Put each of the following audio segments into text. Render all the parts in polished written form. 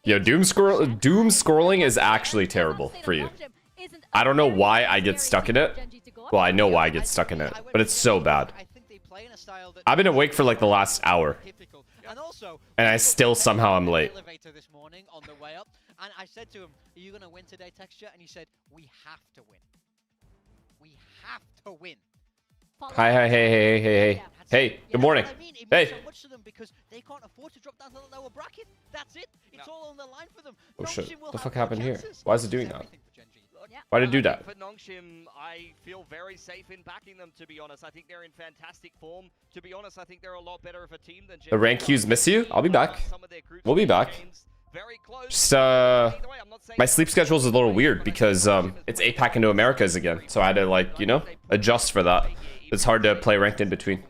Yo, doom scrolling is actually terrible for you. I don't know why I get stuck in it. Well, I know why I get stuck in it, but it's so bad. I've been awake for like the last hour, and I still somehow am late. And I said to him, "Are you gonna win today, Texture?" And he said, "We have to win. We have to win." Hi, hey, good morning. I mean, it Hey. means so much to them because they can't afford to drop down to the lower bracket. That's it. It's all on the line for them. Oh shit, Nongshim will what the have fuck more happened here? chances. Why is it doing that? Everything for Gen.G. Why did it do that? For Nongshim, I feel very safe in backing them, to be honest. I think they're in fantastic form. To be honest, I think they're a lot better of a team than Gen.G. The rank queues miss you? I'll be back. We'll be back. Just, my sleep schedule is a little weird because it's APAC into Americas again. So I had to, like, you know, adjust for that. It's hard to play ranked in between.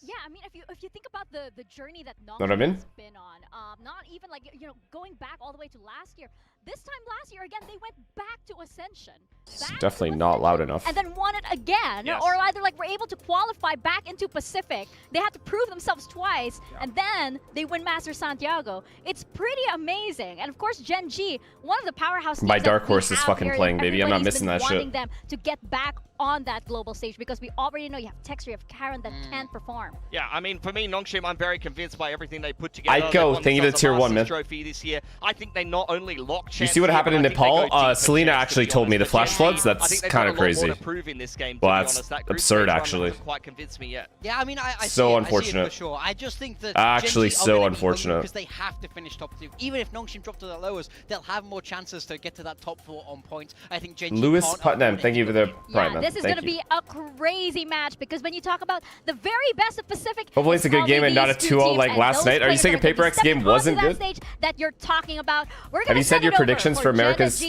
Yeah, I mean, if you think about the journey that Know what I mean? has been on, not even like, you know, going back all the way to last year. This time last year, again, they went back to Ascension. It's definitely not loud enough. And then won it again. Yes. Or either like were able to qualify back into Pacific. They had to prove themselves twice. Yeah. And then they win Master Santiago. It's pretty amazing. And of course, Gen.G, one of the powerhouse teams My dark that we horse is have fucking here, playing, baby. I'm not everybody's missing been that shit. wanting them to get back on that global stage because we already know you have Texture, you have Karen that can perform. Yeah, I mean, for me, Nongshim, I'm very convinced by everything they put together. Aiko, thank you to tier 1, man. Trophy this year. I think they not only locked. You see what happened in Nepal? Selena actually told me the flash floods. That's kind of crazy. Well, that's absurd, actually. Quite convinced me yet. Yeah, I mean, I so see unfortunate. it for sure. I just think that actually Gen.G are so gonna be unfortunate because they have to finish top 2. Even if Nongshim drop to the lowest, they'll have more chances to get to that top 4 on points. I think Gen.G Lewis can't Putnam, afford thank you for the prime, man. This is going to be a crazy match because when you talk about the very best of Pacific, hopefully it's a good game and not a 2-0 like last night. Are you saying a Paper X game wasn't good? That you're talking about. Have you said your predictions for America's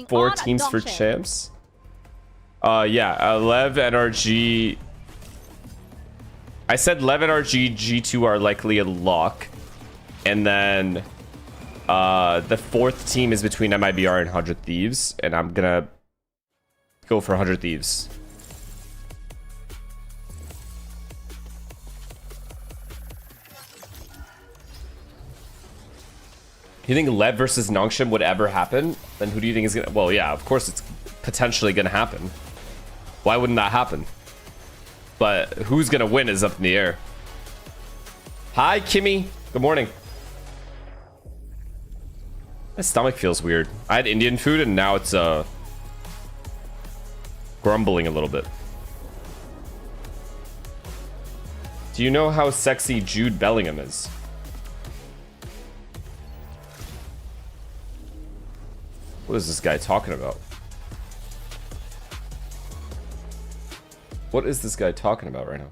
4 teams for champs? Yeah, Lev, NRG. I said Lev, NRG, G2 are likely a lock. And then the 4th team is between MIBR and 100 Thieves. And I'm gonna go for 100 Thieves. You think Lev versus Nongshim would ever happen? Then who do you think is gonna... Well, yeah, of course it's potentially gonna happen. Why wouldn't that happen? But who's gonna win is up in the air. Hi, Kimmy. Good morning. My stomach feels weird. I had Indian food and now it's grumbling a little bit. Do you know how sexy Jude Bellingham is? What is this guy talking about? What is this guy talking about right now?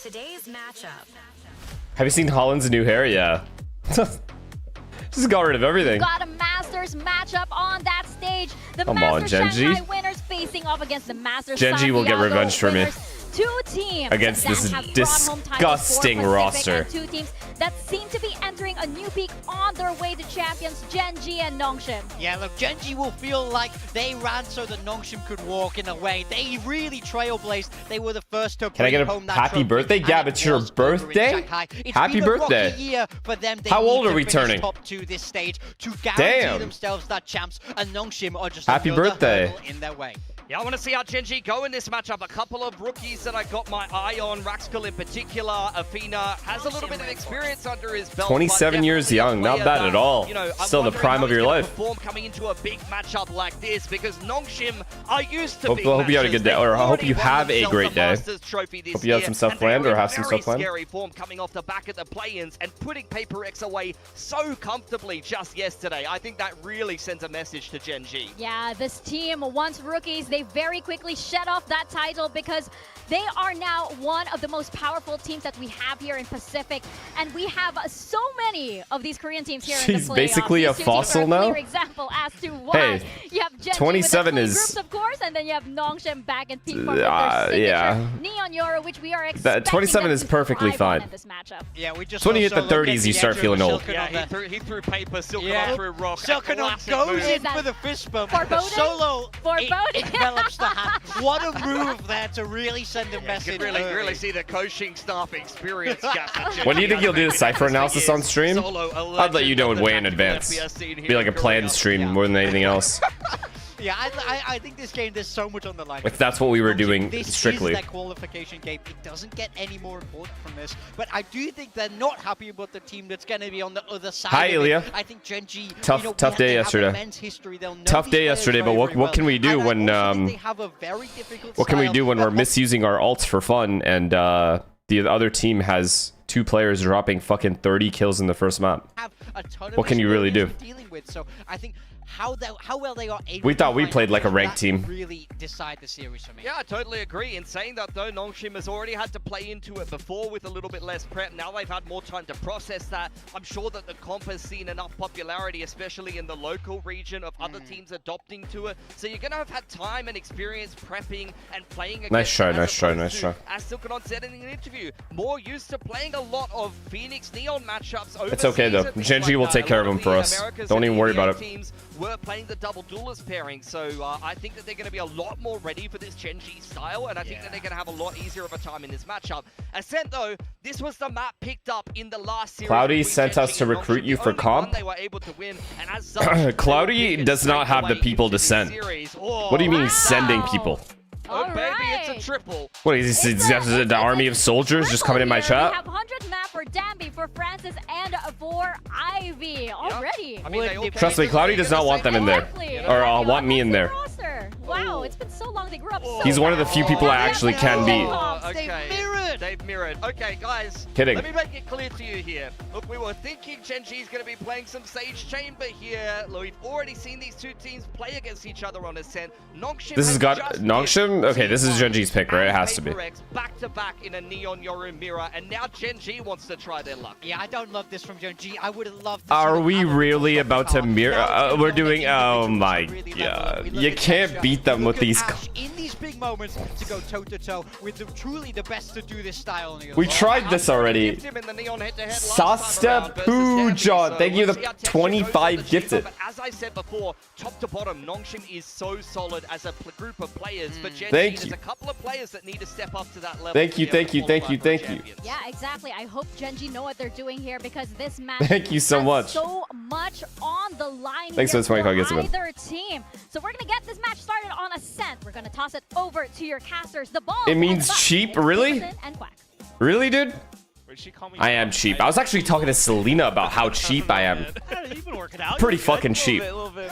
Today's matchup. Have you seen Holland's new hair? Yeah. Just got rid of everything. Got a Masters matchup on that stage. The Come Masters on, Gen.G. Shanghai winners facing off against the Masters Gen.G will get revenge for me. 2 teams against that this have brought home titles for disgusting Pacific, roster. and 2 teams that seem to be entering a new peak on their way to champions, Gen.G and Nongshim. Yeah, look, Gen.G will feel like they ran so that Nongshim could walk in a way. They really trailblazed. They were the first to bring home that happy trophy, birthday? and Gab, it it's your was over in birthday? Shanghai. It's Happy been a birthday. rocky year for them. They How need old to are we finish turning? top 2 this stage to guarantee Damn. themselves that champs, and Nongshim are just Happy another birthday. hurdle in their way. Yeah, I want to see how Gen.G go in this matchup. A couple of rookies that I got my eye on. Raxkel in particular. Afina has a little bit of experience under his belt. 27 years young, not bad at all. You know, Still the prime of your life. Perform coming into a big matchup like this because Nongshim are used to Hope you had a good day, or I hope you have a great day. Hope you have some stuff planned or have some stuff planned. Scary form coming off the back of the play-ins and putting Paper X away so comfortably just yesterday. I think that really sends a message to Gen.G. Yeah, this team, once rookies, they very quickly shed off that title because they are now one of the most powerful teams that we have here in Pacific, and we have so many of these Korean teams here in the playoffs. She's basically a fossil now. Clear example as to why. Hey, you have Gen.G 27 with the is groups, of course, and then you have Nongshim back and Peak with their signature yeah. Neon Euro, which we are expecting. 27 is to perfully thrive on fine. in this matchup. Yeah, we just It's when you hit the also look 30s at you the start edge feeling of old. Silken Yeah, on the- he threw Paper, Silken Yeah. through Rock. Silken Classic goes move. in for the fist bump. Foreboding? Solo Foreboding? envelops the hand. What a move there to really send a You message. can really see the coaching staff experience gap. When do you think you'll do the Cypher analysis on stream? I'd let you know way in advance. Be like a planned stream more than anything else. Yeah, I think this game, there's so much on the line. If that's what we were doing this strictly. This is that qualification game. It doesn't get any more important from this. But I do think they're not happy about the team that's going to be on the other side. Hi, of it. Ilya. I think Gen.G, Tough day yesterday. Tough day yesterday, but what can we do when what can we do when we're misusing our ults for fun and the other team has 2 players dropping fucking 30 kills in the first map? What can you really do? So I think how well they are able We thought to we find played like a that ranked team. really decide the series for me. Yeah, I totally agree. In saying that though, Nongshim has already had to play into it before with a little bit less prep. Now they've had more time to process that. I'm sure that the comp has seen enough popularity, especially in the local region, of other teams adopting to it. So you're going to have had time and experience prepping and playing against Nice try, it, nice try, opposed nice to, try. as Silkanon said in the interview, more used to playing a lot of Phoenix Neon matchups overseas. It's okay though. and things Gen.G will like take that. care A of lot him for the us. Americas Don't and even worry EMEA about it. teams were playing the double duelist pairing, so I think that they're going to be a lot more ready for this Gen.G style, and I think that they're going to have a lot easier of a time in this matchup. Ascent, though, this was the map picked up in the last series. Cloudy sent us to recruit you for comp. They were able to win, and as such, Cloudy does not have the people to send. What do you mean he's sending people? Oh, All baby, right. it's a triple. What is this? The army of soldiers just coming in my We chat? have 100th map for Danby, for Francis, and for Ivy already. I mean, they all Trust me, Cloudy does not want them in there. Exactly. Or want me in there. Roster. Wow, it's been so long. They grew up so He's one of the few people I actually can beat. Okay. They've mirrored. Okay, guys. Kidding. Let me make it clear to you here. Look, we were thinking Gen.G is going to be playing some Sage Chamber here. Look, we've already seen these 2 teams play against each other on Ascent. Nongshim This has got Nongshim? Okay, this is Gen.G's pick, right? It has to be. Back to back in a Neon Yoru mirror, and now Gen.G wants to try their luck. Yeah, I don't love this from Gen.G. I would have loved to see Are them we have a really really about to strong mirror? start. We're doing. Oh Individuals my to really level up. god! We look You at can't Texture, beat them we with look at these. Ash in these big moments to go toe to toe with truly the best to do this style. On the We other tried this already. Sasta Pujon, thank you the 25 gifted. But as I said before, top to bottom, Nongshim is so solid as a group of players. For Gen.G, Thank there's you. a couple of players that need to step up to that level. Thank to you, be able thank to you, thank you, qualify for thank you. champions. Yeah, exactly. I hope Gen.G know what they're doing here because this match Thank you so has much. so much on the line Thanks here for the 25 gifts, man. either team. So we're going to get this match started on Ascent. We're going to toss it over to your casters. The ball. It means cheap? Really? And Quack. Really, dude? I am cheap. I was actually talking to Selena about how cheap I am. You've been working out. Pretty fucking cheap.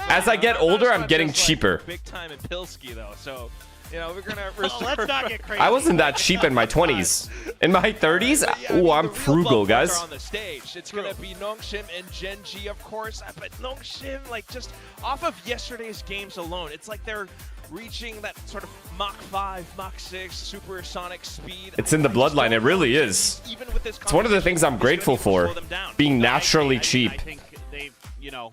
As I get older, I'm getting cheaper. Big time in Pilski though, so you know we're gonna. Let's not get crazy. I wasn't that cheap in my 20s. In my 30s, oh, I'm frugal, guys. On the stage, it's gonna be Nongshim and Gen.G, of course, but Nongshim, like just off of yesterday's games alone, it's like they're reaching that sort of Mach 5, Mach 6 supersonic speed. It's in the bloodline. It really is. Even with this, It's one of the things I'm grateful for, being naturally cheap. I think they've, you know,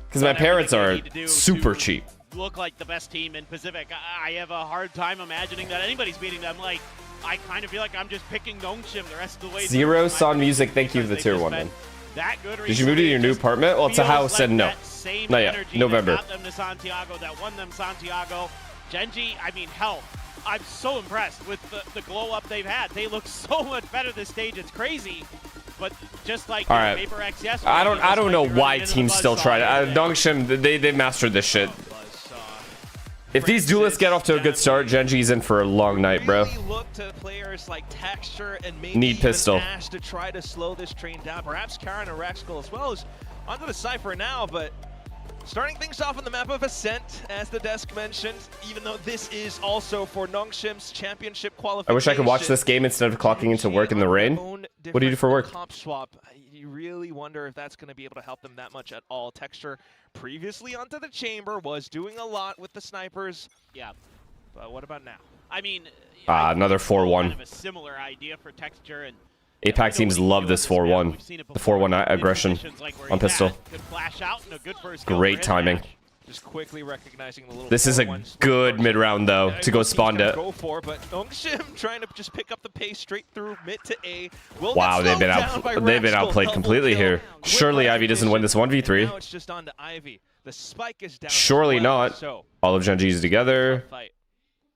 Because my done parents everything are they need to do super to cheap. Look like the best team in Pacific. I have a hard time imagining that anybody's beating them. Like, I kind of feel like I'm just picking Nongshim the rest of the way. Zero through. Son Music, thank you for the tier 1, man. Did you move to your new apartment? Well, it's a house and no. Not yet. November. That got them to Santiago, that won them Santiago. Gen.G, I mean, hell, I'm so impressed with the glow up they've had. They look so much better this stage. It's crazy. But just like All right. Paper X yesterday, I don't know why teams still try to. Nongshim, they mastered this shit. If these duelists get off to a good start, Gen.G's in for a long night, bro. Really look to players like Texture and maybe Need even pistol. Ash to try to slow this train down. Perhaps Karen or Raxkull as well as onto the Cypher now, but starting things off on the map of Ascent, as the desk mentioned, even though this is also for Nongshim's championship qualification. I wish I could watch this game instead of clocking into work in the rain. What do you do for work? Comp swap. You really wonder if that's going to be able to help them that much at all. Texture previously onto the chamber was doing a lot with the snipers. Yeah, but what about now? I mean, Another 4-1. Kind of a similar idea for Texture and APAC teams love this 4-1. The 4-1 aggression on pistol. Great timing. Just quickly recognizing the little This is a good mid-round, though, to go spawn to. Go for, but Nongshim trying to just pick up the pace straight through mid to A. Wow, they've been outplayed completely here. Surely Ivy doesn't win this 1v3. Now it's just on to Ivy. The spike is down. Surely not. So, All of Gen.G's together. fight.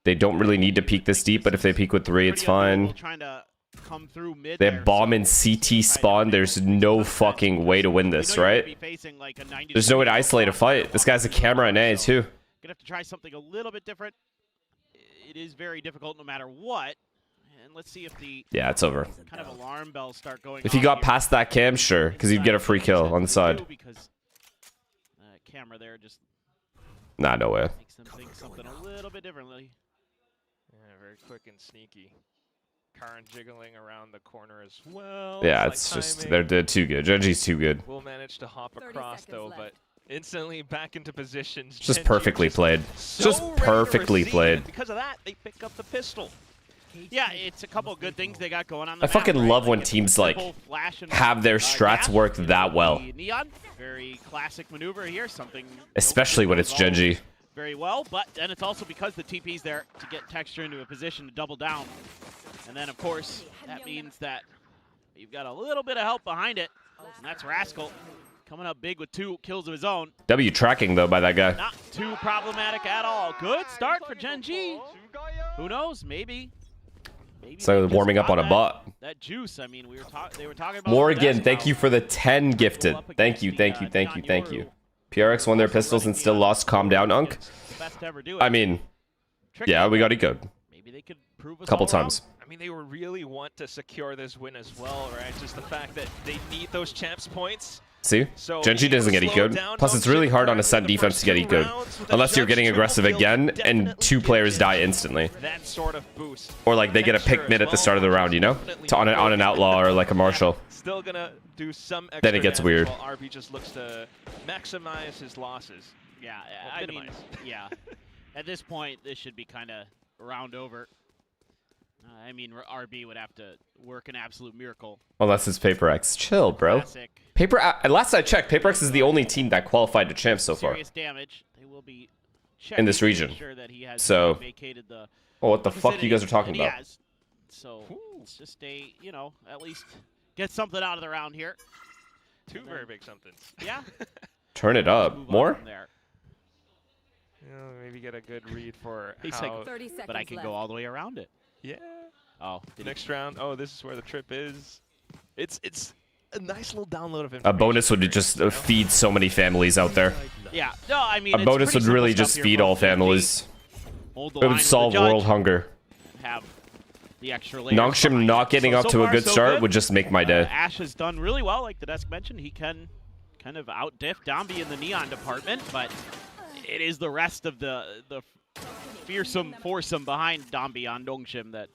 They don't really need to peek this deep, but if they peek with 3, it's fine. Trying to come through mid They there, have bomb so and CT spawn. There's no fucking way to win this, right? There's no way to isolate a fight. This guy's a camera in A too. Gonna have to try something a little bit different. It is very difficult no matter what. And let's see if the Yeah, it's over. kind of alarm bells start going If he off got here. past that cam, sure, because he'd get a free kill on the side. Because camera there just Nah, no way. makes them think something a little bit differently. Yeah, very quick and sneaky. Karn jiggling around the corner as well. Yeah, Slight it's just timing. they're too good. Gen.G's too good. Will manage to hop 30 across seconds though, left. but instantly back into positions. Just Gen.G perfectly played. so Just ready to perfectly receive, played. and because of that, they pick up the pistol. Yeah, it's a couple of good things they got going on. I fucking love when it's teams, simple like, flash and, have their strats gas work that well. the Neon, very classic maneuver here. Something Especially when it's Gen.G. very well, but then it's also because the TP's there to get Texture into a position to double down. And then, of course, that means that you've got a little bit of help behind it, and that's Rascal coming up big with 2 kills of his own. W tracking, though, by that guy. Not too problematic at all. Good start for Gen.G. Who knows? Maybe It's they like just warming up got on a bot. that juice. I mean, they were talking about Morgan, the thank best you for the 10 gifted. Go up Thank you, against thank the, you, thank you, thank you. Neon PRX won their pistols and still lost. Calm down, Unk. It's the best to ever do it. I mean, Tricky, yeah, we got but ecoed. maybe they could prove us Couple all wrong. times. I mean, they really want to secure this win as well, right? Just the fact that they need those champs points. See? So Gen.G doesn't get slow ecoed. down Plus, it's really hard on Ascent defense to get ecoed. Unless you're getting aggressive again and 2 players die instantly. That sort of boost. Or like they get a pick mid at the start of the round, you know? On an outlaw or like a marshal. Still gonna do some extra Then it gets damage weird. while RB just looks to maximize his losses. Yeah, Well, I mean, minimize. yeah. At this point, this should be kind of round over. I mean, RB would have to work an absolute miracle. Unless it's Paper X. Chill, bro. Classic. Last I checked, Paper X is the only team that qualified to champs so far. Serious damage. They will be In this checking to region. make sure that he has So- vacated the Oh, what the fuck you vicinity, guys are talking and he about? has. So it's just a, you know, at least get something out of the round here. 2 very big somethings. Yeah. Turn it up. Move on More? from there. You know, maybe get a good read for He's how. like, 30 seconds but I can left. go all the way around it. Yeah. Oh, did he- Next round. Oh, this is where the trip is. It's a nice little download of A information. bonus would here, just you know? feed so many families out there. yeah. No, I mean, A it's bonus pretty would really simple just stuff here feed from all GEN.G. families. Hold the It line would with the solve judge, world hunger. Have the extra layers Nongshim behind not it. getting So off to a far, good so start good. would just make my day. Ash has done really well, like the desk mentioned. He can kind of outdiff Dombi in the Neon department, but it is the rest of the fearsome foursome behind Dombi on Nongshim that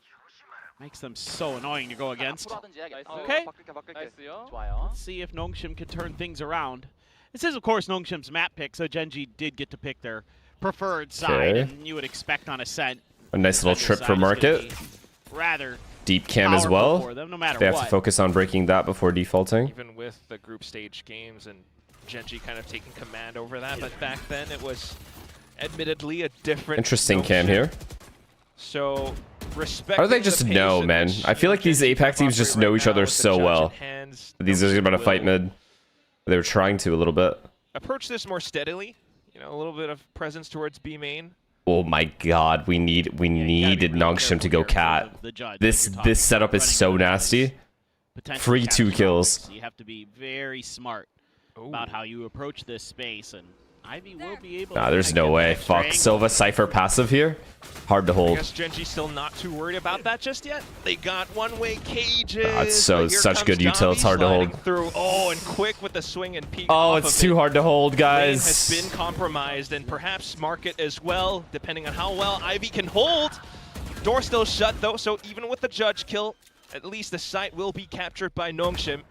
makes them so annoying to go against. Okay. Let's see if Nongshim can turn things around. This is, of course, Nongshim's map pick, so Gen.G did get to pick their preferred side, Okay. and you would expect on Ascent. A nice little Ascent trip side for is gonna market. be rather Deep cam as powerful well. for them, no matter They have what. to focus on breaking that before defaulting. Even with the group stage games and Gen.G kind of taking command over that, but back then it was admittedly a different. Interesting notion. cam here. So respect. How do they just know, man? I feel like these APAC teams just know each other so well. These guys are about to fight mid. They were trying to a little bit. Approach this more steadily. You know, a little bit of presence towards B main. Oh my god, we needed Nongshim to go cat. This setup is so nasty. Free 2 kills. You have to be very smart about how you approach this space, and Ivy will be able. Nah, to there's get no that way. extra Fuck. angle. Silva Cypher passive here. Hard to I hold. guess Gen.G still not too worried about that just yet. They got one-way cages. It's so- but here such comes good util, it's Dombi hard to sliding hold. Through. Oh, and quick with the swing and peek. Oh, off it's of too it. hard to hold, Lane guys. has been compromised, and perhaps Market as well, depending on how well Ivy can hold. Door still shut though, so even with the judge kill, at least the site will be captured by Nongshim.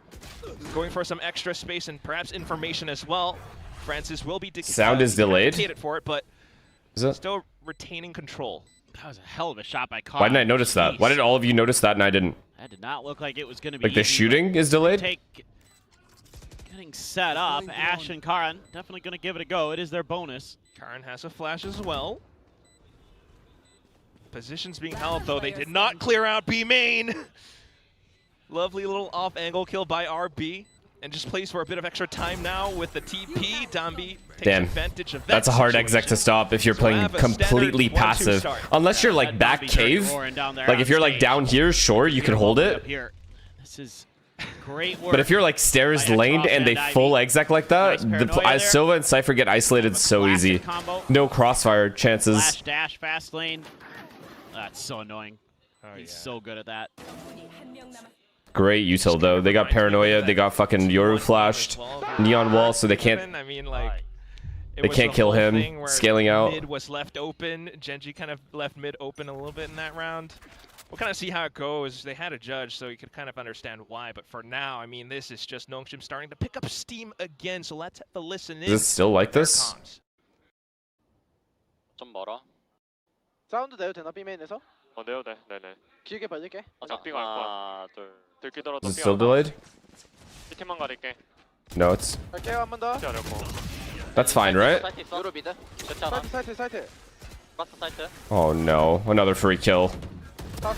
Going for some extra space and perhaps information as well. Francis will be Sound is delayed? dedicated for it, but Is it? still retaining control. That was a hell of a shot by Carr. Why didn't I notice that? Why did all of you notice that and I didn't? That did not look like it was going to be Like the easy, shooting is but delayed? Getting set up. Ash and Karan definitely going to give it a go. It is their bonus. Karn has a flash as well. Positions being held though. They did not clear out B main. Lovely little off-angle kill by RB. and just plays for a bit of extra time now with the TP. Dambi takes Damn. advantage of that. That's a hard situation. exec to stop if you're So playing have a completely standard 1-2 passive. start. Unless you're like That back Dambi dirty cave. roaring down there Like on if you're like stage. down here, sure, you can hold Up it. here. This is great work. But if you're like stairs By laned Xbox and they and full Ivy. exec like that, Nice paranoia there. Silva and Cypher get isolated so Classic easy. combo. No crossfire chances. Flash dash fast lane. That's so annoying. He's so good at that. Great util though. They got paranoia. They got fucking Yoru flashed. Neon wall, so they can't. I mean, like, it They was can't the kill whole him, thing where scaling out. Mid was left open. Gen.G kind of left mid open a little bit in that round. We'll kind of see how it goes. They had a judge, so you could kind of understand why. But for now, I mean, this is just Nongshim starting to pick up steam again. So let's have a listen in. Is it still like their this? comms. 좀 멀어. 사운드 내도 되나 B메인에서? 내도 돼. 네네. 길게 벌릴게. 어차피 갈 거야. 하나, 둘. 들키더라도 Is it still delayed? 팀만 가릴게. No, it's. 갈게요 한 번 더. 쉽지 않을 거. That's fine, right? 사이트 있어? 유로 미드. 됐잖아. 사이트. 플러스 사이트. Oh no, another free kill.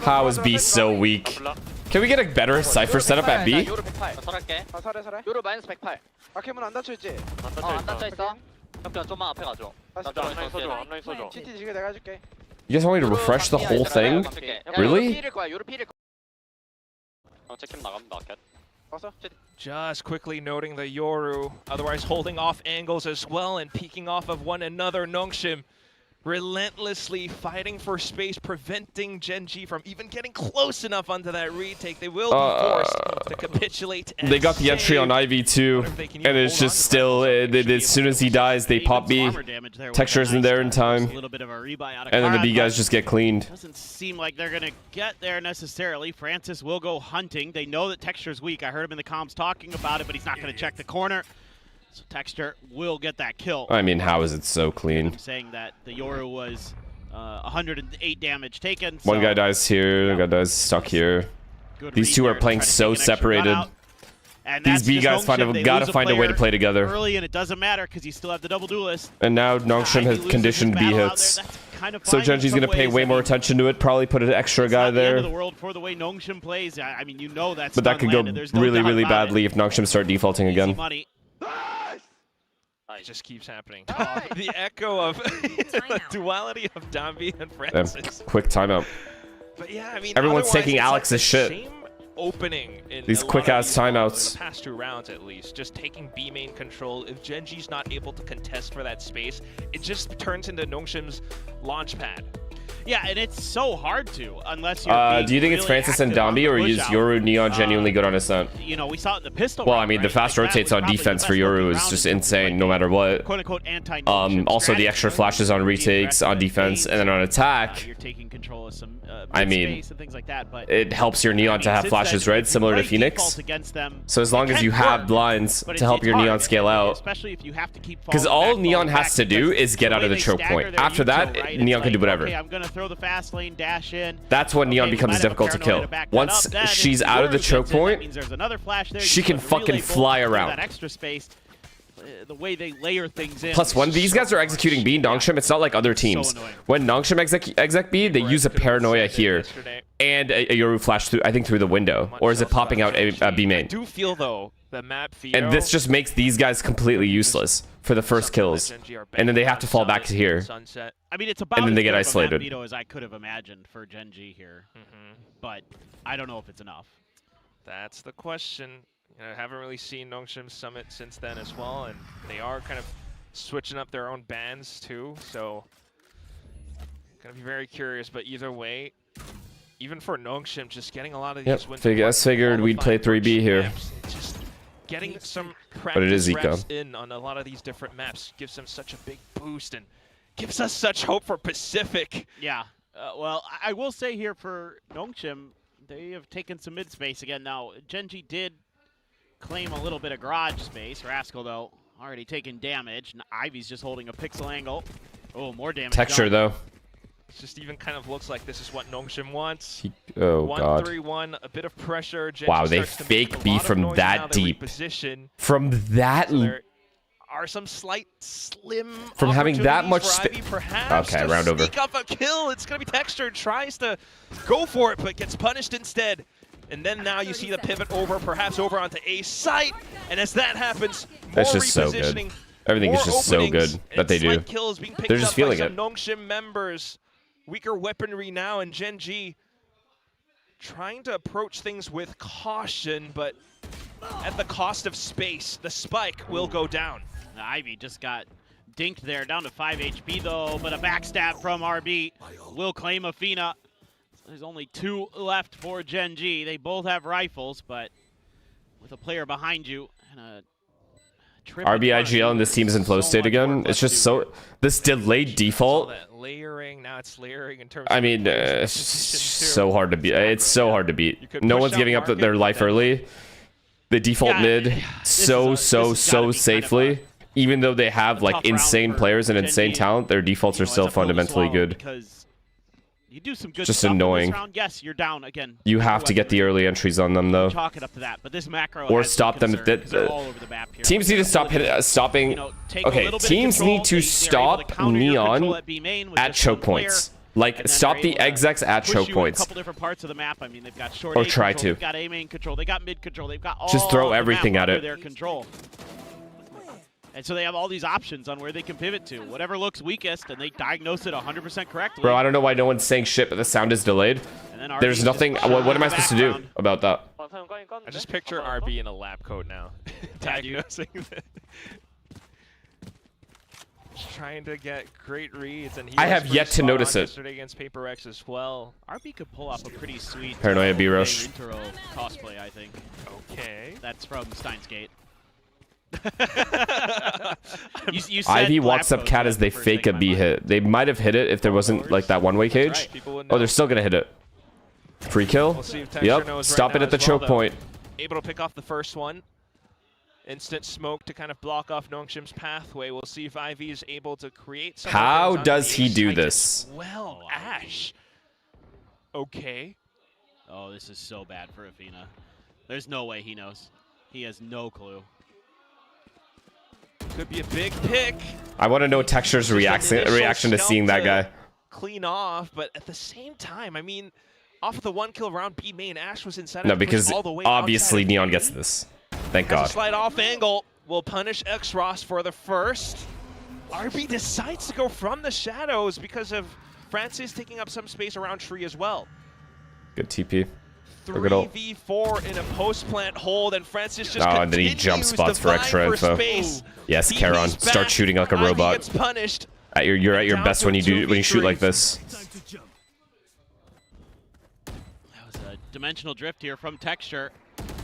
How is B so weak? 몰라. Can we get a better Cypher setup at B? 유로 108. 설할게. 살해. 요로 마이너스 108. 아케문 안 닫혀있지? 안 닫혀 있어. 형 좀만 앞에 가줘. 다시 나 앞라인 써줘. 앞라인 써줘. GT 지금 내가 해줄게. You guys want me to refresh the whole thing? Really? 체킹 나가면 나겠. 왔어? Just quickly noting the Yoru, otherwise holding off angles as well and peeking off of one another. Nongshim relentlessly fighting for space, preventing Gen.G from even getting close enough onto that retake. They will be forced to capitulate. And They got the entry on Ivy too, and it's just still, as soon as he dies, they pop B. Texture isn't there in time, A little bit of a rebuy out of and then the Karan, B guys but just get cleaned. doesn't seem like they're gonna get there necessarily. Francis will go hunting. They know that Texture's weak. I heard him in the comms talking about it, but he's not gonna check the corner. So Texture will get that kill. I mean, how is it so clean? I'm saying that the Yoru was 108 damage taken. One so guy dies here, the guy dies stuck here. good These read two there are to playing try to so take an extra run separated. out. And These that's B just guys Nongshim. They gotta lose a find a way to player play together. early, and it doesn't matter because you still have the double duelist. And now Nongshim Ivy has loses conditioned his B battle out hits. there. That's kind of So fine in Gen.G's some gonna pay ways. way I more mean, attention to it, probably put an extra it's guy not the end of there. the world for the way Nongshim plays. I mean, you know that's But that could go unlanded. There's no really, doubt really about it. badly if Nongshim start defaulting Easy again. money. It just keeps happening. The echo of duality of Dambi and Francis. Quick timeout. But yeah, I mean, Everyone's otherwise, taking it's Alex's like the shit. Same opening in These a lot quick-ass of these rounds, timeouts. in the past 2 rounds at least, just taking B main control. If Gen.G's not able to contest for that space, it just turns into Nongshim's launch pad. Yeah, and it's so hard to unless you're Do you think it's really Francis and active on Dambi, the or push is out. Yoru Neon genuinely good on ascent? You know, we saw it in the pistol. Well, round, I mean, the right? fast Like, that rotates was on probably defense the for best Yoru looking is round just in insane, like no matter what. quote unquote anti-Nongshim Also the strategy. extra flashes on Be retakes, on aggressive defense, in and then on games. attack. You're taking control of some I mean, mid-space and things like that, but It helps your Neon to have since flashes, then, right? if you Similar to play Phoenix. default against them, So as long it as can you have work, blinds but to help it's your hard, Neon scale and out. especially if you have to keep Because falling all back, Neon falling has back, to do because is get the out of way the they choke stagger point. their After util, that, right, Neon it's can do like, whatever. Okay, I'm gonna throw the fast lane, dash in. That's when Neon Okay, we becomes might have a difficult to paranoia kill. back that Once up, then she's if out of the Yoru choke gets in, that point, means there's another flash there. she You can put relay fucking bolt fly through around. That extra space, the way they layer things in. Plus, when is these so guys are executing B, Nongshim, it's not like other teams. annoying. When Nongshim exec B, they use a paranoia here and a Yoru flash through, I think, through the window, or is it popping out a B I main? do feel though the map And this just makes these guys completely useless for the first kills, and then they have to fall back to here. Sunset. I mean, it's about And then as they get good of a map isolated. veto as I could have imagined for Gen.G here, but I don't know if it's enough. That's the question. You know, I haven't really seen Nongshim Summit since then as well, and they are kind of switching up their own bands too, so gonna be very curious. But either way, even for Nongshim, just getting a lot of these wins. I figured we'd play 3B here. Maps, just getting some But it is practice Eco. reps in on a lot of these different maps gives them such a big boost and gives us such hope for Pacific. Yeah. Well, I will say here for Nongshim, they have taken some mid space again. Now, Gen.G did claim a little bit of garage space. Rascal, though, already taking damage. And Ivy's just holding a pixel angle. Oh, more damage. Texture, done. though. It just even kind of looks like this is what Nongshim wants. Oh, God. 1-3-1, a bit of pressure. Gen.G Wow, they starts to make fake a B lot of from noise that now. They deep. reposition. From that... So there are some slight, slim From having that opportunities much for Ivy, perhaps Okay, to round over. sneak up a kill. It's going to be Texture. Tries to go for it, but gets punished instead. And then now you see the pivot over, perhaps over onto A site. And as that happens, more That's just so good. repositioning, Everything is more just so openings, good that they and do. slight kills being picked They're just up by feeling some it. Nongshim members. Weaker weaponry now, and Gen.G trying to approach things with caution, but at the cost of space. The spike will go down. Ivy just got dinked there, down to 5 HP though, but a backstab from RB will claim Afina. So there's only 2 left for Gen.G. They both have rifles, but with a player behind you and a trip in front of RBIGL you, and this team's in flow so state much again. work It's left just to do so this delayed All default. that layering, now it's layering in terms I of mean, the it's position so too. hard to beat. It's so hard to You beat. could No push one's out giving up market, their but life then- early. The default Yeah, mid this so has gotta be safely. Even though they have tough like round insane for players and Gen.G, insane talent, their defaults you are know, still it's a pill to fundamentally swallow good. because you do some good Just stuff in annoying. this round. Yes, you're down again. You have to get the early entries on them though. Chalk it up to that, but this macro Or has stop them. concern because they're all over the map here. Teams need to stop stopping. You know, take a Okay, little bit of teams control. need to They're able stop counter your control Neon at B main with at just one choke player, points. and Like, then stop they're the able to execs at push choke you in a points. couple different parts of the map. I mean, they've got short Or A try control, to. they've got A main control, they got mid control, they've got all Just throw the map everything at under it. their control. And so they have all these options on where they can pivot to. Whatever looks weakest, and they diagnose it 100% correctly. Bro, I don't know why no one's saying shit, but the sound is delayed. And then There's RB's nothing. just What am I in the supposed to do background. about that? I just picture RB in a lab coat now, diagnosing the trying to get great reads, and he I was have pretty yet to spot notice on it. yesterday against Paper X as well. RB could pull off a pretty sweet Paranoia B-Rush. intro cosplay, I think. Okay. That's from Steins Gate. you said Ivy lab walks up coats, cat that's as the they first fake thing a in B my mind. hit. They might have hit it if there wasn't like that one-way cage. Right, people would Oh, know. they're still gonna hit it. Free kill. We'll see if Texture Yep. knows Stop right it now at the as well, choke though. point. Able to pick off the first one. Instant smoke to kind of block off Nongshim's pathway. We'll see if Ivy is able to create some How openings on does the he A do site this? as well, Ash. Okay. Oh, this is so bad for Afina. There's no way he knows. He has no clue. Could be a big pick. I want to know Texture's reaction to seeing that guy. Clean off, but at the same time, I mean, off of the 1-kill round, B main, Ash was inside. No, of the push because all the way obviously outside of Neon A. gets this. Thank Has a God. slide off angle. Will punish X-Ross for the first. RB decides to go from the shadows because of Francis taking up some space around tree as well. Good TP. Look at all. 3v4 in a post-plant hold, and Francis just Oh, and then he jump continues spots to for vie extra info. space. Yes, TP's Charon. back. Start shooting like a Ivy robot. gets punished. You're at your Down best to when you 2v3. shoot like this. That was a dimensional drift here from Texture.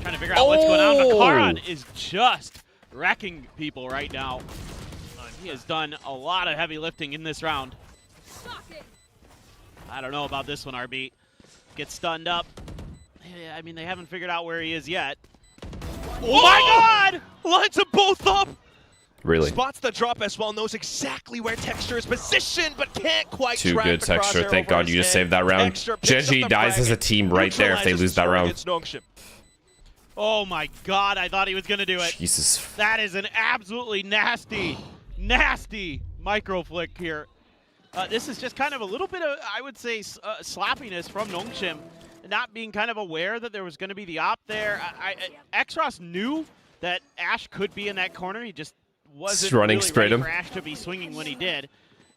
Trying to figure out what's going on, but Karan is just wrecking people right now. He has done a lot of heavy lifting in this round. I don't know about this one, RB. Gets stunned up. Yeah, I mean, they haven't figured out where he is yet. Oh my God! Lines them both up. Really. Spots the drop as well, knows exactly where Texture is positioned, but can't quite Too track good, the Texture. crosshair Thank over God his you just head. saved that round. Texture picks up Gen.G the dies as a frag, team right there if they neutralizes lose that the round. against Nongshim. Oh my God, I thought he was gonna do it. Jesus. That is an absolutely nasty, nasty micro flick here. This is just kind of a little bit of, I would say, sloppiness from Nongshim, not being kind of aware that there was going to be the op there. X-Ross knew that Ash could be in that corner. He just wasn't running really straight ready him. for Ash to be swinging when he did.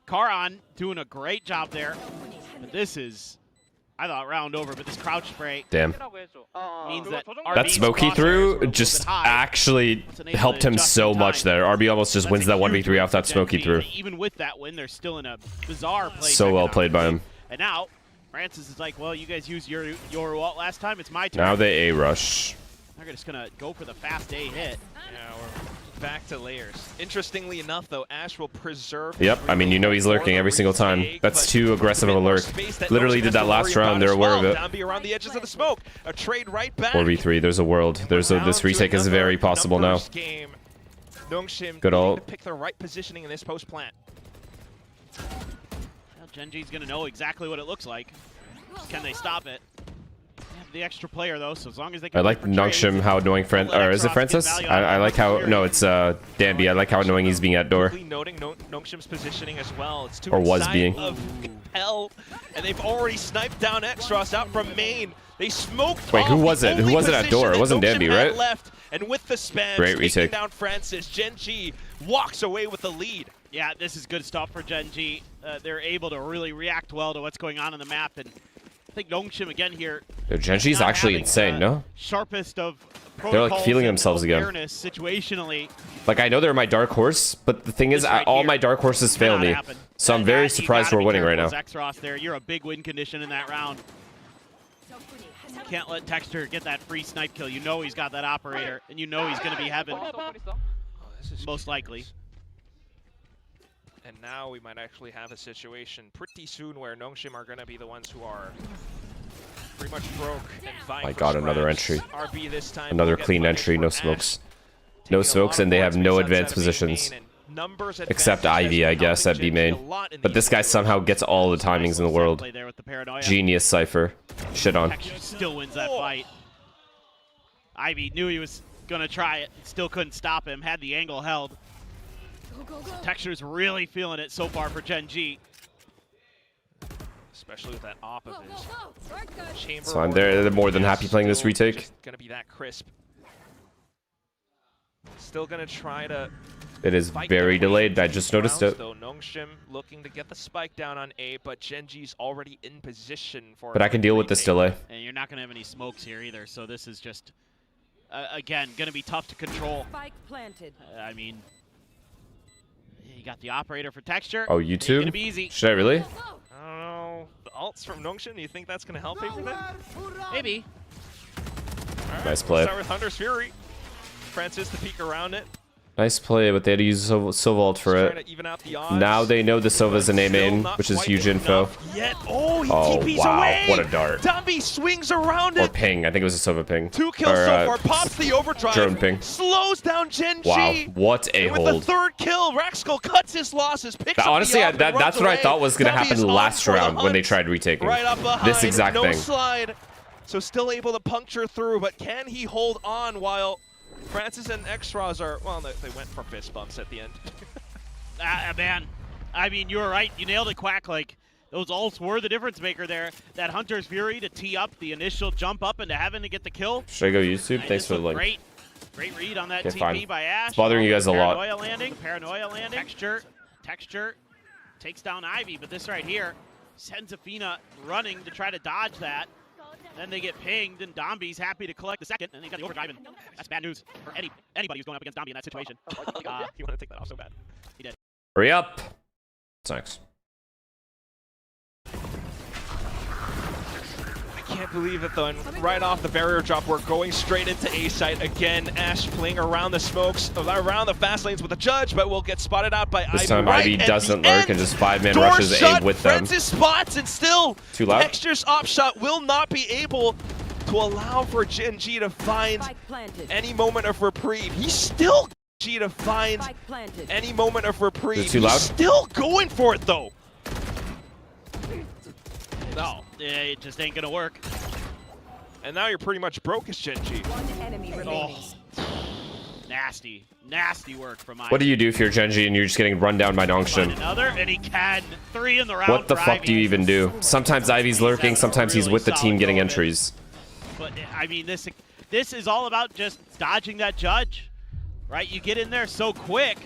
Karan doing a great job there. But this is, I thought, round over, but this crouch spray Damn. means that That RB's smoke he crosshairs were a threw little just bit high. actually It's unable helped to him adjust so in much time. there. RB almost just That's wins a that huge 1v3 off that win for smoke he Gen.G. threw. Even with that win, they're still in a bizarre place. So well played by him. And now, Francis is like, well, you guys used your ult last time. It's my turn. Now they A-rush. They're just going to go for the fast A hit. Yeah, we're back to layers. Interestingly enough, though, Ash will preserve. Yep, I mean, you know he's lurking every single time. That's too aggressive of a lurk. Literally did that last round. They're aware of it. Downby around the edges of the smoke. A trade right back. 4v3, there's a world. This retake is very possible now. Game. Nongshim Good needing ult. to pick the right positioning in this post plant. Well, Gen.G's going to know exactly what it looks like. Can they stop it? They have the extra player though, so as long as they can. I like Nongshim, how annoying or is it Francis? I like how it's Danby. I like how annoying he's being at door. Noting Nongshim's positioning as well. It's Or was being. of hell, and they've already sniped down Extros out from main. They smoked. Wait, who off was the it? Who only was it at door? It position wasn't that Danby, Nongshim had right? Left, and with the spam, Great taking retake. Oh, down Francis, Gen.G walks away with the lead. Yeah, this is good stuff for Gen.G. They're able to really react well to what's going on the map, and I think Nongshim again here. Dude, Gen.G's not actually having, insane, no? Sharpest of They're like protocols feeling and themselves again. awareness situationally. Like, I know they're my dark horse, but the thing is, This right all here my dark horses fail cannot me. happen. So I'm And very that, you surprised gotta we're be winning right now. careful as Xros there. You're a big win condition in that round. You can't let Texture get that free snipe kill. You know he's got that operator, and you know he's going to be heaven, most likely. And now we might actually have a situation pretty soon where Nongshim are going to be the ones who are pretty much broke and vying My for God, another scraps. entry. RB this time Another will get clean punished entry, for no Ash smokes. taking No a smokes, lot and they of have points no based advanced outside of A positions. main, and numbers Except advantage Ivy, has I been guess, at helping B main. Gen.G a lot in But the this guy early somehow rounds. gets all the timings in the world. Play there with the paranoia. Genius Cypher. Shit on. Texture still wins that fight. Ivy knew he was going to try it, still couldn't stop him, had the angle held. Texture's really feeling it so far for Gen.G. Especially with that op of his chamber. It's fine. They're more than happy playing this retake. Gonna be that crisp. Still gonna try to. It is fight very their way delayed. I into just these noticed rounds, it. Though Nongshim looking to get the spike down on A, but Gen.G's already in position for. But I can deal with this delay. And you're not going to have any smokes here either, so this is just, again, going to be tough to control. Spike planted. I mean, you got the operator for Texture. Oh, you too? It's going to be easy. Should I really? I don't know. The ults from Nongshim. Do you think that's gonna help everything? Maybe. Right, Nice play. We'll start with Hunter's Fury. Francis to peek around it. Nice play, but they had to use Silvault for Just trying it. to even out the odds. Now they know the Silva's an A Still main, not which is quite huge info. enough Yet. Oh, he Oh, TP's wow. away. What a dart. Dumby swings around Or it. ping. I think it was a Silva ping. 2 kills Or, so far. Pops the overdrive. drone ping. Slows down Gen.G. Wow, what a And with the hold. 3rd kill, Raxkull cuts his losses. Picks up Honestly, the op and that's runs what I away. thought was going to Dumby is happen on last for the round when they hunt. tried retaking. Right up behind. This exact no thing. slide. So still able to puncture through, but can he hold on while Francis and Xros are, well, they went for fist bumps at the end. Man, I mean, you were right. You nailed it, Quack. Like, those ults were the difference maker there. That Hunter's Fury to tee up the initial jump up into heaven to get the kill. Should I go YouTube? And Thanks this for the looked link. Great read on that Okay, TP fine. by Ash. It's bothering you guys a lot. Paranoia landing. Texture takes down Ivy, but this right here sends Afina running to try to dodge that. Then they get pinged, and Domby's happy to collect the second, and they got the overdrive, and that's bad news for anybody who's going up against Domby in that situation. You want to take that off so bad. He did. Hurry up. Thanks. I can't believe it though, and right off the barrier drop, we're going straight into A site again. Ash playing around the smokes, around the fast lanes with the judge, but will get spotted out by Ivy. This time right Ivy at doesn't the lurk end. and just 5-man Door rushes shut, A with them. Francis spots, and still Too loud? Texture's op shot will not be able to allow for Gen.G to find Spike planted. any moment of reprieve. He's still G to find Spike planted. any moment of reprieve. Is it too loud? He's still going for it though. No, it just ain't gonna work. And now you're pretty much broke as Gen.G. One enemy remaining. Nasty work from Ivy. What do you do if you're Gen.G and you're just getting run down by Find Nongshim? another, and he can. 3 in the round. What the for fuck Ivy. do you even do? Sometimes Ivy's lurking, sometimes he's really with the team solid getting go of it. entries. But I mean, this is all about just dodging that judge, right? You get in there so quick,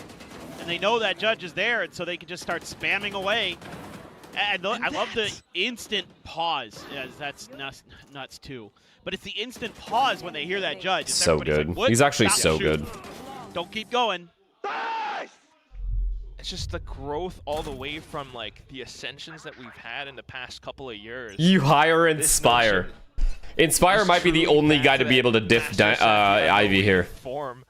and they know that judge is there, and so they can just start spamming away. And I love the instant pause. Yeah, that's nuts too. But it's the instant pause when they hear that judge. It's So everybody's good. like, "What? He's actually Stop so shooting. good. Don't keep going." It's just the growth all the way from like the ascensions that we've had in the past couple of years. You hire This Inspire. notion Inspire is might be the truly only back guy to that be able to diff master set level Ivy here. Form.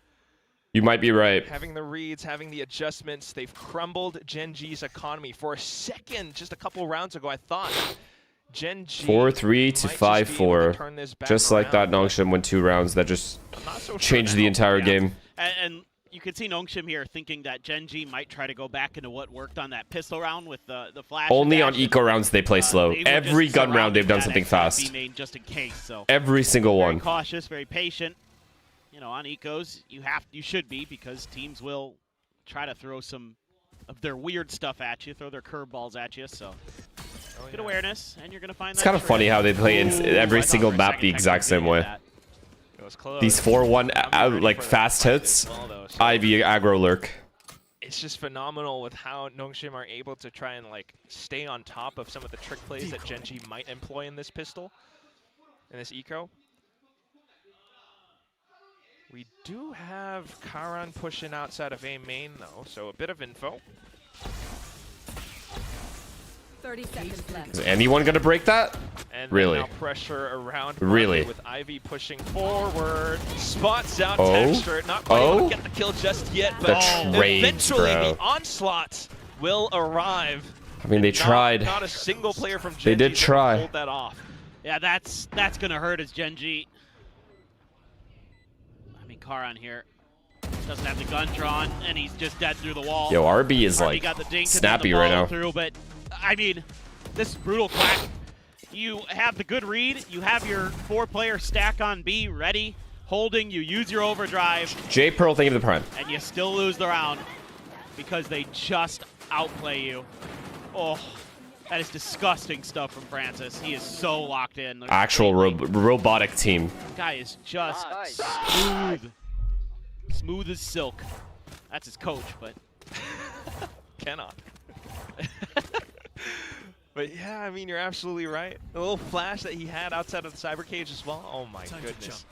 You might be right. Having the reads, having the adjustments, they've crumbled Gen.G's economy. For a second, just a couple rounds ago, I thought Gen.G 4-3 to might just be able to 5-4. turn this back Just like that, around, but Nongshim went 2 rounds. That just I'm not so sure changed the now. entire Yeah. game. And you could see Nongshim here thinking that Gen.G might try to go back into what worked on that pistol round with the flash. Only on eco rounds they play slow. They were Every just gun round they've done surrounding something that fast. main just in case. So Every single very one. cautious, very patient. You know, on ecos, you should be, because teams will try to throw some of their weird stuff at you, throw their curveballs at you. So good awareness, and you're gonna find It's kind of funny how they play in every single map the exact same way. It was close. These 4-1 like fast hits. Ivy aggro lurk. It's just phenomenal with how Nongshim are able to try and like stay on top of some of the trick plays that Gen.G might employ in this pistol, in this eco. We do have Karan pushing outside of A main though, so a bit of info. 30 seconds left. Is anyone gonna break that? And Really? now pressure around Really? with Ivy pushing forward. Spots out Oh? Texture. Not quite able to get the kill just yet, The but trades, eventually bro. the onslaught will arrive. I mean, they tried. Not a single player from They Gen.G did that try. can hold that off. Yeah, that's gonna hurt as Gen.G. I mean, Karan here doesn't have the gun drawn, and he's just dead through the wall. Yo, RB is RB like got the dink and then snappy the right follow now. through, but I mean, this is brutal clash. You have the good read, you have your 4-player stack on B ready, holding, you use your overdrive, J Pearl, thank you for the prime. and you still lose the round because they just outplay you. Oh, that is disgusting stuff from Francis. He is so locked in. Actual robotic team. Guy is just Nice. smooth. Smooth as silk. That's his coach, but Cannot. But yeah, I mean, you're absolutely right. The little flash that he had outside of the cyber cage as well. Oh my goodness.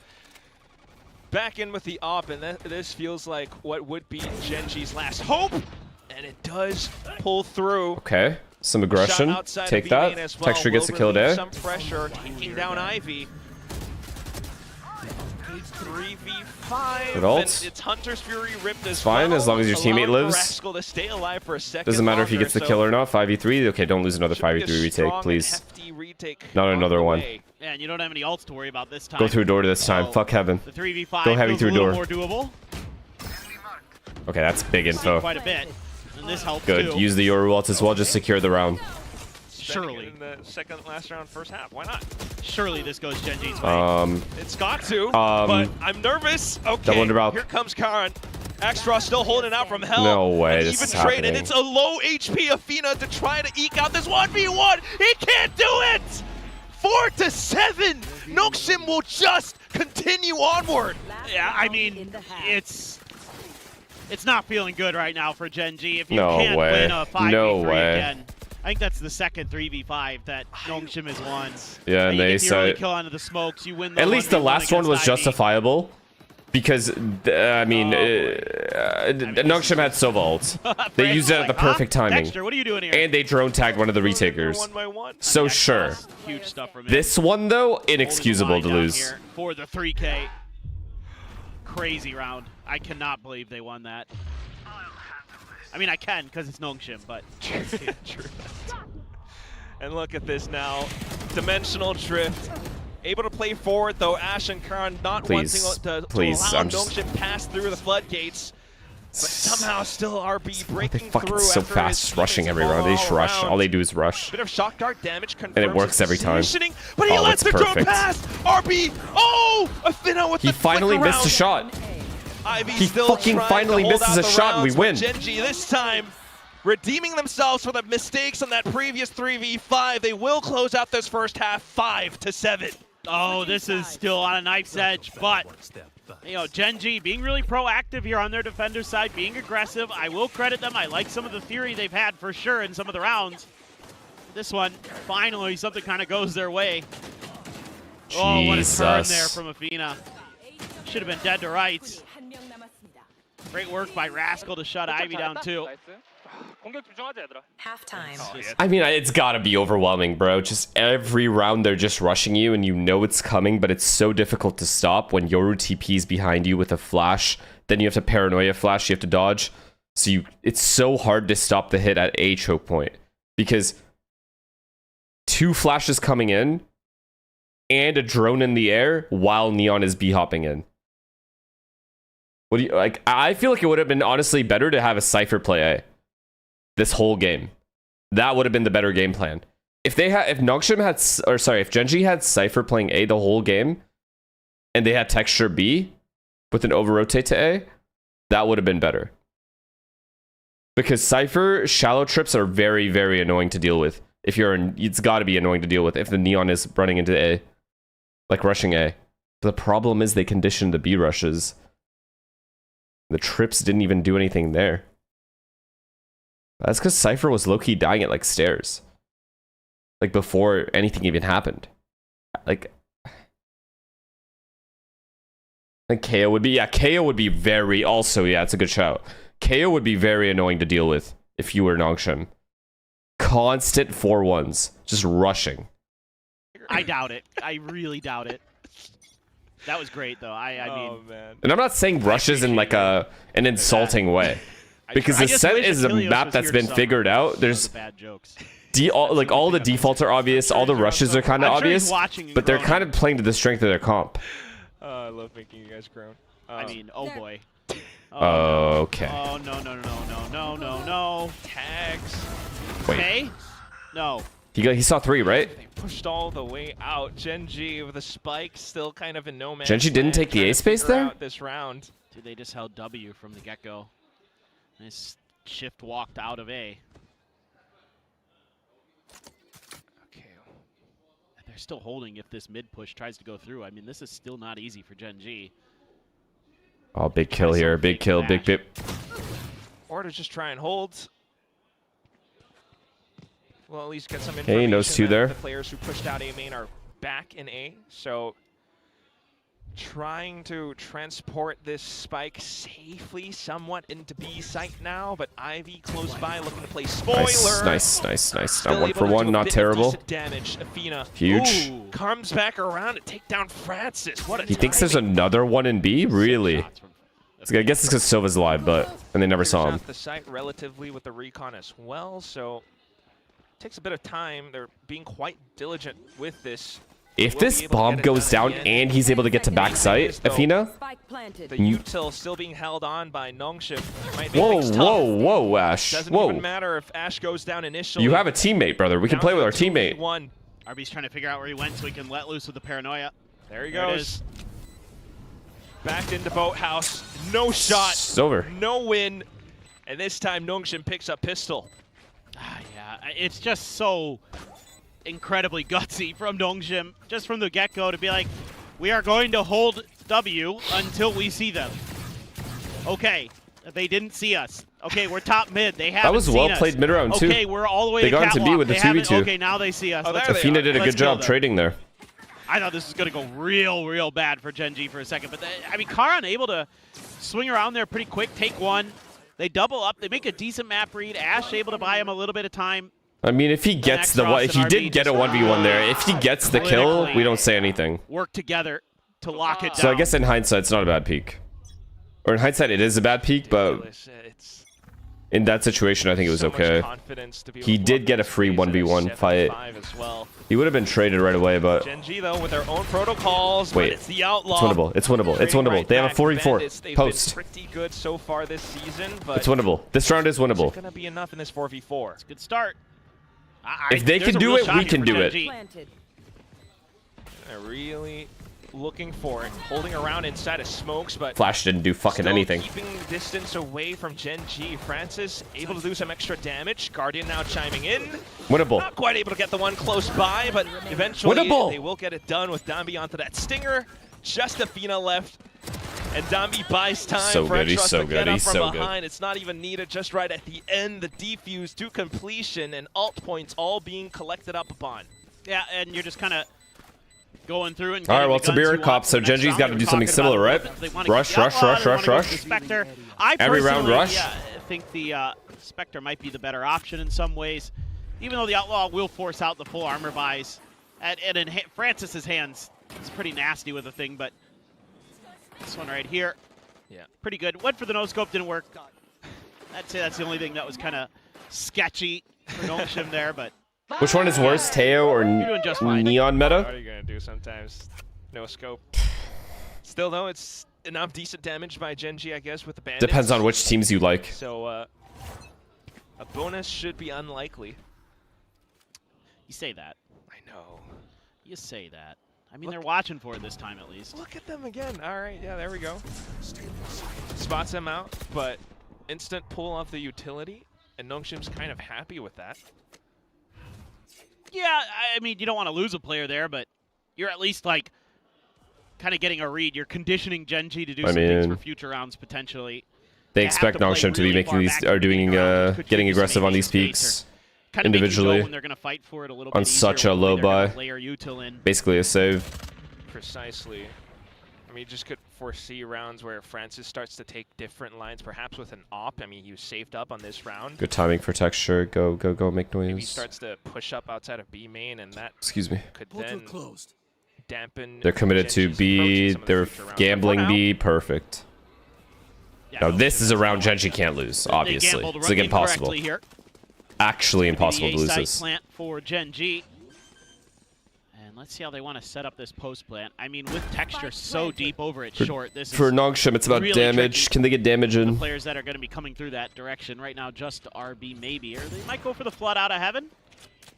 Back in with the op, and this feels like what would be Gen.G's last hope, and it does pull through. Okay, some aggression. Shot outside Take of B main that. as well. Texture gets a Will kill relieve there. Some pressure, taking down Ivy. 3v5. Good ult. And it's Hunter's Fury ripped as fine, well, as long as your teammate allowing lives. Rascal to stay alive for a second Doesn't matter if he longer, gets the so kill or not. 5v3. Okay, don't lose another should be a 5v3 retake, strong and please. hefty retake Not on another the one. way. yeah, and you don't have any ults to worry about this time. Go through door this time. So, Fuck heaven. The 3v5 Go heavy feels through a little door. more doable. Okay, that's big See info. quite a bit, and this helps Good. too. Use the Yoru ult as well. Just secure the round. Spending Surely. it in the second last round, first half. Why not? Surely this goes Gen.G's way. It's got to, but I'm nervous. Okay, Double under route. here comes Karan. Extra still holding out from hell. No way, An this even is trade, and happening. it's a low HP Athena to try to eke out this 1v1. He can't do it! 4-7. Nongshim will just continue onward. Yeah, I mean, it's not feeling good right now for Gen.G. If you No can't way. win a 5v3 No way. again. I think that's the second 3v5 that Nongshim has won. Yeah, and you they get the early said kill onto the smokes, you win the at least the 1v1 last one was against Ivy. justifiable because I mean, Nongshim had Sova ult. They Francis used it at like, the perfect timing, Dexter, what are you doing here? and they drone tagged one of the They're retakers. 1v1. So Yeah, sure, that's huge stuff from him. this one though, Holding the inexcusable line to down lose. here for the 3K. Crazy round. I cannot believe they won that. I mean, I can because it's Nongshim, but True. And look at this now. Dimensional drift. Able to play forward though. Ash and Karan not Please, wanting to please, allow I'm just- Nongshim pass through the floodgates. But somehow still RB They breaking fucking through so after fast, his rushing teammates every round. They just all rush. around. All they do is rush. Bit of shock dart damage confirms works his every time. positioning, but he Oh, lets it's the drone perfect. pass. RB. Oh, Athena with He the finally flick missed a around. shot. Ivy He still fucking trying finally to hold misses out a the shot and we rounds, but win. Gen.G this time redeeming themselves for the mistakes on that previous 3v5. They will close out this first half 5-7. oh, this is still on a knife's edge. But you know, Gen.G being really proactive here on their defender side, being aggressive. I will credit them. I like some of the theory they've had for sure in some of the rounds. This one, finally, something kind of goes their way. Oh, what a turn there from Athena. Should have been dead to rights. Great work by Rascal to shut Ivy down too. 나이스. 공격 집중하자 얘들아. Halftime. I mean, it's gotta be overwhelming, bro. Just every round they're just rushing you and you know it's coming, but it's so difficult to stop when Yoru TP's behind you with a flash. Then you have to paranoia flash, you have to dodge. So it's so hard to stop the hit at a choke point because 2 flashes coming in and a drone in the air while Neon is B-hopping in. What do you like? I feel like it would have been honestly better to have a Cypher play A this whole game. That would have been the better game plan. If Nongshim had, or sorry, if Gen.G had Cypher playing A the whole game, and they had Texture B with an over rotate to A, that would have been better. Because Cypher shallow trips are very, very annoying to deal with. If you're in, it's got to be annoying to deal with if the Neon is running into A, like rushing A. But the problem is they conditioned the B rushes. The trips didn't even do anything there. That's because Cypher was low-key dying at like stairs. Like before anything even happened. Like KO would be, yeah, KO would be very, also, yeah, it's a good shout. KO would be very annoying to deal with if you were Nongshim. Constant 4-1s, just rushing. I doubt it. I really doubt it. That was great, though. I mean, man. And I'm not saying rushes in like an insulting way. Because the set is a map that's been figured out. There's bad jokes. Like all the defaults are obvious, all the rushes are kind of obvious, but they're kind of playing to the strength of their comp. I love making you guys groan. I mean, oh boy. Okay. Oh no. Tags. Wait. Okay? No. He saw 3, right? They pushed all the way out. Gen.G with a spike, still kind of in no man's Gen.G didn't land, take the trying A to space figure there? out this round. Dude, they just held W from the get-go. Nice shift walked out of A. Okay. They're still holding if this mid push tries to go through. I mean, this is still not easy for Gen.G. Oh, big kill here. Big kill. Big bit. Or to just try and hold. Well, at least get some Okay, information. knows 2 that there. The players who pushed out A main are back in A, so trying to transport this spike safely somewhat into B site now, but Ivy close by looking to play spoiler. Nice. Still Not 1 able for to do 1, a not bit of terrible. decent damage. Athena Huge. comes back around to take down Francis. What a He thinks there's timing. another one in B? Really? I guess it's because Silva's alive, and they never saw Clears him. out the site relatively with the recon as well, so takes a bit of time. They're being quite diligent with this. If Will this be able to bomb get it goes done down again. and he's able to get to backside, Athena? Spike planted. The You- util still being held on by Nongshim. Might make Whoa, things tough. whoa, Ash. Doesn't Whoa. even matter if Ash goes down initially. You have a teammate, brother. We can Down play to with a our teammate. 2v1. RB's trying to figure out where he went so he can let loose with the paranoia. There he There it goes. is. Back into Boathouse. No shot. It's over. No win. And this time Nongshim picks up pistol. Yeah, it's just so incredibly gutsy from Nongshim, just from the get-go to be like, we are going to hold W until we see them. Okay, they didn't see us. Okay, we're top mid. They haven't That was seen well us. played mid-round, too. Okay, we're all the way They to got into B catwalk. with the They haven't- 2v2. Okay, now they see us. Oh, Let's- there they Athena are. did a let's good kill job them. trading there. I thought this was going to go real bad for Gen.G for a second. But, I mean, Karan able to swing around there pretty quick, take one. They double up. They make a decent map read. Ash able to buy him a little bit of time. I mean, if he gets the one, he did get a 1v1 there. If he gets the kill, we don't say anything. Work together to lock it down. So I guess in hindsight, it's not a bad peak. Or in hindsight, it is a bad peak, but It's in that situation, I think it was so much okay. confidence to be able He to did pull get a this free phase at a 1v1 fight. 7-5 as well. He would have been traded right away, but Gen.G though with their own protocols, Wait. but it's the outlaw. it's winnable. It's winnable. It's Trading winnable. right They have a back. 4v4 Bandits, they've post. been pretty good so far this season, but It's winnable. This round is is it winnable. gonna be enough in this 4v4? Good start. If they there's can a do real it, shot we here can for do it. Gen.G. Planted. They're really looking for it, holding around inside of smokes, but Flash didn't do fucking still anything. keeping distance away from Gen.G. Francis able to do some extra damage. Guardian now chiming in. Winnable. Not quite able to get the one close by, but eventually Winnable. they will get it done with Dambi onto that stinger. Just Athena left. And Dambi buys time So for good, he's Entros so to good, get up he's from so good. behind. It's not even needed, just right at the end, the defuse to completion and alt points all being collected up upon. Yeah, and you're just kind of going through and All right, getting well, the it's a guns beer you want cop, for so the next Gen.G's round. got to We do were something talking similar, about right? if they wanna Rush, keep the rush, Outlaw, rush, they wanna rush, go rush. with the Spectre. I Every round personally, rush? think the Spectre might be the better option in some ways, even though the Outlaw will force out the full armor buys. And in Francis's hands, it's pretty nasty with the thing, but this one right here, Yeah. pretty good. Went for the no-scope, didn't work. I'd say that's the only thing that was kind of sketchy for Nongshim there, but Which one is worse, Teo or you're doing just fine. Neon What meta? are you gonna do sometimes? No scope. Still though, it's enough decent damage by Gen.G, I guess, with the bandits. Depends on which teams you like. So a bonus should be unlikely. You say that. I know. You say that. I mean, they're watching for it this time at least. Look at them again. All right, yeah, there we go. Spots them out, but instant pull off the utility, and Nongshim's kind of happy with that. Yeah, I mean, you don't want to lose a player there, but you're at least, like, kind of getting a read. You're conditioning Gen.G to do some things for future rounds, potentially. They expect Nongshim to be making these, or doing, getting aggressive on these peaks individually when they're going to fight for it a little on bit such easier, a low buy. Basically a save. Precisely. I mean, you just could foresee rounds where Francis starts to take different lines, perhaps with an op. I mean, he was saved up on this round. Good timing for Texture. Go, go, go, make noise. Maybe he starts to push up outside of B main, and that could then dampen. They're committed to B. They're gambling B. Perfect. Yeah, now, this is a round Gen.G can't lose, obviously. It's like impossible. Here. Actually impossible to lose this. Plant for Gen.G. And let's see how they want to set up this post plant. I mean, with Texture so deep over at short, this is for Nongshim, it's about really damage. Tricky. Can they get damage in? The players that are going to be coming through that direction right now, just RB maybe, or they might go for the flood out of heaven.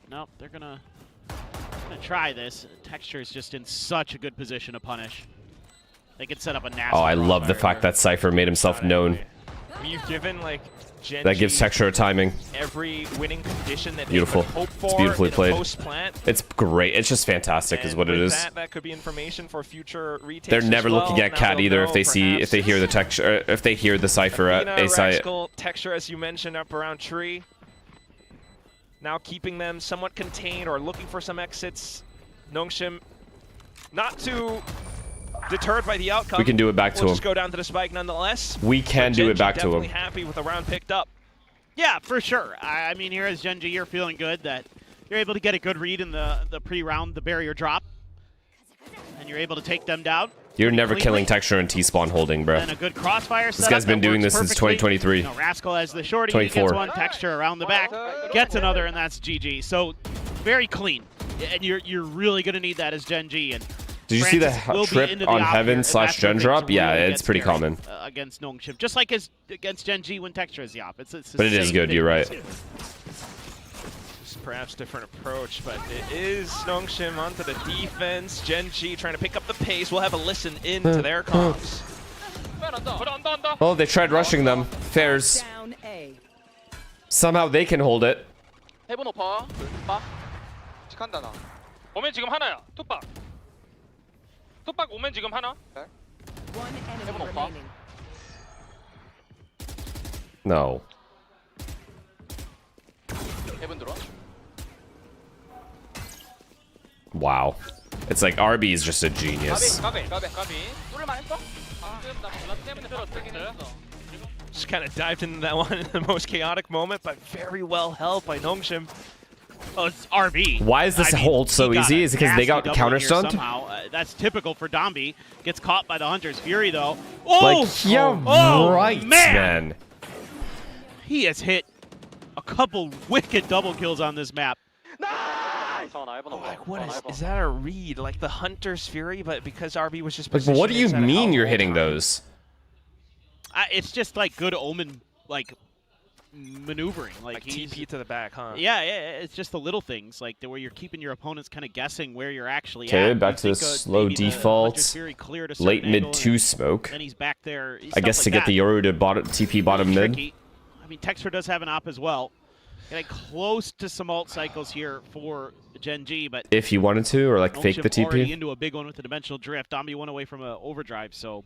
Nope, they're gonna try this. Texture is just in such a good position to punish. They could set up a nasty. Oh, I love the fact that Cypher made himself known. I mean, you've given like Gen.G that gives Texture a timing. Every winning condition that beautiful. They could hope for. It's beautifully played. Post-plant. It's great. It's just fantastic, is what it is. That could be information for future retakes. They're never looking at Cat either if they hear the Texture, if they hear the Cypher at A site. Texture, as you mentioned, up around tree. Now keeping them somewhat contained or looking for some exits. Nongshim not too deterred by the outcome. We can do it back to him. Just go down to the spike nonetheless. We can do it back to him. Definitely happy with the round picked up. Yeah, for sure. I mean, here as Gen.G, you're feeling good that you're able to get a good read in the pre-round, the barrier drop, and you're able to take them down. You're never killing Texture and T-spawn holding, bro. And a good crossfire this guy's been doing this since 2023. You know, Rascal as the shorty, 24. gets one, Texture around the back, gets another, and that's GG. So very clean, and you're really going to need that as Gen.G. And did you see the trip on Heaven / Gen drop? Yeah, it's pretty common. Against Nongshim, just like against Gen.G when Texture is the op. It's but it is good, you're right. Just perhaps different approach, but it is Nongshim onto the defense. Gen.G trying to pick up the pace. We'll have a listen in to their comms. Oh, they tried rushing them. Fairs. Somehow they can hold it. 해본 오퍼 빡 직한다 나 오면 지금 하나야 툭박 툭박 오면 지금 하나 해본 오퍼 No. 해본 들어 Wow. It's like RB is just a genius. 까비 뚫을만 했어? 나 블라드 때문에 들었긴 했어 Just kind of dived into that one in the most chaotic moment, but very well held by Nongshim. Oh, it's RB. Why is this hold so easy? Is it because they got counter-stunned? That's typical for Dombi. Gets caught by the Hunter's Fury, though. Oh! Like, yeah, right, man. He has hit a couple wicked double kills on this map. Oh, like, what is that a read? Like the Hunter's Fury, but because RB was just like, what do you mean you're hitting those? It's just like good omen, like maneuvering, like TP to the back, huh? Yeah, it's just the little things, like where you're keeping your opponents kind of guessing where you're actually at. Okay, back to the slow default, late mid 2 smoke. And he's back there. I guess to get the Yoru to TP bottom mid. I mean, Texture does have an op as well. Getting close to some ult cycles here for Gen.G, but if you wanted to, or like fake the TP. Already into a big one with the dimensional drift. Dombi one away from an overdrive, so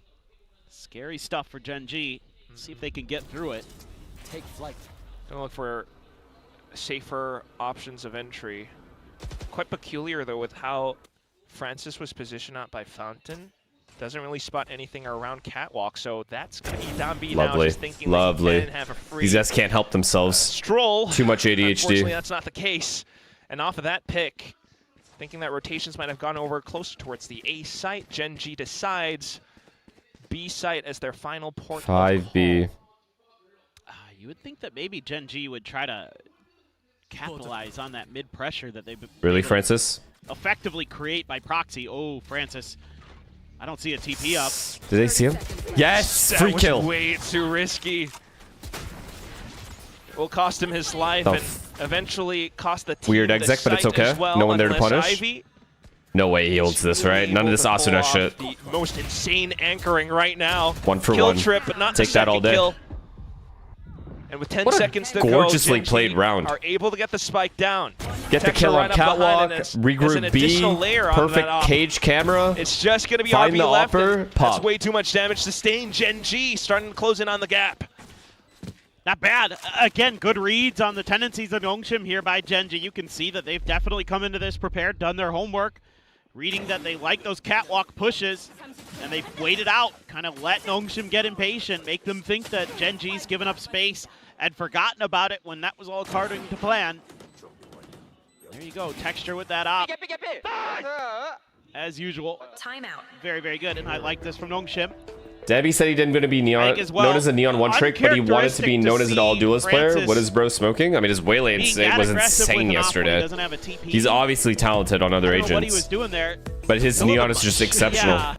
scary stuff for Gen.G. See if they can get through it. Take flight. Gonna look for safer options of entry. Quite peculiar though with how Francis was positioned out by Fountain. Doesn't really spot anything around Catwalk, so that's gonna be Dombi now just thinking lovely. They can have a free These guys can't help themselves. Stroll. Too much ADHD. Unfortunately, that's not the case. And off of that pick, thinking that rotations might have gone over closer towards the A site, Gen.G decides B site as their final port. 5B. You would think that maybe Gen.G would try to capitalize on that mid pressure that they've really, Francis? Effectively create by proxy. Oh, Francis. I don't see a TP up. Did they see him? Yes! That Free was kill! way too risky. Will cost him his life and eventually cost the team Weird the exec, but it's site okay. as well, No one there to unless punish. Ivy No way he holds this, right? None of this able to pull Asuna off shit. The most insane anchoring right now. One for Kill one. trip, but not Take the that all second day. kill. And with 10 What a seconds to gorgeously go, played Gen.G round. are able to get the spike down. Get the Texture kill on right up behind, catwalk, and as an regroup B, additional layer on perfect that op. cage camera. It's just going to be Find RB the left, upper, and pop. that's way too much damage sustained. Gen.G starting to close in on the gap. Not bad. Again, good reads on the tendencies of Nongshim here by Gen.G. You can see that they've definitely come into this prepared, done their homework, reading that they like those catwalk pushes, and they've waited out, kind of let Nongshim get impatient, make them think that Gen.G's given up space and forgotten about it when that was all according to plan. There you go, Texture with that op. As usual. Timeout. Very, very good, and I like this from Nongshim. Debbie said he didn't going to be neon, as well. known as a neon one trick, but he wanted to be Uncharacteristic known to as an all see duelist player. Francis What is bro smoking? I mean, his Waylane being state that was aggressive with insane an op when he yesterday. doesn't have a TP. He's obviously talented on other I don't know what he agents, was doing there. but his A little neon bit is just much. exceptional. Yeah.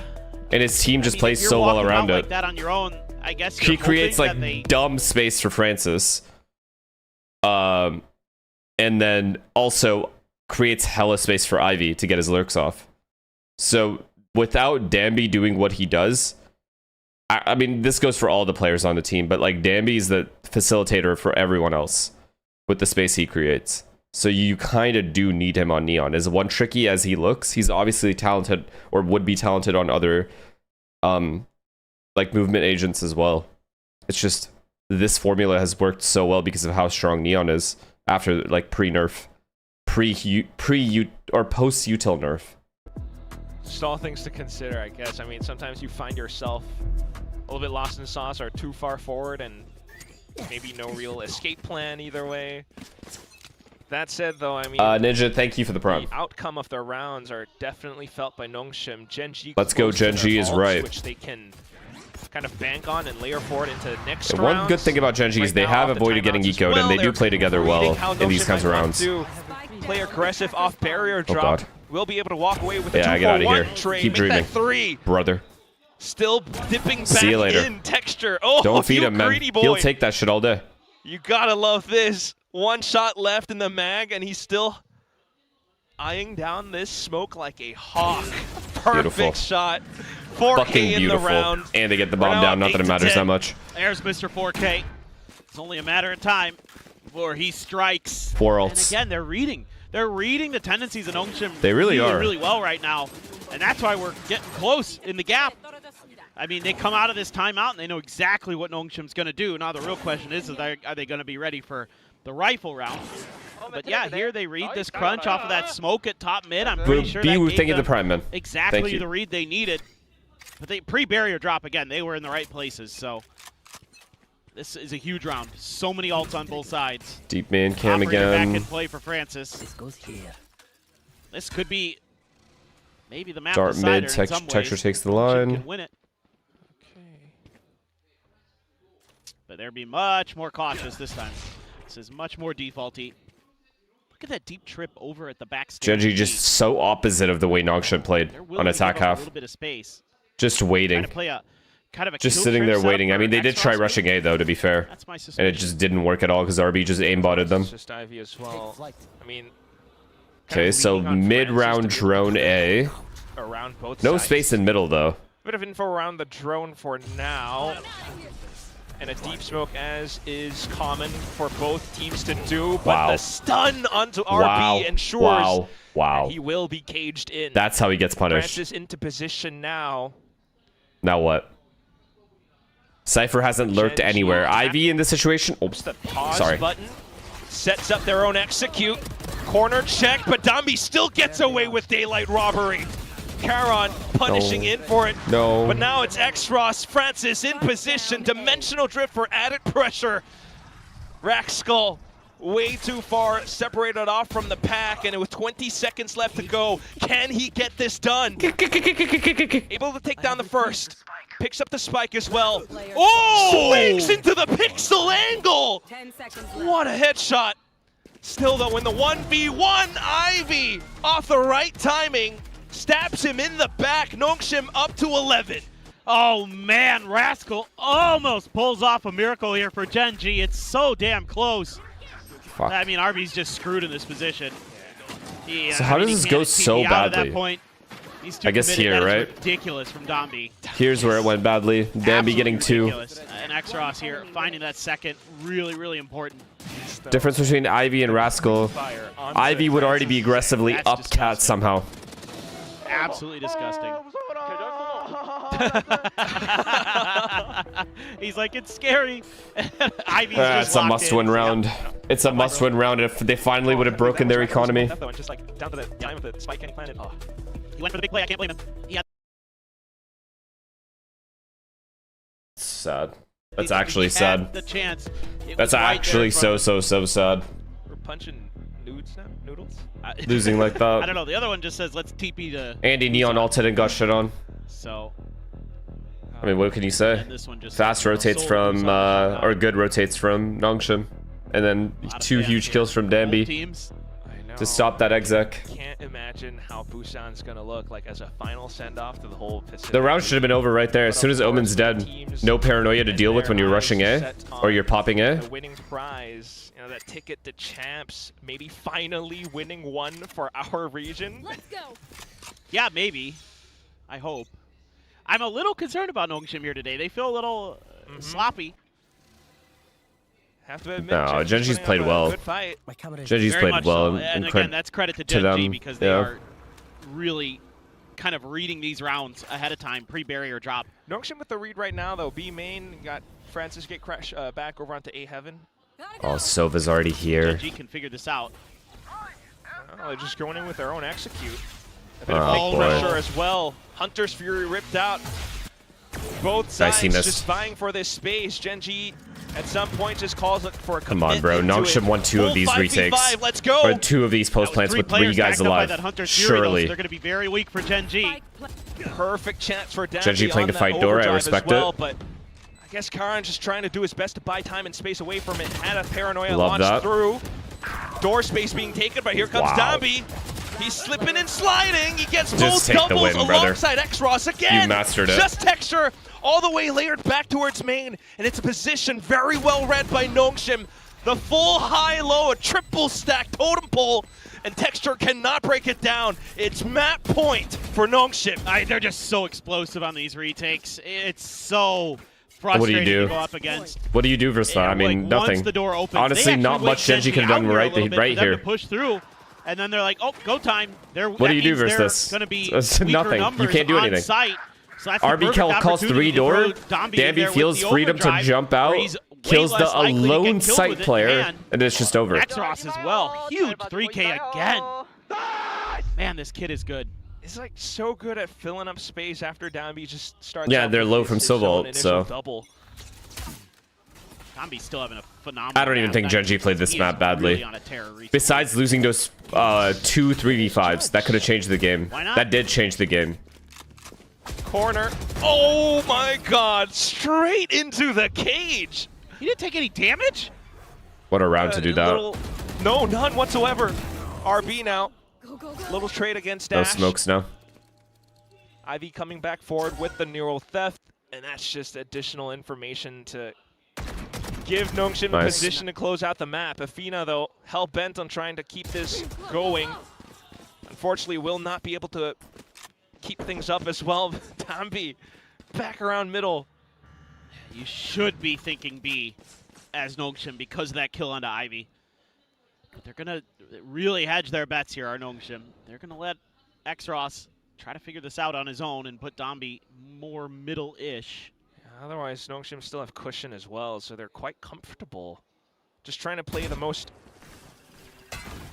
And his team just I mean, plays if you're so well walking around out it. like that on your own, I guess He you're creates hoping like that they dumb space for Francis. And then also creates hella space for Ivy to get his lurks off. So without Danby doing what he does, I mean, this goes for all the players on the team, but like Danby's the facilitator for everyone else with the space he creates. So you kind of do need him on Neon. As one tricky as he looks, he's obviously talented or would be talented on other like movement agents as well. It's just this formula has worked so well because of how strong Neon is after like pre-nerf, or post-util nerf. Just all things to consider, I guess. I mean, sometimes you find yourself a little bit lost in sauce or too far forward and maybe no real escape plan either way. That said, though, I mean, Ninja, thank you for the prompt. the outcome of their rounds are definitely felt by Nongshim. Gen.G Let's go, close to their Gen.G is vaults, right. which they can kind of bank on and layer forward into the next And rounds. one good thing about Gen.G is Right they now, have off the avoided getting timeouts as ecoed, and they do they're play together well reading how in these Nongshim kinds of might want rounds. to play aggressive off barrier Oh, drop. God. Will be able to walk away with Yeah, a I get outta 2-for-1 here. trade. Keep Make dreaming. that 3. Brother. Still dipping back See you later. in Texture. Oh, Don't feed you him, man. greedy boy. He'll take that shit all day. You gotta love this. One shot left in the mag, and he's still eyeing down this smoke like a hawk. Perfect Beautiful. shot. 4K Fucking in beautiful. the round. And they get the bomb Round down. Not that it 8 to matters 10. that much. There's Mr. 4K. It's only a matter of time before he strikes. 4 And ults. again, they're reading the tendencies of Nongshim They really are. really well right now. And that's why we're getting close in the gap. I mean, they come out of this timeout and they know exactly what Nongshim's going to do. Now the real question is are they going to be ready for the rifle round? But yeah, here they read this crunch off of that smoke at top mid. I'm pretty sure that Be gave thinking the them prime, man. exactly Thank you. the read they needed. But they pre-barrier drop again. They were in the right places, so this is a huge round. So many ults on both sides. Deep man cam Operator back in again. play for Francis. This could be maybe the map Dart decider mid. in some ways. Texture takes the Nongshim line. can win it. But they'll be much more cautious this time. This is much more defaulty. Look at that deep trip over at the backstage. Gen.G just so opposite of the way Nongshim played They're willing on to attack give up half. a little bit of space. Just Trying waiting. to play a kind of a Just kill sitting trip there setup waiting. I for mean, they did Xbox, try but rushing A, though, to be fair. That's my suspicion. And it just didn't work at all because RB just aimbotted them. It's just Ivy as well. I mean, kind Okay, of so leaning on mid-round Francis to be drone A. around both No sides. space in middle, though. Bit of info around the drone for now. And a deep smoke, as is common for both teams to do. But Wow. the stun onto Wow. RB ensures Wow. Wow. that he will be caged in. That's how he gets punished. Francis into position now. Now what? Cypher hasn't lurked Gen.G anywhere. back. Ivy in this situation. Oops, the pause Sorry. button. Sets up their own execute. Corner check, but Dambi still gets away with daylight robbery. Caron punishing No. in for it. No. But now it's X-Ross. Francis in position. Dimensional drift for added pressure. Raxkull way too far separated off from the pack, and with 20 seconds left to go, can he get this done? Able to take down the first. Picks up the spike as well. Oh! Swings into the pixel angle! 10 seconds left. What a headshot. Still though, in the 1v1, Ivy off the right timing. Stabs him in the back. Nongshim up to 11. Oh man, Rascal almost pulls off a miracle here for Gen.G. It's so damn close. Fuck. I mean, RB's just screwed in this position. So how does this go so badly? At that point. I guess here, right? Ridiculous from Dombi. Here's where it went badly. Dambi getting 2. Ridiculous. And Xros here finding that second, really, really important. Difference between Ivy and Rascal. Ivy would already be aggressively That's up cat disgusting. somehow. Absolutely disgusting. He's like, it's scary. Ivy's just It's a locked must-win in. round. It's a must-win round if they finally would have broken their economy. Just like down to the time of the spike getting planted. Oh. He went for the big play. I can't blame him. He had Sad. That's actually he had sad. the chance. It That's was right actually there so sad. We're punching noodles? Losing like that. I don't know. The other one just says, let's TP to... Andy Neon ulted and got shit on. So... I mean, what can you say? And this one just Fast rotates from, or good rotates from Nongshim. And then 2 huge kills from Dambi Teams. to stop that exec. Can't imagine how Busan's gonna look like as a final send-off to the whole Pacific. The round should have been over right there. As soon as Omen's dead, no paranoia to deal with when you're rushing A or you're popping A. The winning prize, you know, that ticket to champs, maybe finally winning one for our region. Let's go. Yeah, maybe. I hope. I'm a little concerned about Nongshim here today. They feel a little sloppy. Have to admit, No, Gen.G's played up a well. good fight. Gen.G's Very played much well. so. And again, credit that's credit to to Gen.G them, because they yeah. are really kind of reading these rounds ahead of time, pre-barrier drop. Nongshim with the read right now, though. B main got Francis get crash back over onto A heaven. Oh, Sova's already here. Gen.G can figure this out. Oh, they're just going in with their own execute. A Oh, bit of boy. pressure as well. Hunter's Fury ripped out. Both sides Dicey-ness. just vying for this space. Gen.G at some point just calls it for a Come on, bro. commitment to Nongshim it. won 2 of Full these 5v5, retakes. Let's go. Or 2 of these post That was plants 3 with 3 players guys backed up by alive. that Hunter's Fury, though, so Surely. they're going to be very weak for Gen.G. Perfect chance for Dambi Gen.G playing on to that fight Dora, I overdrive respect as well, it. But I guess Karan just trying to do his best to buy time and space away from it. Had a paranoia Love launched that. through. Door space being taken, but here comes Wow. Dambi. He's slipping and sliding. He gets Just both take the doubles win, brother. alongside Xros again. You mastered it. Just texture all the way layered back towards main, and it's a position very well read by Nongshim. The full high-low, a triple stack totem pole, and texture cannot break it down. It's map point for Nongshim. They're just so explosive on these retakes. It's so What do you frustrating do? to go up against. What do you do versus that? I mean, like, once nothing. the door opens, Honestly, they not actually much wait Gen.G could have out done here a right, little bit right for them here. to push through, and then they're like, "Oh, go time!" What do you do versus this? Going to be It's weaker nothing. You numbers can't do on anything. Site. So that's the RB perfect calls 3 opportunity to door. throw Dombi in there Dambi with feels the freedom to overdrive, jump where out, he's way kills the less likely to get alone killed site with it. player, And and it's just over. Xros as well. Huge 3K again. Man, this kid is good. Is like so good at filling up space after Dambi just starts. Yeah, out they're with low his- from his Silva own ult, initial so. double. Dombi's still having a phenomenal I don't even map. think Gen.G played this He map is badly. really on a tear recently. Besides losing those 2 3v5s, that could have changed the game. Why not? That did change the game. Corner. Oh my God! Straight into the cage. He didn't take any damage? What a round to do that. No, none whatsoever. RB now. Go, go, go. Little trade against No Dash. smokes now. Ivy coming back forward with the neural theft, and that's just additional information to give Nongshim a Nice. position to close out the map. Afina, though, hell-bent on trying to keep this going. Unfortunately, will not be able to keep things up as well. Dambi back around middle. You should be thinking B as Nongshim because of that kill onto Ivy. But they're going to really hedge their bets here, our Nongshim. They're going to let Xros try to figure this out on his own and put Dombi more middle-ish. Otherwise, Nongshim still have cushion as well, so they're quite comfortable. Just trying to play the most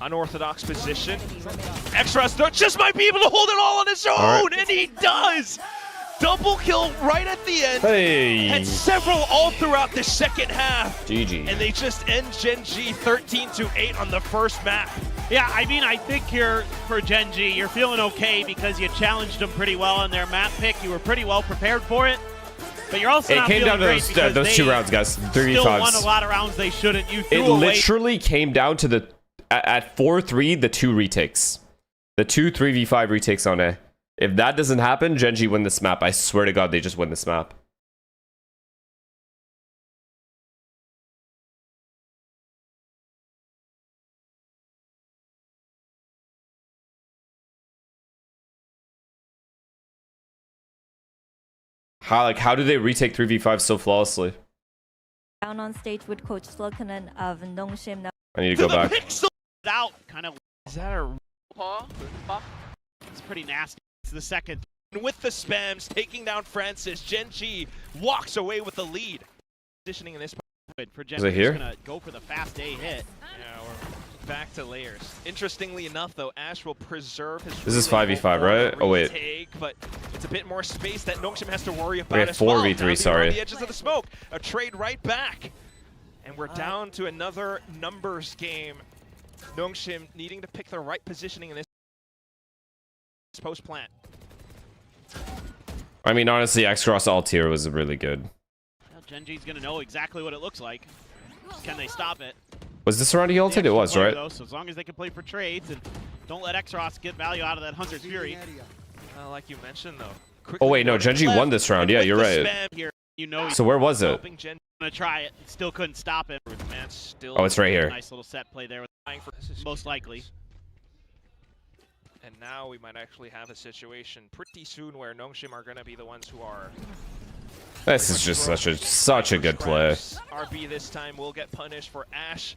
unorthodox position. Xros just might be able to hold it all on his own, right. and he does! Double kill right at the end. Hey! And several all throughout the second half. GG. And they just end Gen.G 13-8 on the first map. Yeah, I mean, I think you're, for Gen.G, you're feeling okay because you challenged them pretty well in their map pick. You were pretty well prepared for it. But you're also It not came feeling down to great because those they 2 rounds, guys. still won a 3v5s. lot of rounds they shouldn't. You threw It away literally came down to at 4-3, the 2 retakes. The 2 3v5 retakes on A. If that doesn't happen, Gen.G win this map. I swear to God, they just win this map. How do they retake 3v5 so flawlessly? Down on stage with Coach Slokanen of Nongshim. I need to go back. Out, kind of. Is that a... It's pretty nasty. It's the second. With the spams, taking down Francis, Gen.G walks away with the lead. Positioning in this for Gen.G. Is it here? Gonna go for the fast A hit. Yeah, we're back to layers. Interestingly enough, though, Ash will preserve his... This is 5v5, right? Oh, wait. But it's a bit more space that Nongshim has to worry about Okay, as well. 4v3, Now sorry. on the edges of the smoke. A trade right back. And we're down to another numbers game. Nongshim needing to pick the right positioning in this post plant. I mean, honestly, X-Cross all tier was really good. Well, Gen.G's gonna know exactly what it looks like. Can they stop it? Was this round he ulted? It was, right? Though, so as long as they can play for trades and don't let X-Ross get value out of that Hunter's Fury. Like you mentioned, though. Oh, wait, no, Gen.G won this round. Yeah, you're right. Here, you know So where was it? Gonna try it. Still couldn't stop him. Oh, it's right here. Nice little set play there. Most likely. And now we might actually have a situation pretty soon where Nongshim are going to be the ones who are... This is just such a good play. RB this time will get punished for Ash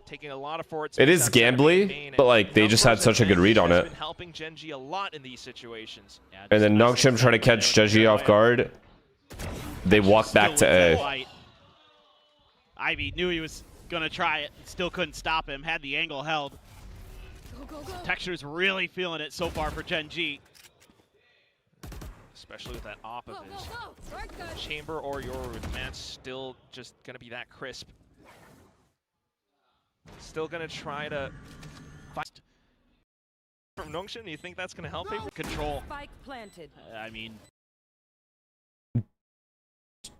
taking a lot of forward. It is gambly, but like they just had such a good read on it. Been helping Gen.G a lot in these situations. And then Nongshim trying to catch Gen.G off guard. They walk back to A. Ivy knew he was gonna try it, still couldn't stop him, had the angle held. Texture's really feeling it so far for Gen.G. Especially with that op of his. Chamber or Yoru, man, still just gonna be that crisp. Still gonna try to fight from Nongshim. Do you think that's gonna help him? Control. Spike planted. I mean,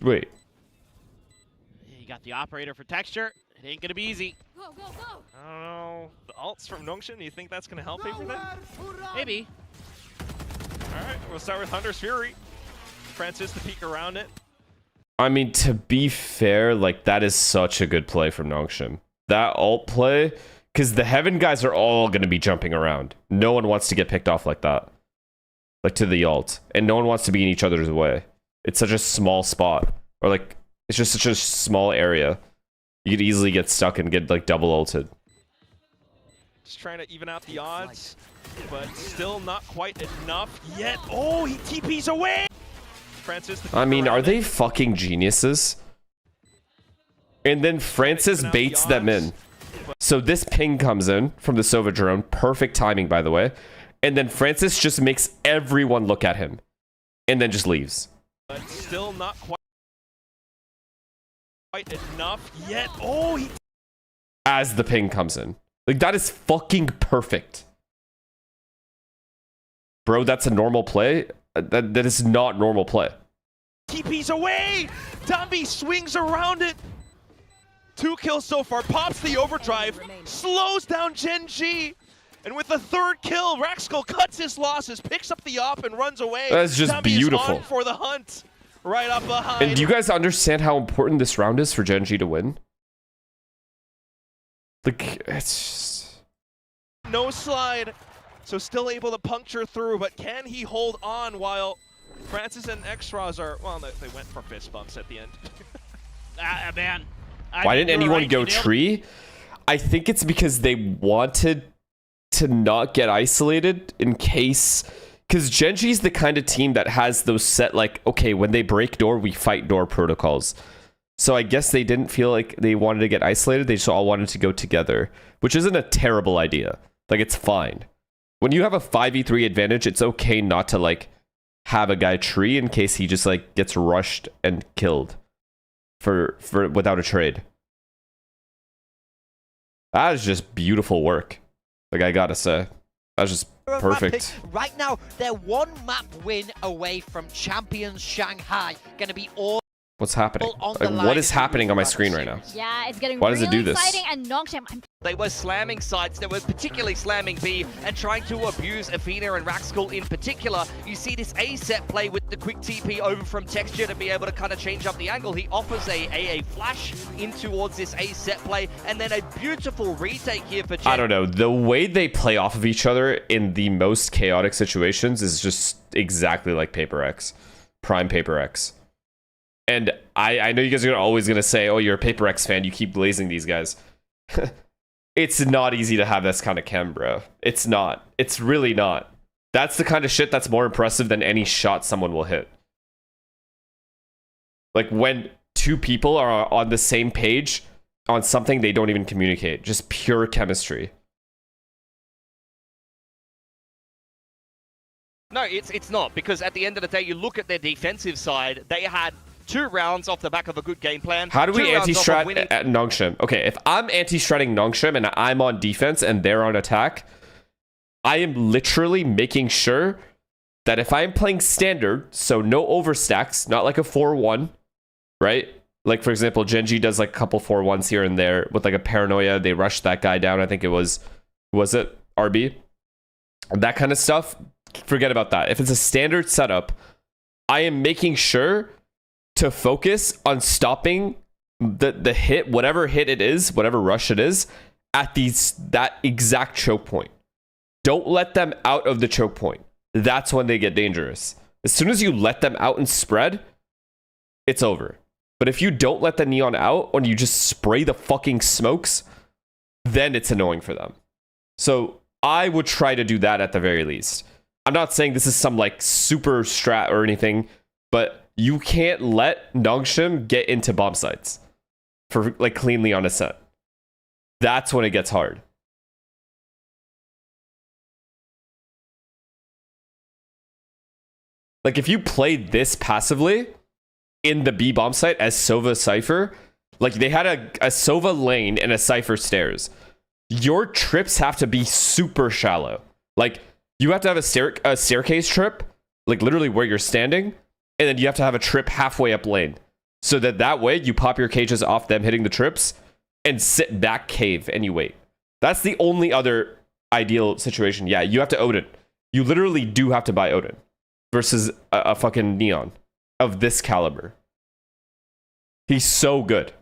Wait. you got the operator for Texture. It ain't gonna be easy. Go, go, go. I don't know. The ults from Nongshim, do you think that's gonna help him with that? Maybe. Alright, we'll start with Hunter's Fury. Francis to peek around it. I mean, to be fair, like that is such a good play from Nongshim. That ult play, because the Heaven guys are all going to be jumping around. No one wants to get picked off like that. Like to the ult. And no one wants to be in each other's way. It's such a small spot. Or like, it's just such a small area. You could easily get stuck and get like double ulted. Just trying to even out the odds, but still not quite enough yet. Oh, he TP's away! Francis, I mean, are they fucking geniuses? And then Francis baits them in. So this ping comes in from the Sova drone. Perfect timing, by the way. And then Francis just makes everyone look at him. And then just leaves. But still not quite enough yet. Oh, he... As the ping comes in. Like, that is fucking perfect. Bro, that's a normal play? That is not normal play. TP's away! Dambi swings around it! 2 kills so far, pops the overdrive, slows down Gen.G, and with the 3rd kill, Raxkull cuts his losses, picks up the op, and runs away. That's just Dambi beautiful. is on for the hunt, right up behind. And do you guys understand how important this round is for Gen.G to win? Like, it's just... No slide, so still able to puncture through, but can he hold on while Francis and X-Raz are, well, they went for fist bumps at the end. Man. Why didn't anyone go tree? I think it's because they wanted to not get isolated in case... Because Gen.G's the kind of team that has those set, like, okay, when they break door, we fight door protocols. So I guess they didn't feel like they wanted to get isolated. They just all wanted to go together, which isn't a terrible idea. Like, it's fine. When you have a 5v3 advantage, it's okay not to, like, have a guy tree in case he just, like, gets rushed and killed for without a trade. That is just beautiful work. Like, I gotta say. That's just perfect. Right now, they're 1 map win away from champions Shanghai. Going to be all... What's happening? on the Like, what is happening on my screen right now? Yeah, it's getting Why does really it do this? exciting, and Nongshim, They were slamming sites, they were particularly slamming B and trying to abuse Athena and Raxkull in particular. You see this A set play with the quick TP over from Texture to be able to kind of change up the angle. He offers a flash in towards this A set play and then a beautiful retake here for Gen. I don't know. The way they play off of each other in the most chaotic situations is just exactly like Paper X. Prime Paper X. And I know you guys are always going to say, oh, you're a Paper X fan. You keep blazing these guys. It's not easy to have this kind of chem, bro. It's not. It's really not. That's the kind of shit that's more impressive than any shot someone will hit. Like when two people are on the same page on something they don't even communicate. Just pure chemistry. No, it's not, because at the end of the day, you look at their defensive side, they had 2 rounds off the back of a good game plan. How do we anti-strat at Nongshim? Okay, if I'm anti-stratting Nongshim and I'm on defense and they're on attack, I am literally making sure that if I'm playing standard, so no overstacks, not like a 4-1, right? Like, for example, Gen.G does like a couple 4-1s here and there with like a paranoia. They rushed that guy down. I think it was it RB? That kind of stuff. Forget about that. If it's a standard setup, I am making sure to focus on stopping the hit, whatever hit it is, whatever rush it is, at that exact choke point. Don't let them out of the choke point. That's when they get dangerous. As soon as you let them out and spread, it's over. But if you don't let the Neon out, or you just spray the fucking smokes, then it's annoying for them. So I would try to do that at the very least. I'm not saying this is some like super strat or anything, but you can't let Nongshim get into bomb sites for like cleanly on a set. That's when it gets hard. Like if you play this passively in the B bomb site as Sova Cypher, like they had a Sova lane and a Cypher stairs. Your trips have to be super shallow. Like you have to have a staircase trip, like literally where you're standing. And then you have to have a trip halfway up lane. So that way you pop your cages off them hitting the trips and sit back cave and you wait. That's the only other ideal situation. Yeah, you have to Odin. You literally do have to buy Odin versus a fucking Neon of this caliber. He's so good.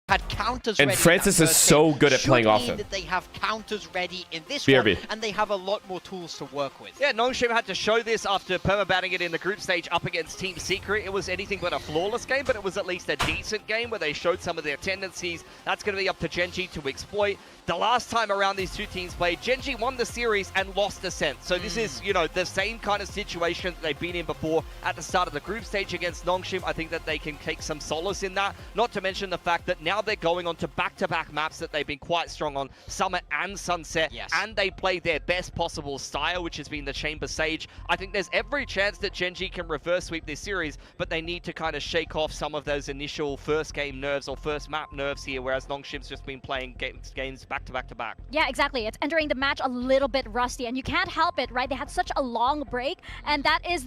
Had counters and ready Francis is so good at playing off him. That they have counters ready in this BRB. one, and they have a lot more tools to work with. Yeah, Nongshim had to show this after permabanning it in the group stage up against Team Secret. It was anything but a flawless game, but it was at least a decent game where they showed some of their tendencies. That's going to be up to Gen.G to exploit. The last time around these two teams played, Gen.G won the series and lost Ascent. So this is, you know, the same kind of situation that they've been in before at the start of the group stage against Nongshim. I think that they can take some solace in that. Not to mention the fact that now they're going on to back-to-back maps that they've been quite strong on, Summit and Sunset, and they play their best possible style, which has been the Chamber Sage. I think there's every chance that Gen.G can reverse sweep this series, but they need to kind of shake off some of those initial first game nerves or first map nerves here, whereas Nongshim's just been playing games back to back to back. Yeah, exactly. It's entering the match a little bit rusty, and you can't help it, right? They had such a long break, and that is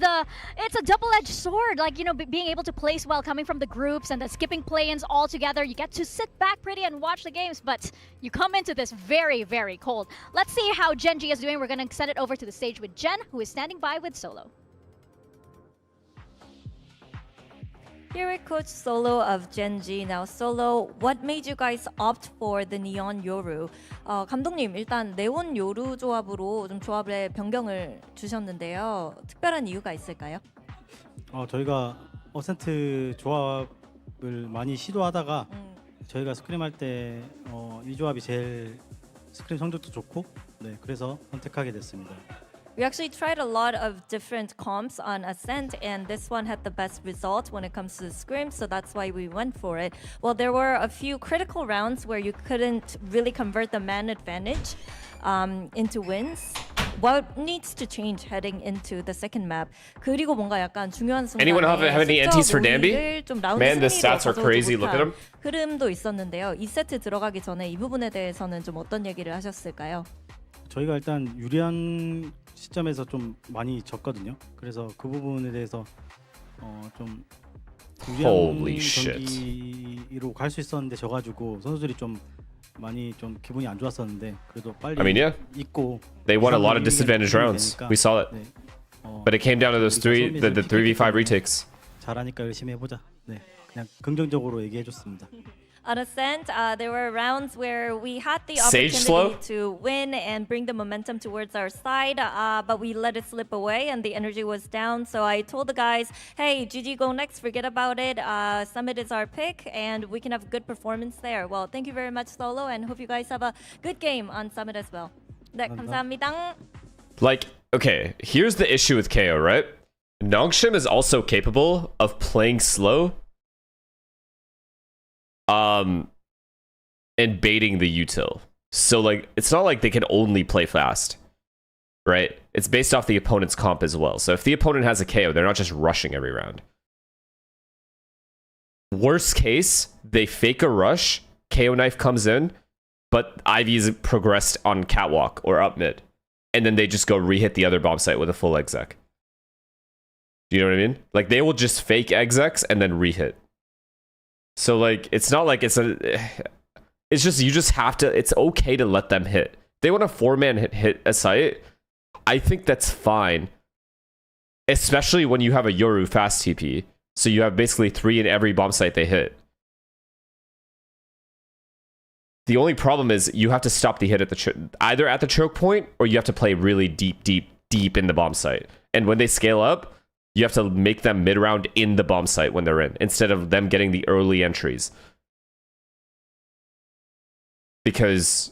it's a double-edged sword. Like, you know, being able to place well, coming from the groups and the skipping play-ins all together, you get to sit back pretty and watch the games, but you come into this very, very cold. Let's see how Gen.G is doing. We're going to send it over to the stage with Jen, who is standing by with Solo. Here with Coach Solo of Gen.G. Now, Solo, what made you guys opt for the Neon Yoru? 감독님, 일단 네온 요루 조합으로 좀 조합에 변경을 주셨는데요. 특별한 이유가 있을까요? 저희가 어센트 조합을 많이 시도하다가 저희가 스크림할 때 이 조합이 제일 스크림 성적도 좋고, 네, 그래서 선택하게 됐습니다. We actually tried a lot of different comps on Ascent, and this one had the best result when it comes to scrim, so that's why we went for it. Well, there were a few critical rounds where you couldn't really convert the man advantage into wins. What needs to change heading into the second map? 그리고 뭔가 약간 중요한 순간에 Anyone have any NTs for Danby? Man, the stats are crazy. Look at him. 흐름도 있었는데요. 2세트 들어가기 전에 이 부분에 대해서는 좀 어떤 얘기를 하셨을까요? 저희가 일단 유리한 시점에서 좀 많이 졌거든요. 그래서 그 부분에 대해서 좀 유리한 경기로 갈 수 있었는데 져가지고 선수들이 좀 많이 좀 기분이 안 좋았었는데 그래도 빨리 I mean, yeah. 잊고 They won a lot of disadvantaged rounds. We saw it. 네. But it came down to those the 3v5 retakes. 잘하니까 열심히 해보자. 네, 그냥 긍정적으로 얘기해줬습니다. On Ascent, there were rounds where we had the Sage opportunity slow? to win and bring the momentum towards our side, but we let it slip away and the energy was down. So I told the guys, hey, GG go next, forget about it. Summit is our pick and we can have good performance there. Well, thank you very much, Solo, and hope you guys have a good game on Summit as well. 네, 감사합니다. Like, okay, here's the issue with KO, right? Nongshim is also capable of playing slow and baiting the util. So like it's not like they can only play fast, right? It's based off the opponent's comp as well. So if the opponent has a KO, they're not just rushing every round. Worst case, they fake a rush, KO knife comes in, but Ivy's progressed on catwalk or up mid, and then they just go rehit the other bomb site with a full exec. Do you know what I mean? Like they will just fake execs and then rehit. So like it's not like it's just you just have to, it's okay to let them hit. They want a 4-man hit a site, I think that's fine. Especially when you have a Yoru fast TP. So you have basically 3 in every bomb site they hit. The only problem is you have to stop the hit at the either at the choke point or you have to play really deep in the bomb site. And when they scale up, you have to make them mid-round in the bomb site when they're in, instead of them getting the early entries. Because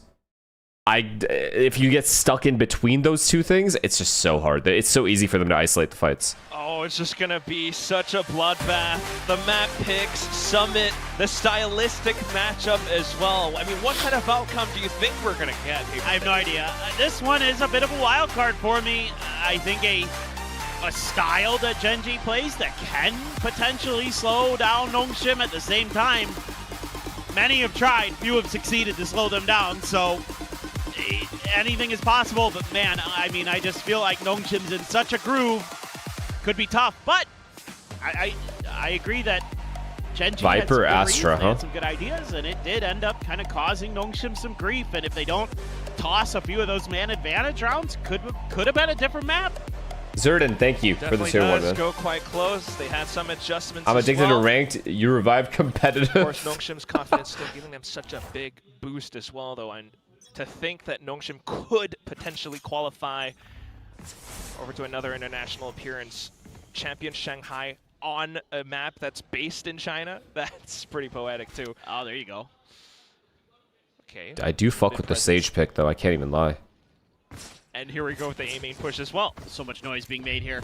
if you get stuck in between those two things, it's just so hard. It's so easy for them to isolate the fights. Oh, it's just going to be such a bloodbath. The map picks, Summit, the stylistic matchup as well. I mean, what kind of outcome do you think we're going to get here? I have no idea. This one is a bit of a wild card for me. I think a style that Gen.G plays that can potentially slow down Nongshim at the same time. Many have tried, few have succeeded to slow them down, so anything is possible, but man, I mean, I just feel like Nongshim's in such a groove. Could be tough, but I agree that Gen.G Viper had Astra, had some good ideas, and it did end up kind of causing Nongshim some grief, and if they don't toss a few of those man advantage rounds, could have been a different map. Zerden, thank you for the tier 1, man. Go quite close. They had some adjustments. I'm addicted to well. ranked. You revive competitive. Of course, Nongshim's confidence still giving them such a big boost as well, though. And to think that Nongshim could potentially qualify over to another international appearance, Champion Shanghai on a map that's based in China, that's pretty poetic too. Oh, there you go. Okay. I do fuck with the Sage pick, though. I can't even lie. And here we go with the A main push as well. So much noise being made here.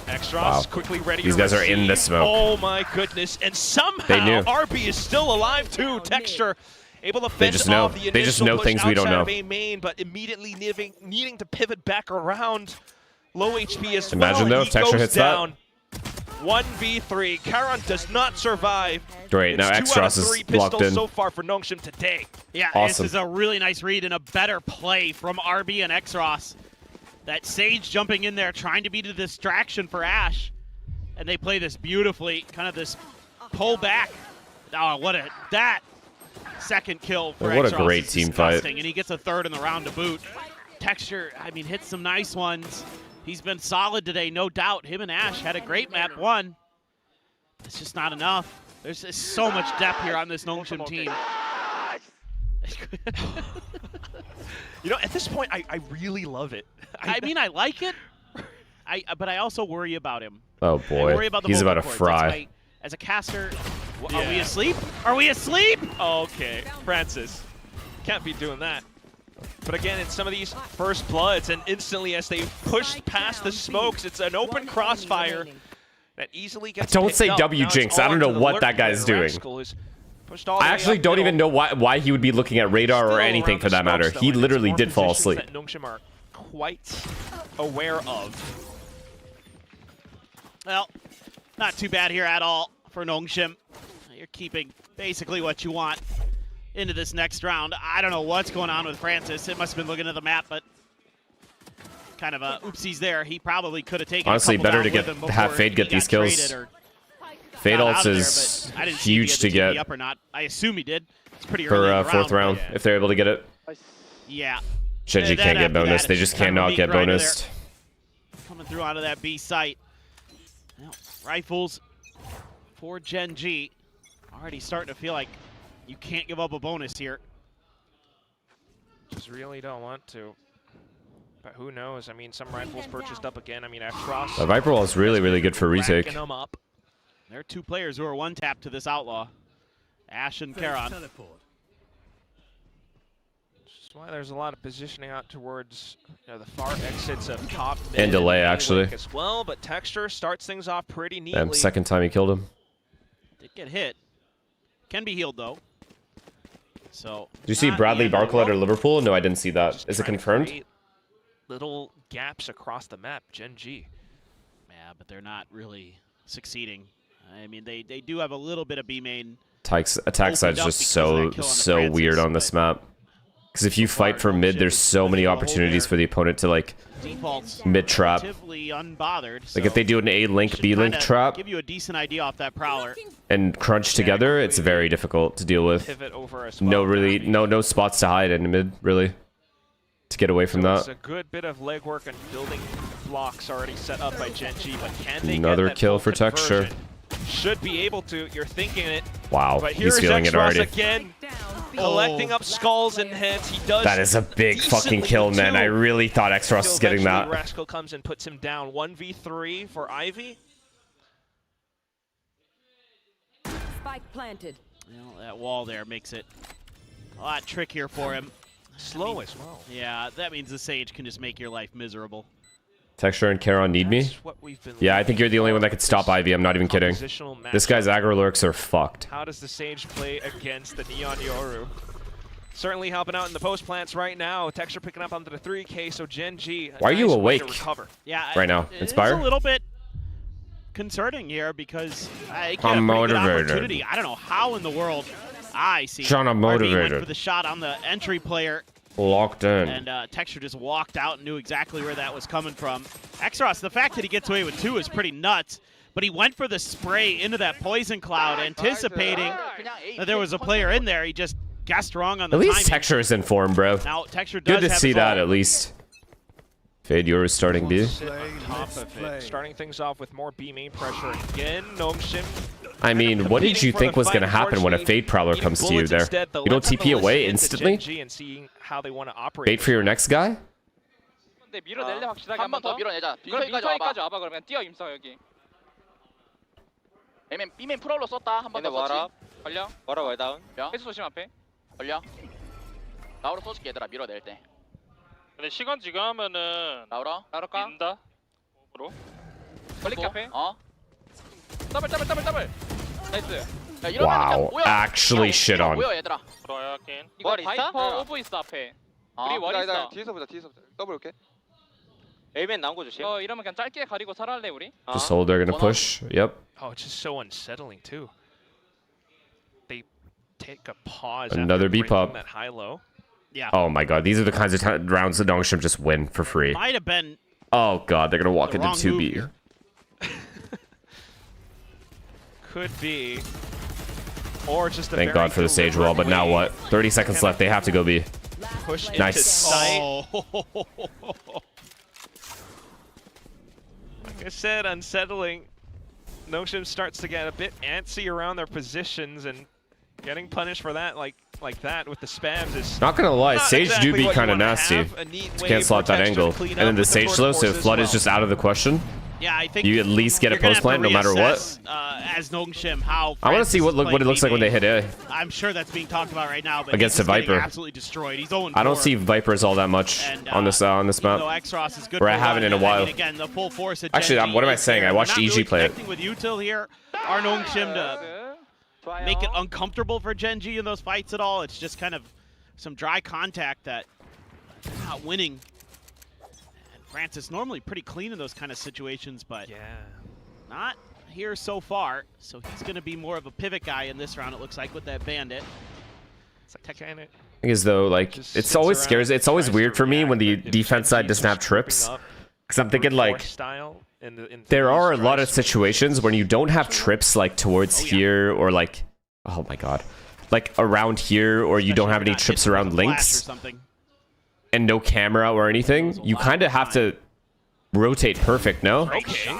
Extras quickly ready. These guys are in the smoke. Oh my goodness! And somehow RB is still alive too. Texture able to fend off the initial they just know push things we don't know. Of A main, but immediately needing to pivot back around. Low HP as Imagine well. though if Texture hits down. 1v3. Karon does not survive. Great, now Extras is locked in. So far for Nongshim today. Yeah, awesome. This is a really nice read and a better play from RB and Exros. That Sage jumping in there, trying to be the distraction for Ash. And they play this beautifully, kind of this pull back. Oh, that second kill for Exros. What a great team fight. And he gets a third in the round to boot. Texture, I mean, hits some nice ones. He's been solid today, no doubt. Him and Ash had a great map 1. It's just not enough. There's so much depth here on this Nongshim team. You know, at this point, I really love it. I mean, I like it, but I also worry about him. Oh boy, I worry about the he's about to cords. fry. As a caster, are we asleep? Are we asleep? Okay, Francis, can't be doing that. But again, in some of these first bloods, and instantly as they push past the smokes, it's an open crossfire that easily gets Don't picked say up. W Jinx. I don't know what that guy's doing. I actually don't even know why he would be looking at radar or anything for that matter. He literally did fall asleep. That Nongshim are quite aware of. Well, not too bad here at all for Nongshim. You're keeping basically what you want into this next round. I don't know what's going on with Francis. It must have been looking at the map, but kind of a oopsies there. He probably could have taken. Honestly, a couple better down to with him have before Fade get he these got kills. traded or Fade got ults out of there, is but I didn't see if he huge had to the TP get up or not. I assume he did. It's pretty early for in the fourth round but if they're able to get it. yeah. Gen.G Then can't get after that, bonus. it's They just kind of a cannot meat get grinder bonused. there. Coming through onto that B site. Now, rifles for Gen.G. Already starting to feel like you can't give up a bonus here. Just really don't want to. But who knows? I mean, some rifles purchased up again. I mean, X-Ross. The Viper Wall is really, really good for retake. Racking them up. There are two players who are one tap to this outlaw. Ash and Karon. Which is why there's a lot of positioning out towards the far exits of top mid And delay, actually. as well. But Texture starts things off pretty neatly. Damn, second time he killed him. Did get hit. Can be healed though. So. Did you see Bradley Barclay at Liverpool? No, I didn't see that. Just Is it trying to confirmed? create little gaps across the map. Gen.G. Yeah, but they're not really succeeding. I mean, they do have a little bit of B main. Attack side's just so weird on this map. Because if you fight for mid, there's so many opportunities for the opponent to like mid trap. Like if they do an A link B link trap Give you a decent idea off that prowler. and crunch together, it's very difficult to deal with. Pivot over as well. No spots to hide in mid really to get away from So that. it's a good bit of legwork and building blocks already set up by Gen.G, but can they Another get that kill full for Texture. conversion? Should be able to. You're thinking it. Wow, But he's here's feeling it X-Ross already. again, collecting up skulls and heads. He does. That is a big fucking kill, man. I really thought X-Ross was getting that. Rascal comes and puts him down. 1v3 for Ivy. Spike planted. You know, that wall there makes it a lot trickier for him. Slow as well. Yeah, that means the Sage can just make your life miserable. Texture and Karon need me? That's what we've been Yeah, I think you're the only one that could stop Ivy. I'm not even kidding. Compositional This guy's aggro lurks are fucked. How does the Sage play against the Neon Yoru? Certainly helping out in the post plants right now. Texture picking up onto the 3K, so Gen.G. Why are you awake Yeah, right now? It's Inspire? a little bit concerning here because I get I'm a pretty good motivated. opportunity. I don't know how in the world I see. John, I'm RB went motivated. for the shot on the entry player. Locked in. And Texture just walked out and knew exactly where that was coming from. X-Ross, the fact that he gets away with 2 is pretty nuts, but he went for the spray into that poison cloud, anticipating that there was a player in there. He just guessed wrong on the At least timing. Texture is in form, bro. Now, Texture does Good to have see his that ult. at least. Fade, yours starting B. On top of it. Starting things off with more B main pressure again. Nongshim. I mean, what did you think was going to happen when a Fade Prowler comes to you there? You don't TP away instantly? Wait for your next guy? 근데 밀어낼래 확실하게 한 번 더 밀어내자. 빈서기까지 와봐 그러면 뛰어 임서 여기. B맨 프롤로 썼다 한 번 더 썼지. 걸려. 와라 와다운. 해수 조심 앞에. 걸려. 나우로 쏘줄게 얘들아 밀어낼 때. 근데 시간 지금 하면은 나우라 민다. 으로. 걸릴게 앞에. 더블. 나이스. Wow, actually shit on. 뭐야 얘들아. 들어야 겐. 이거 바이퍼 오브 있어 앞에. 우리 원 있어. 뒤에서 보자. 더블 올게. A맨 나온 거 조심. 이러면 그냥 짧게 가리고 살아할래 우리? Just hold, they're gonna push. Yep. Oh, it's just so unsettling too. They take a pause. Another after B breaking pop. That high low. Yeah. Oh my god, these are the kinds of rounds that Nongshim just win for free. Might have been Oh god, they're gonna walk the into wrong move 2B. here. Could be. Or just a Thank very god for the Sage deliberate wall, but now way what? 30 seconds left, they have to go B. Push Nice. into sight. Oh. Like I said, unsettling. Nongshim starts to get a bit antsy around their positions, and getting punished for that like that with the spams is Not gonna lie, not Sage exactly do be what you kind of wanna nasty. have. A neat way Can't slot for that Texture to angle. clean And then up the with Sage sword slow, so force if as Flood is well. just out of the question, Yeah, I think you at least get a you're gonna post plant no have to matter what. reassess, as Nongshim, how I want to see Francis what is it looks like when they playing hit A. BB. I'm sure that's being talked about right now, but Against he's the just getting Viper. absolutely destroyed. He's 0-4. I don't see Vipers all that much And, on this even map. though X-Ross is good Or for I haven't one, in a while. I mean, again, the full force of Actually, Gen.G what am I is saying? there. I watched They're not EG really play it. connecting with Util here. Are Nongshim to make it uncomfortable for Gen.G in those fights at all? It's just kind of some dry contact that they're not winning. And Francis normally pretty clean in those kind of situations, but not here so far. So he's going to be more of a pivot guy in this round, it looks like, with that bandit. It's like kind of Thing is though, like Just it's sits always around scares. It's always tries weird to for me when the react if defense side Gen.G doesn't have is tripping trips. up. Because Because I'm thinking like style there are a lot of situations when you don't have trips like towards here or like, oh my god, like around here, or you don't have any trips around links and no camera or anything. You kind of have to rotate perfect, no? Okay.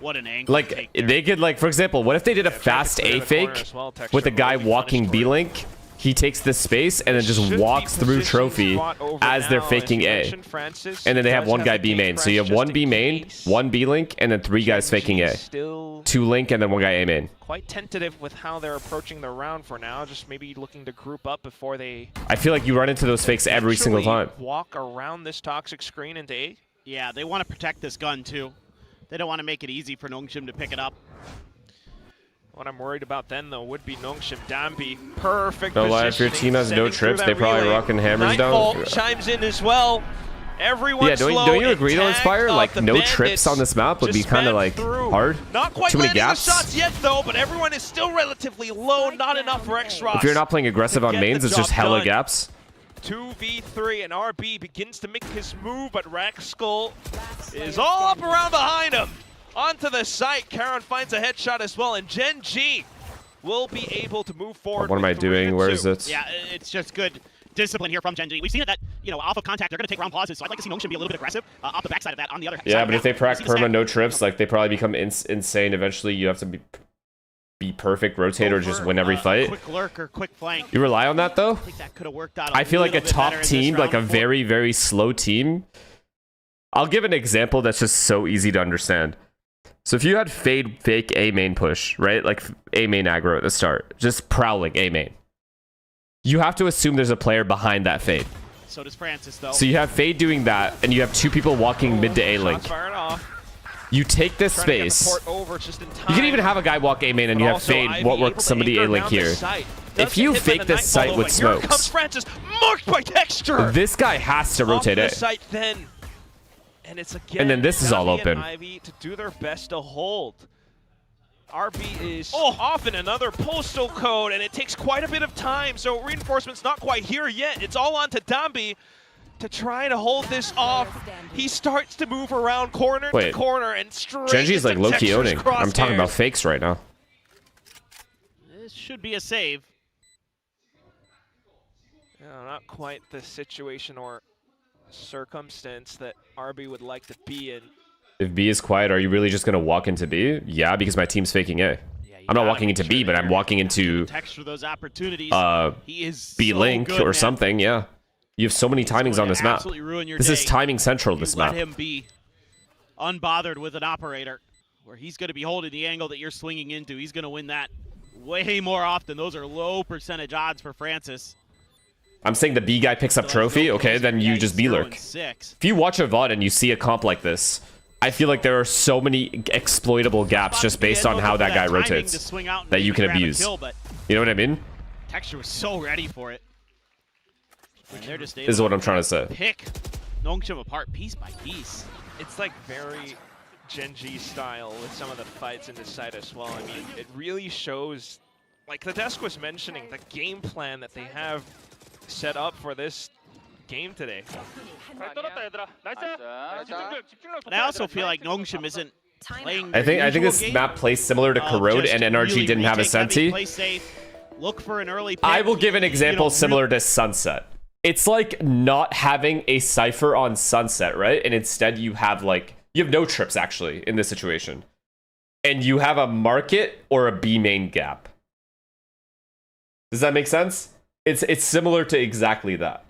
What an angle. Like they could, like, for example, what if they did a fast A fake with a guy walking B link? He takes this space and then just walks through trophy as they're faking A. And then they have one guy B main. So you have one B main, one B link, and then 3 guys faking A. 2 link, and then 1 guy A main. Quite tentative with how they're approaching the round for now. Just maybe looking to group up before they... I feel like you run into those fakes every single time. Walk around this toxic screen into A. Yeah, they want to protect this gun too. They don't want to make it easy for Nongshim to pick it up. What I'm worried about then, though, would be Nongshim Dambi. Perfect No lie, if your team has no trips, they probably rocking hammers Nightfall down. chimes in as well. Everyone don't you agree though, Inspire? Like, no trips on this map would be kind of like hard. Not quite Too many landing gaps. the shots yet, though, but everyone is still relatively low. Not enough for X-Ross. If you're not playing aggressive on mains, it's just hella gaps. 2v3, and RB begins to make his move, but Raxkull is all up around behind him. Onto the site, Karen finds a headshot as well, and Gen.G will be able to move forward. What am I doing? Where is it? Yeah, it's just good discipline here from Gen.G. We've seen it that, you know, off of contact, they're going to take round pauses, so I'd like to see Nongshim be a little bit aggressive off the backside of that on the other side. Yeah, but if they prac perma no trips, like, they probably become insane. Eventually, you have to be perfect, rotate, or just win every fight. Quick lurk or quick flank. You rely on that, though? I think that could have worked out I feel like a top team, like a very, very slow team. I'll give an example that's just so easy to understand. So if you had fade fake A main push, right? Like A main aggro at the start, just prowling A main. You have to assume there's a player behind that fade. So does Francis, though. So you have fade doing that, and you have 2 people walking mid to A link. You take this space. You can even have a guy walk A main, and you have fade work somebody A link here. If you fake this site with smokes, marked by Texture. This guy has to rotate A. And it's again, and then this is all open. Ivy to do their best to hold. RB is off in another postal code, and it takes quite a bit of time, so reinforcement's not quite here yet. It's all on to Dambi to try to hold this off. He starts to move around corner to corner, and straight Gen.G is like low-key owning. crosshairs. I'm talking about fakes right now. This should be a save. No, not quite the situation or circumstance that RB would like to be in. If B is quiet, are you really just going to walk into B? Yeah, because my team's faking A. I'm not walking into B, but I'm walking into those opportunities. He is B link or something, yeah. You have so many timings on this map. This is timing central, this map. Let him be unbothered with an operator, where he's going to be holding the angle that you're swinging into. He's going to win that way more often. Those are low percentage odds for Francis. I'm saying the B guy picks up trophy, okay, then you just B lurk. If you watch a VOD and you see a comp like this, I feel like there are so many exploitable gaps just based on how that guy rotates that you can abuse. You know what I mean? Texture was so ready for it. And they're just This is what I'm trying to say. Pick Nongshim apart piece by piece. It's like very Gen.G style with some of the fights in this side as well. I mean, it really shows, like the desk was mentioning, the game plan that they have set up for this game today. And I also feel like Nongshim isn't playing I think this map plays similar to Corrode, and NRG didn't have a Senti. Look for an early pick. I will give an example similar to Sunset. It's like not having a Cypher on Sunset, right? And instead you have no trips actually in this situation. And you have a market or a B main gap. Does that make sense? It's similar to exactly that.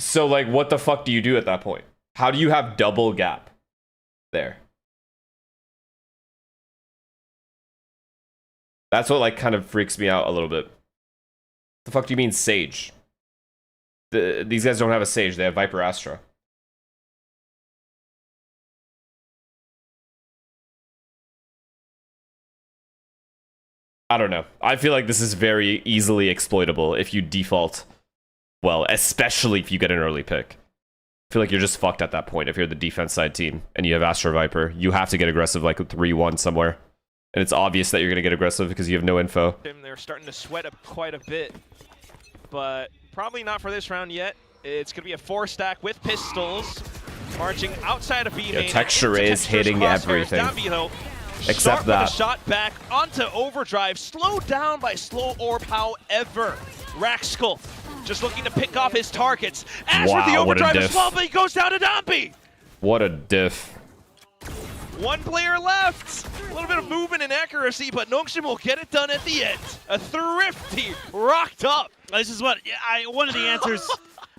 So like, what the fuck do you do at that point? How do you have double gap there? That's what like kind of freaks me out a little bit. The fuck do you mean Sage? These guys don't have a Sage, they have Viper Astra. I don't know. I feel like this is very easily exploitable if you default well, especially if you get an early pick. I feel like you're just fucked at that point if you're the defense side team and you have Astra Viper. You have to get aggressive like a 3-1 somewhere. And it's obvious that you're going to get aggressive because you have no info. They're starting to sweat up quite a bit, but probably not for this round yet. It's going to be a 4-stack with pistols. Marching outside of B main. Texture is hitting everything. Dambi, though, Except that. With a shot back onto overdrive. Slowed down by slow orb, however. Raxkull just looking to pick off his targets. As with the overdrive as well, but he goes down to Dambi. What a diff. One player left. A little bit of movement and accuracy, but Nongshim will get it done at the end. A thrifty rocked up. This is what one of the answers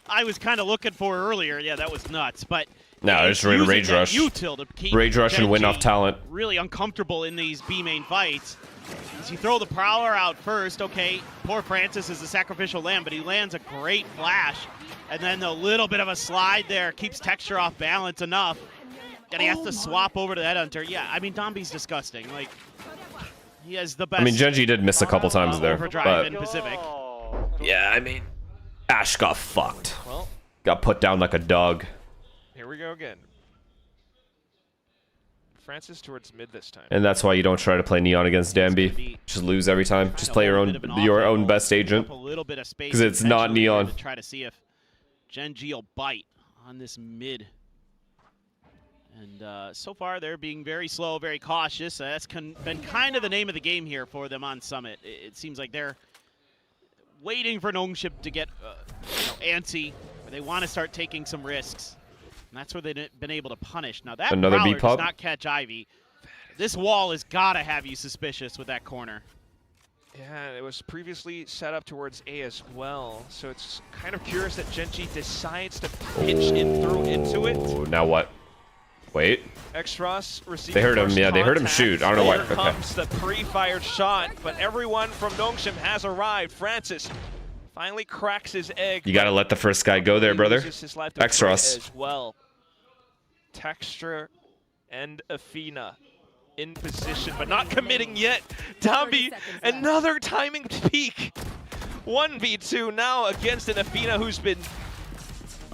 I was kind of looking for earlier. Yeah, that was nuts. But no, it's Rage Rush. Rage Rush and win off talent. Really uncomfortable in these B main fights. As you throw the Prowler out first, okay, poor Francis is a sacrificial lamb, but he lands a great flash. And then a little bit of a slide there keeps Texture off balance enough. And he has to swap over to that Headhunter. Yeah, I mean, Dambi's disgusting. Like, he has the best. I mean, Gen.G did miss a couple times there. Overdrive in Pacific. Yeah, I mean, Ash got fucked. Got put down like a dog. Here we go again. Francis towards mid this time. And that's why you don't try to play Neon against Dambi. Just lose every time. Just play your own best agent. Because it's not Neon. To try to see if Gen.G will bite on this mid. And so far, they're being very slow, very cautious. That's been kind of the name of the game here for them on Summit. It seems like they're waiting for Nongshim to get antsy, where they want to start taking some risks. And that's where they've been able to punish. Now, that Prowler does not catch Ivy. This wall has got to have you suspicious with that corner. Yeah, it was previously set up towards A as well. So it's kind of curious that Gen.G decides to pitch in through into it. Now what? Wait. Extras receiving. They heard him. Yeah, they heard him shoot. I don't know why. Here comes the pre-fired shot, but everyone from Nongshim has arrived. Francis finally cracks his egg. You got to let the first guy go there, brother. Extras as well. Texture and Athena in position, but not committing yet. Dambi, another timing peak. 1v2 now against an Athena who's been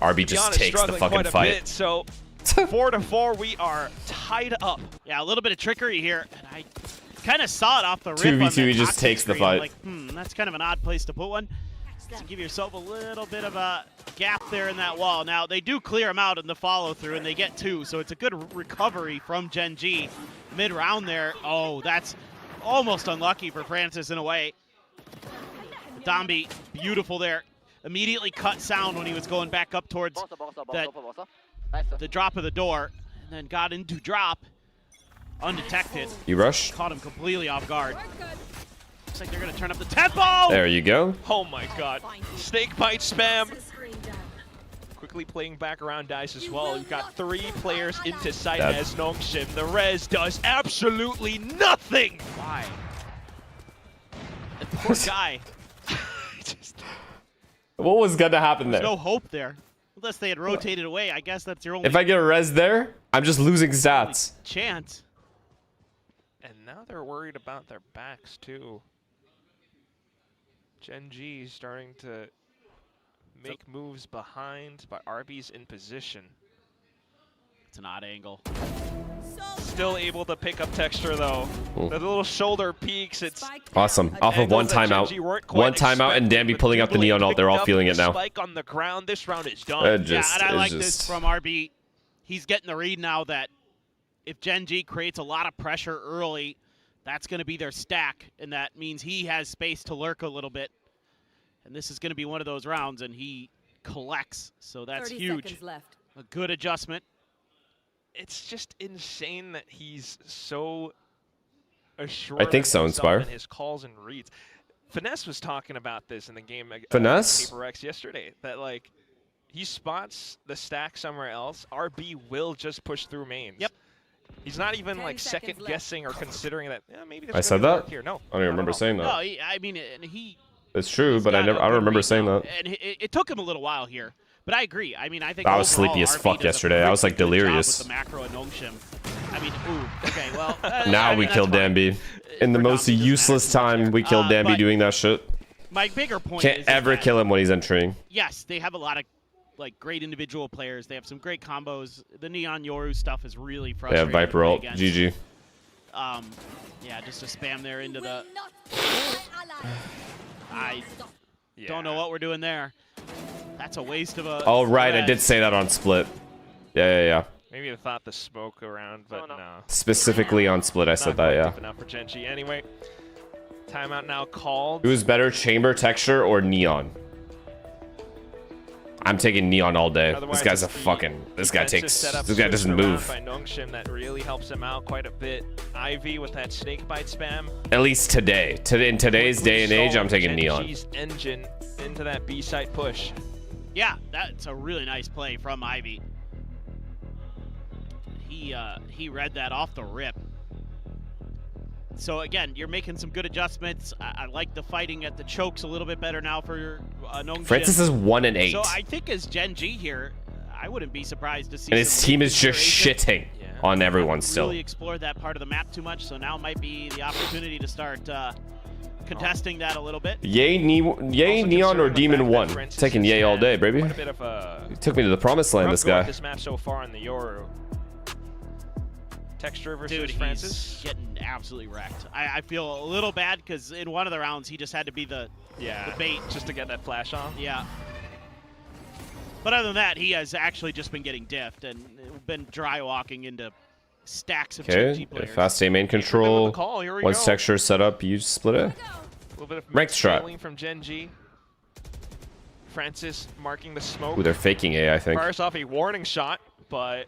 RB just takes the fucking fight. Bit, so 4-4, we are tied up. Yeah, a little bit of trickery here, and I kind of saw it off the rip. 2v2, he just takes the fight. Like, that's kind of an odd place to put one. So give yourself a little bit of a gap there in that wall. Now, they do clear him out in the follow-through, and they get 2, so it's a good recovery from Gen.G mid-round there. Oh, that's almost unlucky for Francis in a way. Dambi, beautiful there. Immediately cut sound when he was going back up towards the drop of the door, and then got into drop undetected. You rush? Caught him completely off guard. Looks like they're going to turn up the tempo! There you go. Oh my god. Snake bite spam. Quickly playing back around Dice as well. We've got 3 players into sight as Nongshim. The res does absolutely nothing! Why? The poor guy. What was going to happen there? There's no hope there. Unless they had rotated away, I guess that's your only... If I get a res there, I'm just losing stats. Chance. And now they're worried about their backs, too. Gen.G starting to make moves behind, but RB's in position. It's an odd angle. Still able to pick up Texture, though. Ooh. The little shoulder peaks. It's awesome. Off of one timeout. One timeout and Dambi pulling up the Neon ult. They're all feeling it now. Spike on the ground. This round is done. Yeah, and I like this from RB. He's getting the read now that if Gen.G creates a lot of pressure early, that's going to be their stack, and that means he has space to lurk a little bit. And this is going to be one of those rounds, and he collects, so that's huge. A good adjustment. It's just insane that he's so assured. I think so, Inspire. In his calls and reads. FNS was talking about this in the game. FNS? Paper X yesterday. That like he spots the stack somewhere else. RB will just push through mains. Yep. He's not even like second guessing or considering that. Yeah, maybe I said that. Here. No, I don't even remember saying that. No, I mean, and he. It's true, but I don't remember saying that. And it took him a little while here. But I agree. I mean, I think I was sleepy as fuck yesterday. I was like delirious. With the macro and Nongshim. I mean, ooh, okay, well. Now we killed Dambi. In the most useless time, we killed Dambi doing that shit. My bigger point Can't ever kill him when he's entering. Yes, they have a lot of like great individual players. They have some great combos. The Neon Yoru stuff is really frustrating. Yeah, Viper ult. GG. Yeah, just a spam there into the. I don't know what we're doing there. That's a waste of a... Oh, right. I did say that on Split. Yeah. Maybe I thought the smoke around, but no. Specifically on Split, I said that, yeah. Enough for Gen.G. Anyway, timeout now called. Who's better, chamber, texture, or neon? I'm taking neon all day. Otherwise, this guy's a it's the fucking... This guy defensive setup This guy doesn't switched around move. By Nongshim, that really helps him out quite a bit. Ivy with that snake bite spam. At least today. In today's day and age, I'm taking neon. Gen.G's engine into that B site push. Yeah, that's a really nice play from Ivy. He read that off the rip. So again, you're making some good adjustments. I like the fighting at the chokes a little bit better now for Nongshim. Francis is 1-8. So I think as Gen.G here, I wouldn't be surprised to see. And his team is just shitting on everyone still. Really explored that part of the map too much, so now might be the opportunity to start contesting that a little bit. Yay, neon, or demon 1? Taking yay all day, baby. He took me to the promised land, this guy. This map so far in the Yoru. Texture versus Dude, Francis. He's getting absolutely wrecked. I feel a little bad because in one of the rounds he just had to be the bait just to get that flash on. Yeah. But other than that, he has actually just been getting diffed and been dry walking into stacks of GEN.G players. Fast A main control. Once texture is set up, you split it. A little bit of ranked strat from Gen.G. Francis marking the smoke. Ooh, they're faking A, I think. Fires off a warning shot, but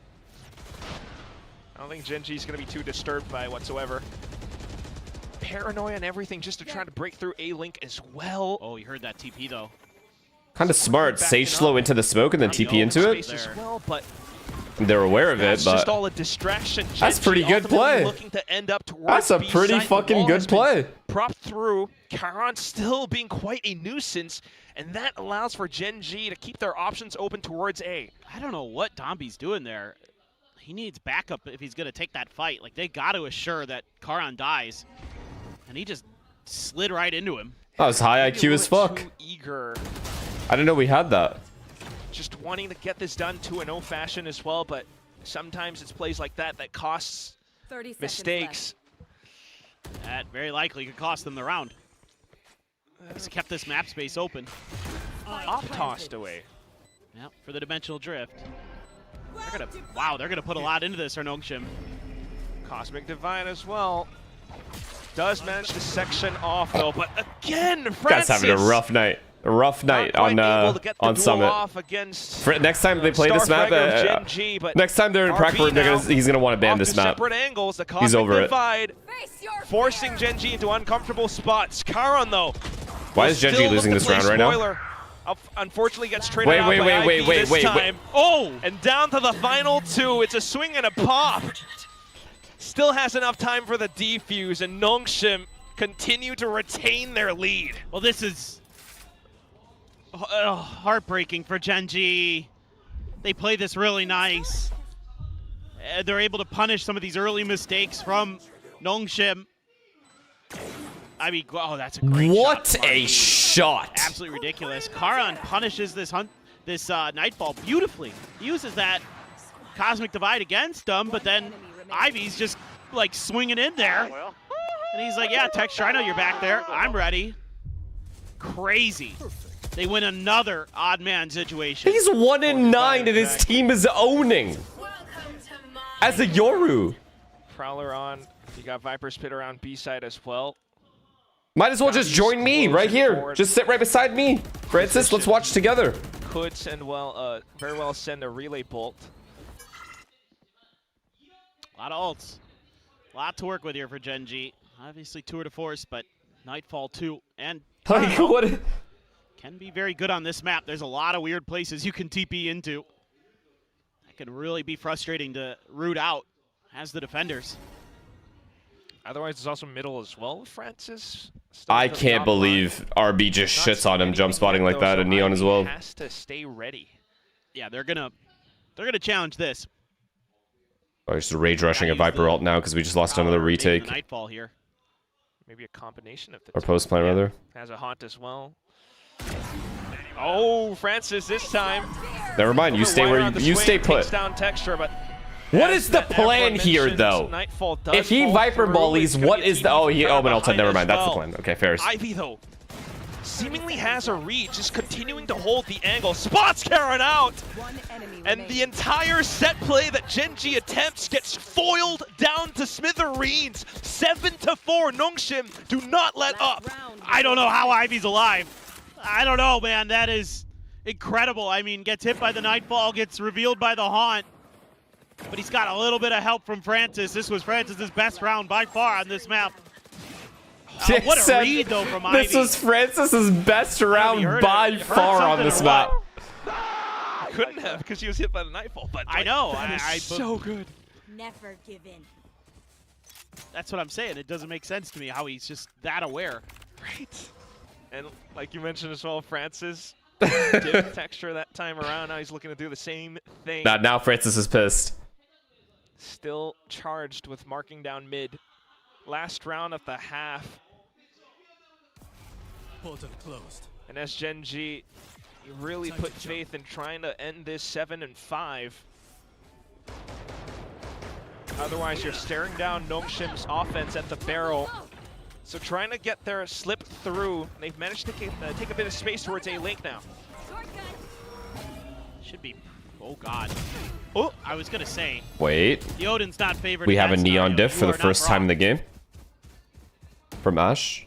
I don't think Gen.G is going to be too disturbed by it whatsoever. Paranoia and everything just to try to break through A-Link as well. Oh, you heard that TP though. Kind of smart. Sage slow into the smoke and then TP into it. As well, but they're aware of it, that's but just all a distraction. that's pretty good play. Looking to end up That's a pretty fucking good play. Propped through. Charon still being quite a nuisance, and that allows for Gen.G to keep their options open towards A. I don't know what Domby's doing there. He needs backup if he's going to take that fight. Like, they got to assure that Charon dies. And he just slid right into him. That was high IQ as fuck. Too eager. I didn't know we had that. Just wanting to get this done 2-0 fashion as well, but sometimes it's plays like that that costs mistakes. That very likely could cost them the round. He's kept this map space open. Tossed away. Yep, for the dimensional drift. They're gonna put a lot into this, Nongshim. Cosmic Divine as well. Does manage to section off though, but again, Francis Guy's having a rough night. A rough night on Summit. Next time they play this map, next time they're in practice room, he's gonna want to ban this map. Angles, the he's over divide, forcing Gen.G into uncomfortable spots. Charon though. Why is Gen.G losing this round right now? Unfortunately gets traded out by Ivy this time. Oh! And down to the final two. It's a swing and a pop. Still has enough time for the defuse, and Nongshim continue to retain their lead. Well, this is heartbreaking for Gen.G. They play this really nice. They're able to punish some of these early mistakes from Nongshim. I mean, oh, that's a great shot. What a shot! Absolutely ridiculous. Charon punishes this Nightfall beautifully. He uses that Cosmic Divide against them, but then Ivy's just like swinging in there. And he's like, yeah, Texture, I know you're back there. I'm ready. Crazy. They win another odd man situation. He's 1-9 and his team is owning. As a Yoru. Prowler on. You got Viper's Pit around B side as well. Might as well just join me right here. Just sit right beside me. Francis, let's watch together. Could send very well send a relay bolt. A lot of ults. A lot to work with here for Gen.G. Obviously tour de force, but Nightfall 2 and like what? Can be very good on this map. There's a lot of weird places you can TP into. That can really be frustrating to root out as the defenders. Otherwise, there's also middle as well with Francis. I can't believe RB just shits on him jump spotting like that, and Neon as well. Has to stay ready. Yeah, they're gonna challenge this. Oh, just rage rushing a Viper ult now because we just lost another retake. Nightfall here. Maybe a combination of the or post plan rather. Has a haunt as well. Oh, Francis this time. Never mind. You stay where you stay put. Down Texture, but what is the plan here, though? If he Viper mollies, what is the... Oh, he Omen ulted. Never mind. That's the plan. Okay, fair. Ivy, though. seemingly has a read, just continuing to hold the angle. Spots Karen out! And the entire set play that Gen.G attempts gets foiled down to smithereens. 7-4, Nongshim do not let up. I don't know how Ivy's alive. I don't know, man. That is incredible. I mean, gets hit by the Nightfall, gets revealed by the Haunt. But he's got a little bit of help from Francis. This was Francis's best round by far on this map. What a read, though, from Ivy. This was Francis's best round by far on this map. Couldn't have, because he was hit by the Nightfall. But I know. That is so good. Never give in. That's what I'm saying. It doesn't make sense to me how he's just that aware. Right. And like you mentioned as well, Francis did texture that time around. Now he's looking to do the same thing. Now Francis is pissed. Still charged with marking down mid. Last round of the half. Portal closed. And as Gen.G really put faith in trying to end this 7-5. Otherwise, you're staring down Nongshim's offense at the barrel. So trying to get their slip through. They've managed to take a bit of space towards A-Link now. Should be. Oh, God. Oh, I was going to say. Wait. The Odin's not favored. We have a neon diff for the first time in the game. From Ash.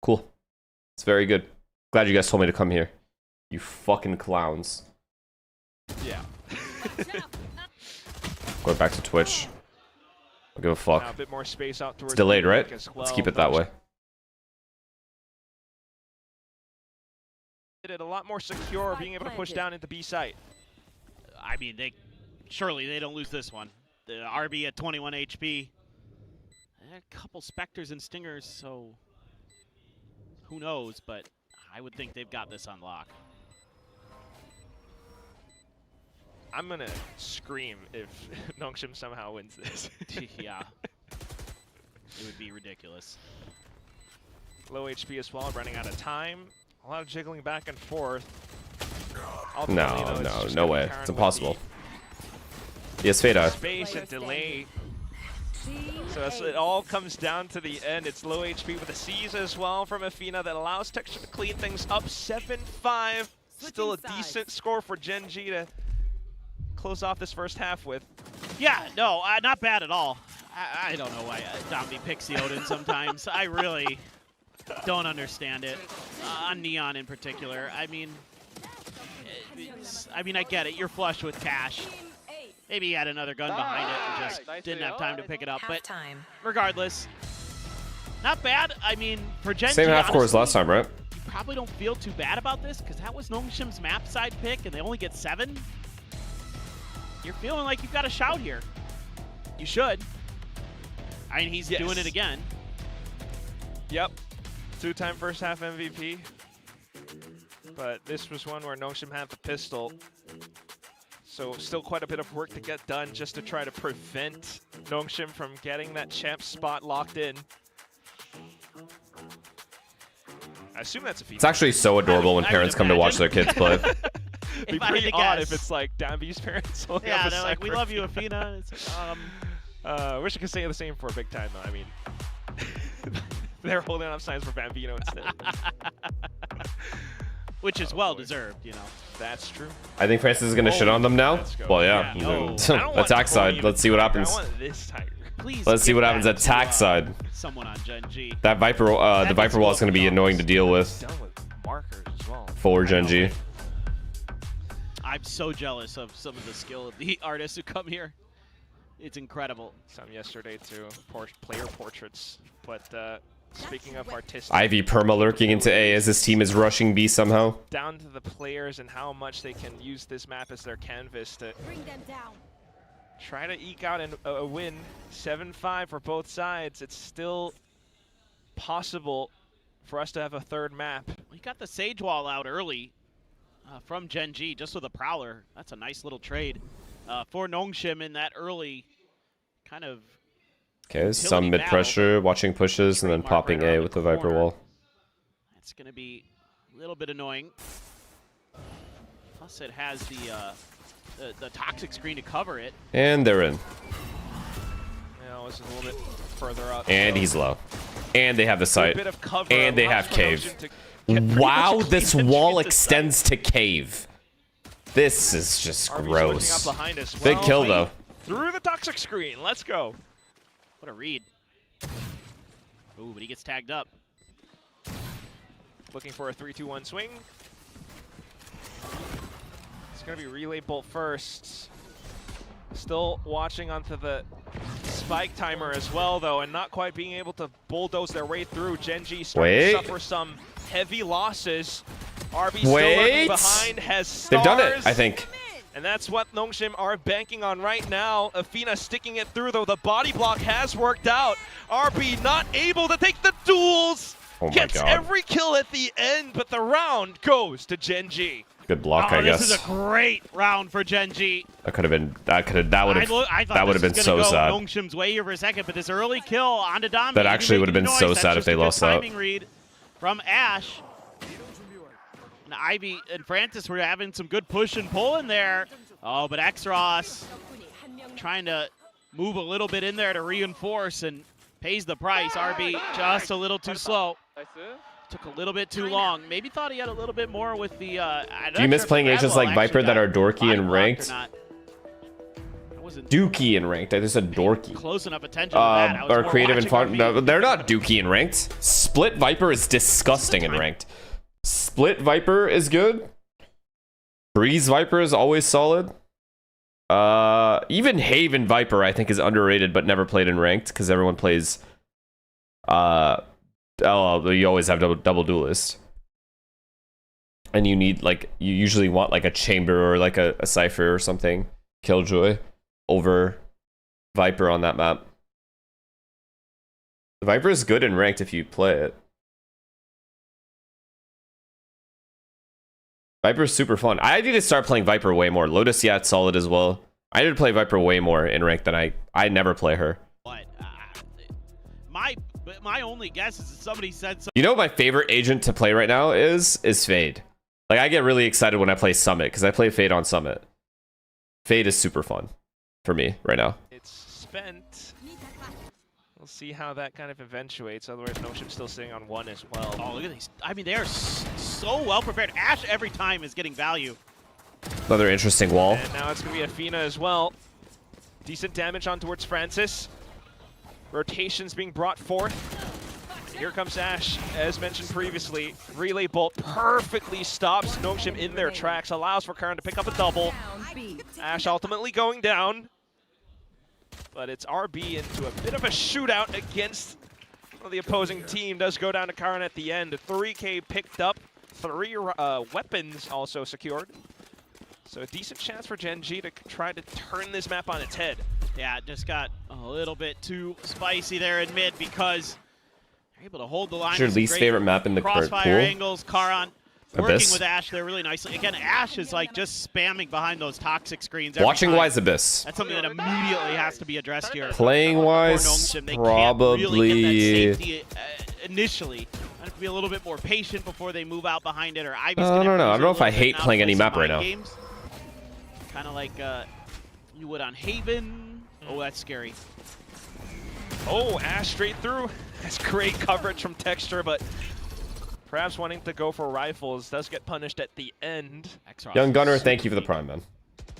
Cool. It's very good. Glad you guys told me to come here. You fucking clowns. Yeah. Go back to Twitch. I'll give a fuck. Now a bit more space out towards It's delayed, right? well. Let's keep it that way. Did it a lot more secure, being able to push down into B site. I mean, surely they don't lose this one. The RB at 21 HP. A couple Spectres and Stingers, so who knows, but I would think they've got this on lock. I'm gonna scream if Nongshim somehow wins this. Yeah. It would be ridiculous. Low HP as well, running out of time. A lot of jiggling back and forth. No way. It's impossible. Yes, Fada. Space and delay. So it all comes down to the end. It's low HP with the C's as well from Athena that allows Texture to clean things up. 7-5. Still a decent score for Gen.G to close off this first half with. Yeah, no, not bad at all. I don't know why Domby picks the Odin sometimes. I really don't understand it. On Neon in particular. I mean, I get it. You're flush with cash. Maybe he had another gun behind it and just didn't have time to pick it up. But regardless, not bad. I mean, for Gen.G, same half course last time, right? You probably don't feel too bad about this because that was Nongshim's map side pick and they only get 7. You're feeling like you've got a shout here. You should. I mean, he's doing it again. Yep. 2-time first half MVP. But this was one where Nongshim had the pistol. So still quite a bit of work to get done just to try to prevent Nongshim from getting that champ spot locked in. I assume that's a female. It's actually so adorable when parents come to watch their kids play. It'd be pretty odd if it's like Dambi's parents. Yeah, they're like, we love you, Athena. It's, wish I could say the same for Big Time, though. I mean, they're holding up signs for Bambino instead. Which is well-deserved, you know. That's true. I think Francis is going to shit on them now. Well, yeah. Attack side. Let's see what happens. I want this Tiger. Please Let's see what happens at attack side. Someone on Gen.G. That Viper, the Viper wall is going to be annoying to deal with. Markers as well. For Gen.G. I'm so jealous of some of the skill of the artists who come here. It's incredible. Some yesterday too, player portraits. But speaking of artistic, Ivy perma lurking into A as his team is rushing B somehow. Down to the players and how much they can use this map as their canvas to bring them down. Try to eke out a win. 7-5 for both sides. It's still possible for us to have a third map. We got the Sage Wall out early from Gen.G just with a Prowler. That's a nice little trade for Nongshim in that early kind of. Okay, some mid pressure, watching pushes, and then popping A with the Viper wall. That's going to be a little bit annoying. Plus, it has the toxic screen to cover it. And they're in. Yeah, it's a little bit further up. And he's low. And they have the sight. And they have cave. Wow, this wall extends to cave. This is just gross. Big kill, though. Through the toxic screen. Let's go. What a read. Ooh, but he gets tagged up. Looking for a 3-2-1 swing. It's going to be relay bolt first. Still watching onto the spike timer as well, though, and not quite being able to bulldoze their way through. Gen.G starting to suffer some heavy losses. RB still lurking behind, has stars. They've done it, I think. And that's what Nongshim are banking on right now. Afina sticking it through, though. The body block has worked out. RB not able to take the duels. Oh my Gets God. every kill at the end, but the round goes to Gen.G. Good block, I guess. This is a great round for Gen.G. That could have been. That would have been so sad. Nongshim's way here for a second, but this early kill onto Dambi. That actually would have been so sad if they lost out. Timing read from Ash. And Ivy and Francis were having some good push and pull in there. Oh, but Xros trying to move a little bit in there to reinforce and pays the price. RB just a little too slow. Took a little bit too long. Maybe thought he had a little bit more with the. Do you miss playing agents like Viper that are dorky and ranked? Dookie and ranked. I just said dorky. Close enough attention to that. Or creative and fun. No, they're not dookie and ranked. Split Viper is disgusting and ranked. Split Viper is good. Breeze Viper is always solid. Even Haven Viper I think is underrated but never played in ranked because everyone plays. You always have double duelist. And you need you usually want like a chamber or like a cypher or something. Killjoy over Viper on that map. The Viper is good in ranked if you play it. Viper is super fun. I need to start playing Viper way more. Lotus, yeah, it's solid as well. I need to play Viper way more in ranked than I never play her. But my only guess is that somebody said something. You know what my favorite agent to play right now is Fade. Like I get really excited when I play Summit because I play Fade on Summit. Fade is super fun for me right now. It's spent. We'll see how that kind of eventuates. Otherwise, Nongshim's still sitting on 1 as well. Oh, look at these. I mean, they are so well prepared. Ash every time is getting value. Another interesting wall. And now it's going to be Afina as well. Decent damage on towards Francis. Rotations being brought forth. Here comes Ash, as mentioned previously. Relay bolt perfectly stops Nongshim in their tracks, allows for Karan to pick up a double. Ash ultimately going down. But it's RB into a bit of a shootout against the opposing team. Does go down to Karan at the end. 3K picked up, 3 weapons also secured. So a decent chance for Gen.G to try to turn this map on its head. Yeah, it just got a little bit too spicy there in mid because they're able to hold the line. What's your least favorite map in the current pool? Crossfire angles, Karan working Abyss? with Ash there really nicely. Again, Ash is like just spamming behind those toxic screens. Watching wise Abyss. That's something that immediately has to be addressed here. Playing wise, probably. Really safety, initially, I have to be a little bit more patient before they move out behind it. Or Ivy's I don't know. I don't know if I hate playing any map right now. Kind of like you would on Haven. Oh, that's scary. Oh, Ash straight through. That's great coverage from Texture, but perhaps wanting to go for rifles does get punished at the end. Young Gunner, thank you for the prime, man.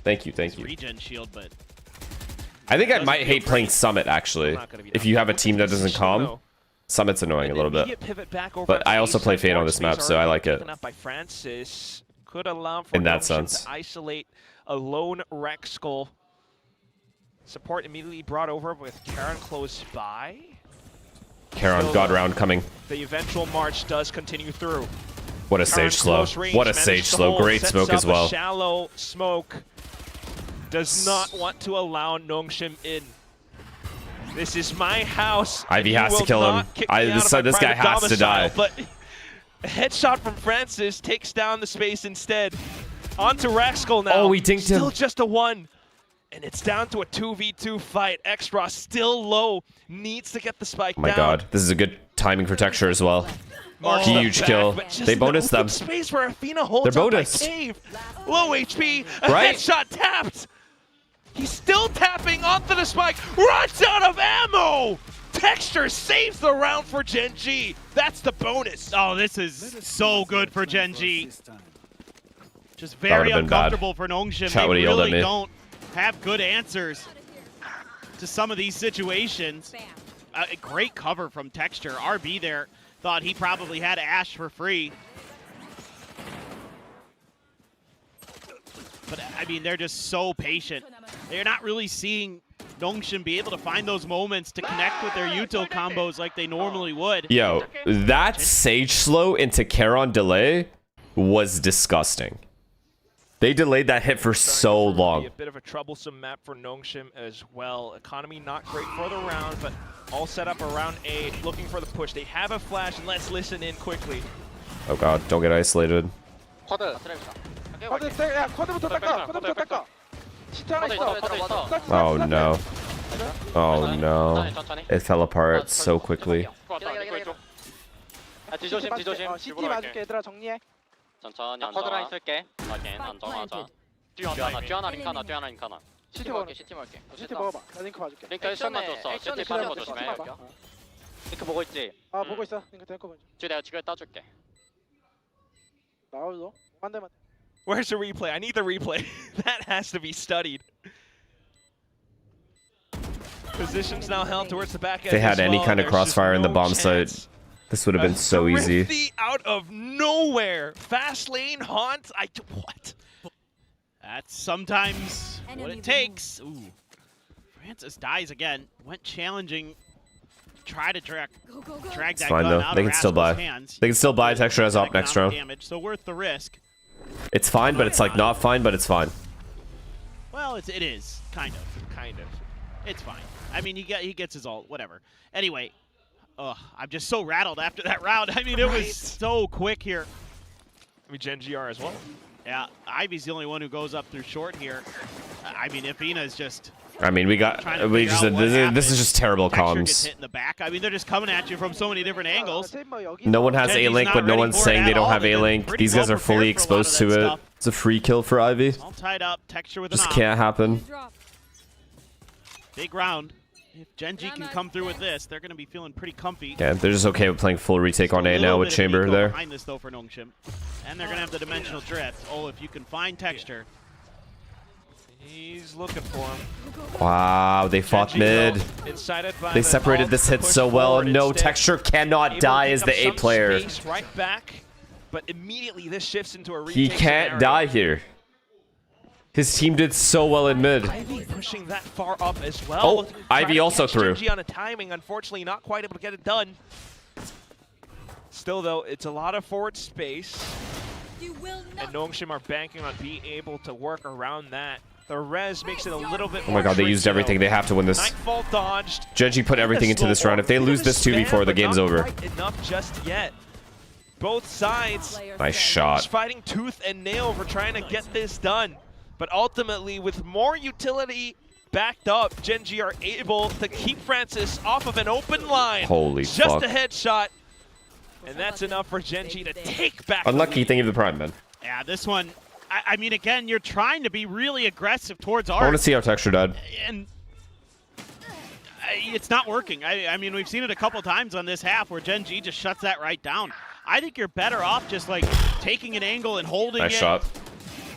Thank you. Regen shield, but I think I might hate playing Summit, actually. If you have a team that doesn't calm, Summit's annoying a little bit. But I also play Fade on this map, so I like it. By Francis could allow for in that Nongshim sense. to isolate a lone Rex Skull. Support immediately brought over with Karan close by. Karan, God round coming. The eventual march does continue through. What a Sage slow. What a Sage slow. Great smoke as well. Shallow smoke. Does not want to allow Nongshim in. This is my house. Ivy has to kill him. This guy has to die. But a headshot from Francis takes down the space instead. On to Raxkull now. Oh, he dinked him. Still just a 1. And it's down to a 2v2 fight. Xros still low. Needs to get the spike down. Oh my God. This is a good timing for Texture as well. Huge kill. They bonus them. Space where Afina holds They're up by bonus. Cave. Low HP. A Right? headshot tapped. He's still tapping onto the spike. Runs out of ammo. Texture saves the round for Gen.G. That's the bonus. Oh, this is so good for Gen.G. Just very uncomfortable for Nongshim. Chat They would've yelled at really me. don't have good answers to some of these situations. A great cover from Texture. RB there thought he probably had Ash for free. But I mean, they're just so patient. They're not really seeing Nongshim be able to find those moments to connect with their util combos like they normally would. Yo, that Sage slow into Charon delay was disgusting. They delayed that hit for so long. A bit of a troublesome map for Nongshim as well. Economy not great for the round, but all set up around A, looking for the push. They have a flash, and let's listen in quickly. Oh god, don't get isolated. 쿼드 야 쿼드부터 닦아. 쿼드부터 닦아. 시트 하나 있어. Oh no. Oh no. It fell apart so quickly. 뒤조심 뒤조심. CT 봐줄게 얘들아 정리해. 천천히 쿼드라인 쓸게. 확인 안정하자. 뛰어나 링카나 뛰어나 링카나. CT 먹을게. CT 먹을게. CT 먹어봐. 나 링크 봐줄게. 링크 액션만 줬어. CT 빠른 거 조심해. 링크 보고 있지? 아 보고 있어. 링크 될 거 보자. 지금 내가 지금 따줄게. 나와줘. 한 대만. Where's the replay? I need the replay. That has to be studied. Positions now held towards the back end. If they had as any well. kind of There's crossfire just in the no bomb chance. site, this would have been so easy. Thrifty out of nowhere. Fast lane haunt. What? That's sometimes what it takes. Ooh. Francis dies again. Went challenging. Try to drag that It's fine gun though. out They of can still buy. Rascal's hands. They can still buy Texture as op next round. Damage, so worth the risk. It's fine, but it's like not fine, but it's fine. Well, it is kind of. It's fine. I mean, he gets his ult, whatever. Anyway, I'm just so rattled after that round. I mean, it was so quick here. I mean, Gen.G are as well. Yeah, Ivy's the only one who goes up through short here. I mean, if Ina's just. I mean, this is just terrible Texture gets comms. hit in the back. I mean, they're just coming at you from so many different angles. No one has Gen.G's A-Link, not but no ready one's for it saying at they don't all. have They've been A-Link. pretty These guys well are fully prepared for a lot of exposed that to it. stuff. It's a free kill for Ivy. All tied up. Texture with Just an op. can't happen. Big round. If Gen.G can come through with this, they're going to be feeling pretty comfy. Yeah, they're just okay with playing full retake on A now with Chamber there. Behind this though for Nongshim. And they're going to have the dimensional drift. Oh, if you can find Texture. He's looking for him. Wow, they fought mid. They separated this hit so well. No, Texture cannot die as the A player. Right back, but immediately this shifts into a retake He can't scenario. die here. His team did so well in mid. Ivy pushing that far up as well. Oh, Trying Ivy to also catch threw. Gen.G on a timing, unfortunately not quite able to get it done. Still though, it's a lot of forward space. And Nongshim are banking on being able to work around that. The res makes it a little bit Oh my god, they used everything. They have to win this. Nightfall dodged. Gen.G put everything into this round. If they lose this 2v4, the game's over. Enough just yet. Both sides Nice shot. just fighting tooth and nail for trying to get this done. But ultimately, with more utility backed up, Gen.G are able to keep Francis off of an open line. Holy just fuck. a headshot. And that's enough for Gen.G to take back Unlucky the thing of the Prime, man. Yeah, this one, I mean, again, you're trying to be really aggressive towards I want Art. to see how Texture died. And it's not working. I mean, we've seen it a couple times on this half where Gen.G just shuts that right down. I think you're better off just, like, taking an angle and holding Nice it. shot.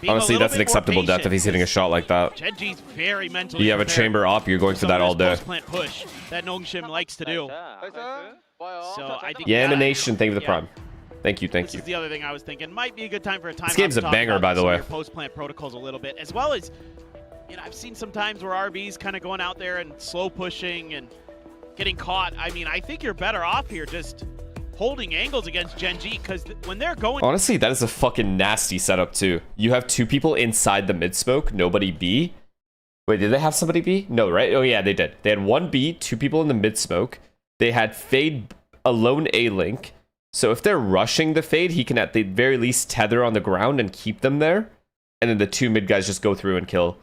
Being a Honestly, little that's an bit more acceptable death patient, if he's hitting a shot like that. Gen.G's very mentally You have a prepared chamber op, you're going for that all day. post-plant push that Nongshim likes to do. So I think Yeah, Animation, thank you for the Prime. Thank you, thank This you. is the other thing I was thinking. Might be a good time for a timeout. This game's to a talk banger, about by the some of way. your post-plant protocols a little bit, as well as, you know, I've seen some times where RB's kind of going out there and slow pushing and getting caught. I mean, I think you're better off here just holding angles against Gen.G because when they're going. Honestly, that is a fucking nasty setup too. You have two people inside the mid smoke, nobody B. Wait, did they have somebody B? No, right? Oh yeah, they did. They had one B, two people in the mid smoke. They had Fade alone A-Link. So if they're rushing the Fade, he can at the very least tether on the ground and keep them there. And then the two mid guys just go through and kill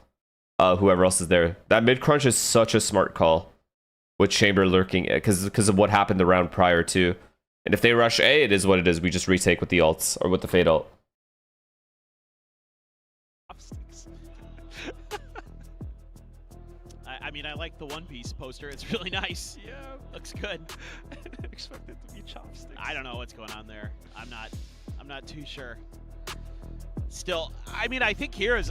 whoever else is there. That mid crunch is such a smart call with Chamber lurking because of what happened the round prior to. And if they rush A, it is what it is. We just retake with the ults or with the Fade ult. I I mean, I like the One Piece poster. It's really nice. Yeah. Looks good. I didn't expect it to be chopsticks. I don't know what's going on there. I'm not too sure. Still, I mean, I think here is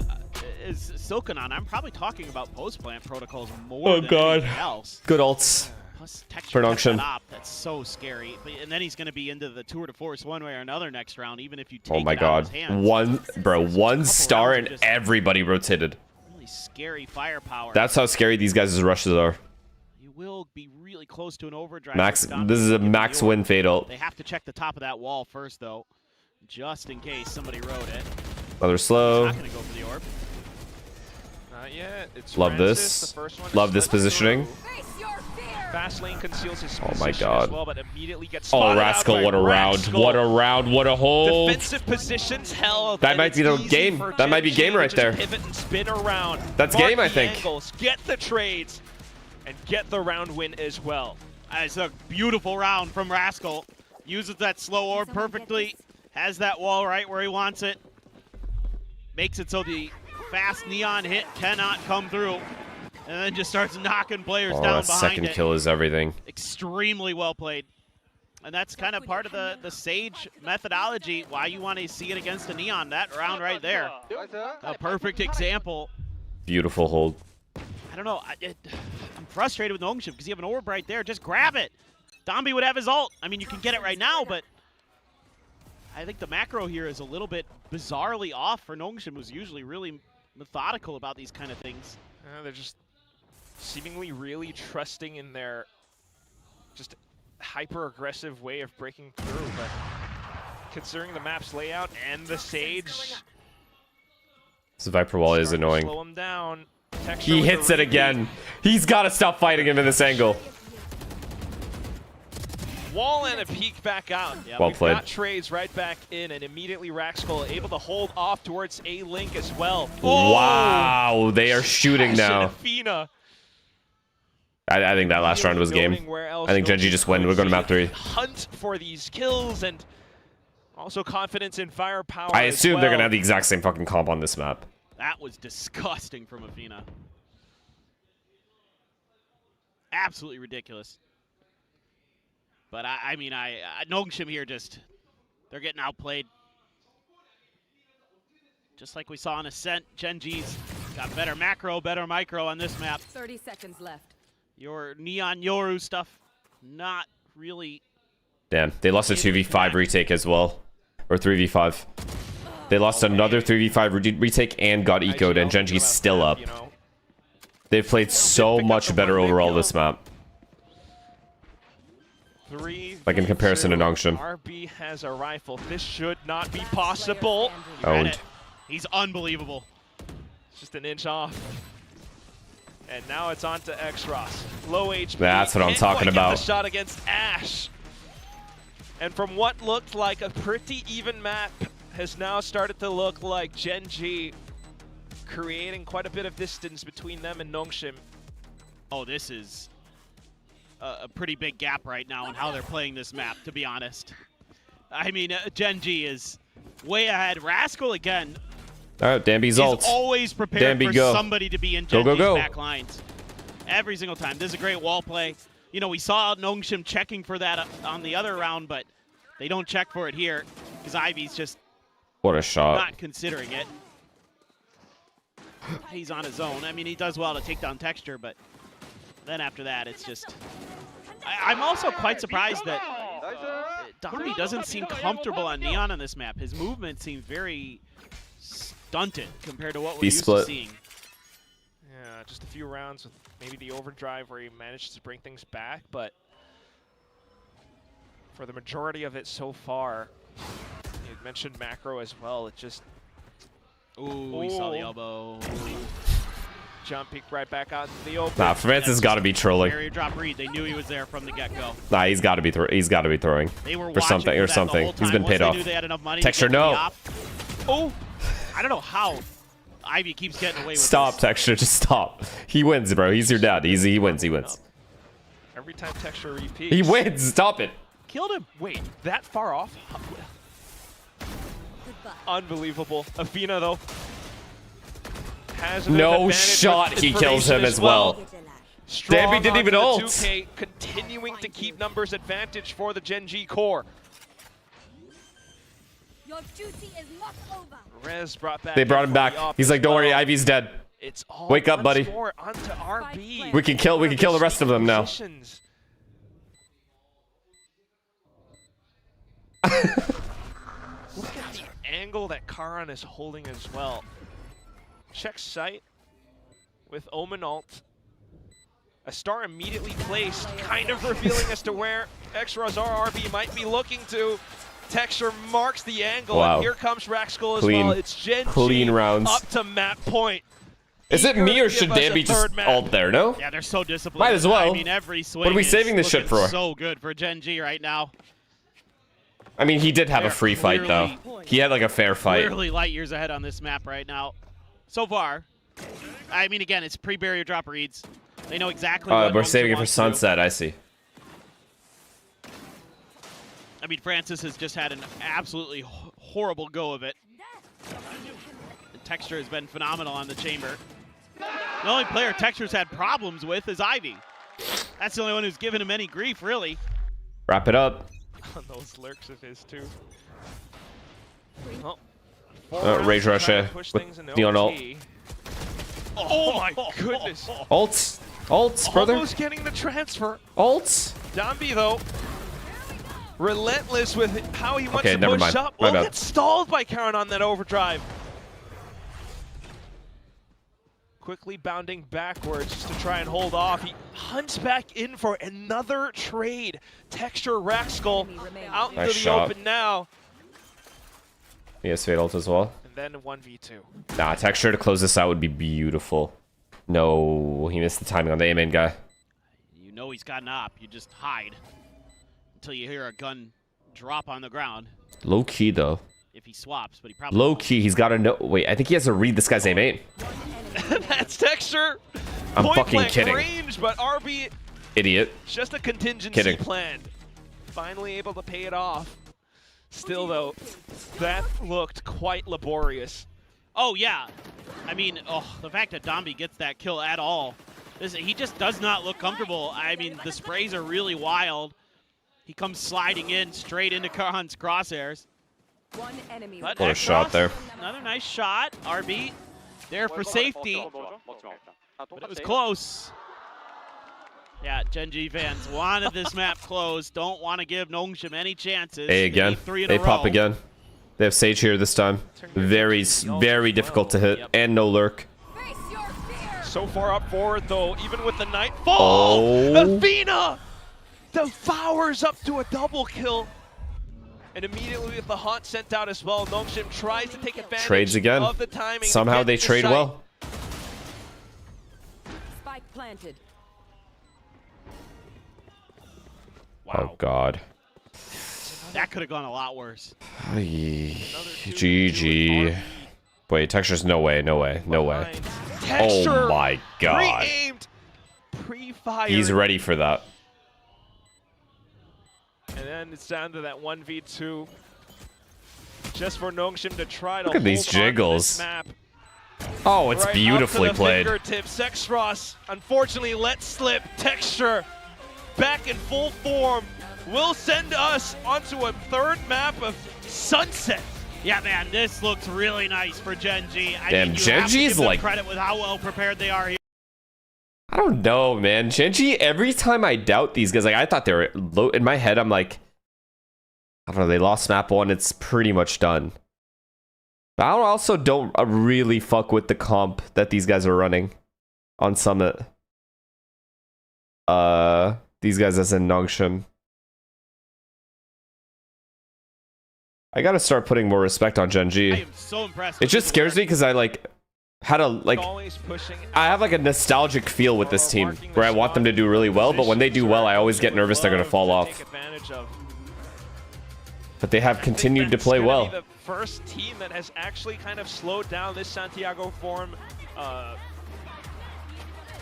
Silkanon. I'm probably talking about post-plant protocols more than anything else. Good ults. Plus texture For Nongshim. That's so scary. And then he's going to be into the tour de force one way or another next round, even if you take Oh my it out of god. his hands. One star rounds and of just everybody rotated. Really scary firepower. That's how scary these guys' rushes are. You will be really close to an overdrive. Max, with Dom this is a getting max the orb. win fade ult. They have to check the top of that wall first, though, just in case somebody wrote it. Another slow. Not going to go for the orb. Not yet. It's Love Francis, this. the first one Love to this slip positioning. through. Fast lane conceals his Oh position my god. as well, but immediately gets Oh, spotted out Rascal, by what a round. Rascal. What a round. What a hold. Defensive positions held. That and might be it's the easy game. for That might be Gen.G game to right just there. Pivot and spin around. That's Mark game, I the think. Angles, get the trades, and get the round win as well. It's a beautiful round from Rascal. Uses that slow orb perfectly. Has that wall right where he wants it. Makes it so the fast neon hit cannot come through. And then just starts knocking players Oh, down that behind second it. kill is everything. Extremely well played. And that's kind of part of the Sage methodology, why you want to see it against a neon. That round right there. A perfect example. Beautiful hold. I don't know. I'm frustrated with Nongshim because you have an orb right there. Just grab it. Dombi would have his ult. I mean, you can get it right now, but I think the macro here is a little bit bizarrely off for Nongshim, who's usually really methodical about these kind of things. They're just seemingly really trusting in their just hyper-aggressive way of breaking through, but considering the map's layout and the Sage, This Viper wall is starting to annoying. slow him down. Texture He with the hits it repeat. again. He's got to stop fighting him in this angle. Wall and a peek back out. Well We've played. got trades right back in, and immediately Raxkull able to hold off towards A Link as well. Wow, they are shooting now. Athena. I think that last round was game. I think Gen.G just win. We're going to map 3. Hunt for these kills and also confidence in firepower. I as assume they're going to well. have the exact same fucking comp on this map. That was disgusting from Athena. Absolutely ridiculous. But I mean, Nongshim here they're getting outplayed. Just like we saw on Ascent, Gen.G's got better macro, better micro on this map. 30 seconds left. Your Neon Yoru stuff, not really. Damn, they lost a 2v5 retake as well. Or 3v5. They lost another 3v5 retake and got ecoed, and Gen.G's still up. They've played so much better overall this map. Like in comparison to Nongshim. RB has a rifle. This should not be possible. Owned. He's unbelievable. Just an inch off. And now it's on to X-Ross. Low HP. That's what I'm Can't talking quite get about. the shot against Ash. And from what looked like a pretty even map, has now started to look like Gen.G creating quite a bit of distance between them and Nongshim. Oh, this is a pretty big gap right now in how they're playing this map, to be honest. I mean, Gen.G is way ahead. Rascal, again, Alright, Dambi's ult. is always prepared Dambi, for go. somebody to be in Go, Gen.G's go, go. back lines. Every single time. This is a great wall play. You know, we saw Nongshim checking for that on the other round, but they don't check for it here because Ivy's just What a shot. not considering it. He's on his own. I mean, he does well to take down texture, but then after that, it's just... I'm also quite surprised that Dombi doesn't seem comfortable on Neon on this map. His movement seems very stunted compared to what we're used to seeing. Yeah, just a few rounds with maybe the overdrive where he managed to bring things back, but for the majority of it so far, you mentioned macro as well, it just... Ooh, we saw the elbow. Jump peek right back out in the open. Nah, Francis got to be trolling. Barrier drop read. They knew he was there from the get-go. Nah, he's got to be throwing. They were Or something. Or for that the something. whole He's time. been Once paid they off. knew they had enough money Texture, to get no. the op. Oh, I don't know how Ivy keeps getting away with Stop, this. Texture. Just stop. He wins, bro. He's your dad. He wins. He wins. Every time Texture repeats. He wins. Stop it. Killed him. Wait, that far off? Unbelievable. Athena, though, has a bit of No advantage shot. with He kills him information as well. Strong Dambi didn't even onto the ult. 2K, continuing to keep numbers advantage for the Gen.G core. Your duty is not over. Rez brought back. They brought him back. He's like, don't worry, well. Ivy's dead. It's all Wake up, once buddy. more onto RB. We can kill the rest of them now. Positions. Look at the angle that Karan is holding as well. Check sight with Omen ult. A star immediately placed, kind of revealing as to where X-Razar RB might be looking to. Texture marks the angle, Wow. and here comes Raxkull as Clean- well. It's Gen.G clean rounds. up to map point. Is it Eager me to or should give us a Dambi just third map. ult there, no? Yeah, they're so disciplined. Might as well. I mean, every swing What are we is saving this shit looking for? So good for Gen.G right now. I mean, he did have a They're free fight, though. He had like a fair fight. Clearly light years ahead on this map right now. So far. I mean, again, it's pre-barrier drop reads. They know exactly what We're Nongshim saving it for wants to do. sunset, I see. I mean, Francis has just had an absolutely horrible go of it. The Texture has been phenomenal on the chamber. The only player Texture's had problems with is Ivy. That's the only one who's given him any grief, really. Wrap it up. On those lurks of his too. Well, Rage Rush with Neon ult. Oh my goodness. Ults. Ults, brother. Almost getting the transfer. Ults. Dambi, though, relentless with how he wants Okay, to never push mind. up. My Oh, bad. gets stalled by Karan on that overdrive. Quickly bounding backwards just to try and hold off. He hunts back in for another trade. Texture Raxkull out into Nice the shot. open now. He has Fade ult as well. And then 1v2. Nah, Texture to close this out would be beautiful. No, he missed the timing on the A-main guy. You know he's got an op. You just hide until you hear a gun drop on the ground. Low key, though. If he swaps, but he probably Low won't. key, he's got to know. Wait, I think he has to read this guy's A-main. That's Texture. I'm Point fucking blank kidding. range, but RB Idiot. just a contingency Kidding. plan. Finally able to pay it off. Still, though, that looked quite laborious. Oh, yeah. I mean, the fact that Dambi gets that kill at all, he just does not look comfortable. I mean, the sprays are really wild. He comes sliding in straight into Karan's crosshairs. One enemy. But What a shot there. Another nice shot. RB there for safety. But it was close. Yeah, Gen.G fans wanted this map closed. Don't want to give Nongshim any chances. A again. They need 3 in A a pop row. again. They have Sage here this time. Very, very difficult to hit. And no lurk. So far up forward, though, even with the Nightfall, Oh. Athena devours up to a double kill. And immediately with the haunt sent out as well, Nongshim tries to take advantage Trades again. of the timing. Somehow Get they the trade sight. well. Spike planted. Oh, God. That could have gone a lot worse. GG. Wait, Texture's no way, no way, no way. Texture, Oh my God. pre-aimed, pre-fired. He's ready for that. And then it's down to that 1v2. Just for Nongshim to try to Look at these hold on to jiggles. this map. Oh, it's Right beautifully up to the played. fingertips. X-Ross unfortunately let slip. Texture back in full form will send us onto a third map of Sunset. Yeah, man, this looks really nice for Gen.G. I Damn, think you have to Gen.G is give them like- credit with how well prepared they are here. I don't know, man. Gen.G, every time I doubt these guys, like, I thought they were low. In my head, I'm like, I don't know, they lost map 1, it's pretty much done. But I also don't really fuck with the comp that these guys are running on Summit. These guys as in Nongshim. I gotta start putting more respect on I Gen.G. am so impressed. It with just this scares me work. because I like had a like Always pushing. I have like a nostalgic feel with this team where I want them to do really well, but when they do well, I always get nervous they're gonna fall off. Take advantage of. But they have I think continued to that's play gonna well. be the first team that has actually kind of slowed down this Santiago form.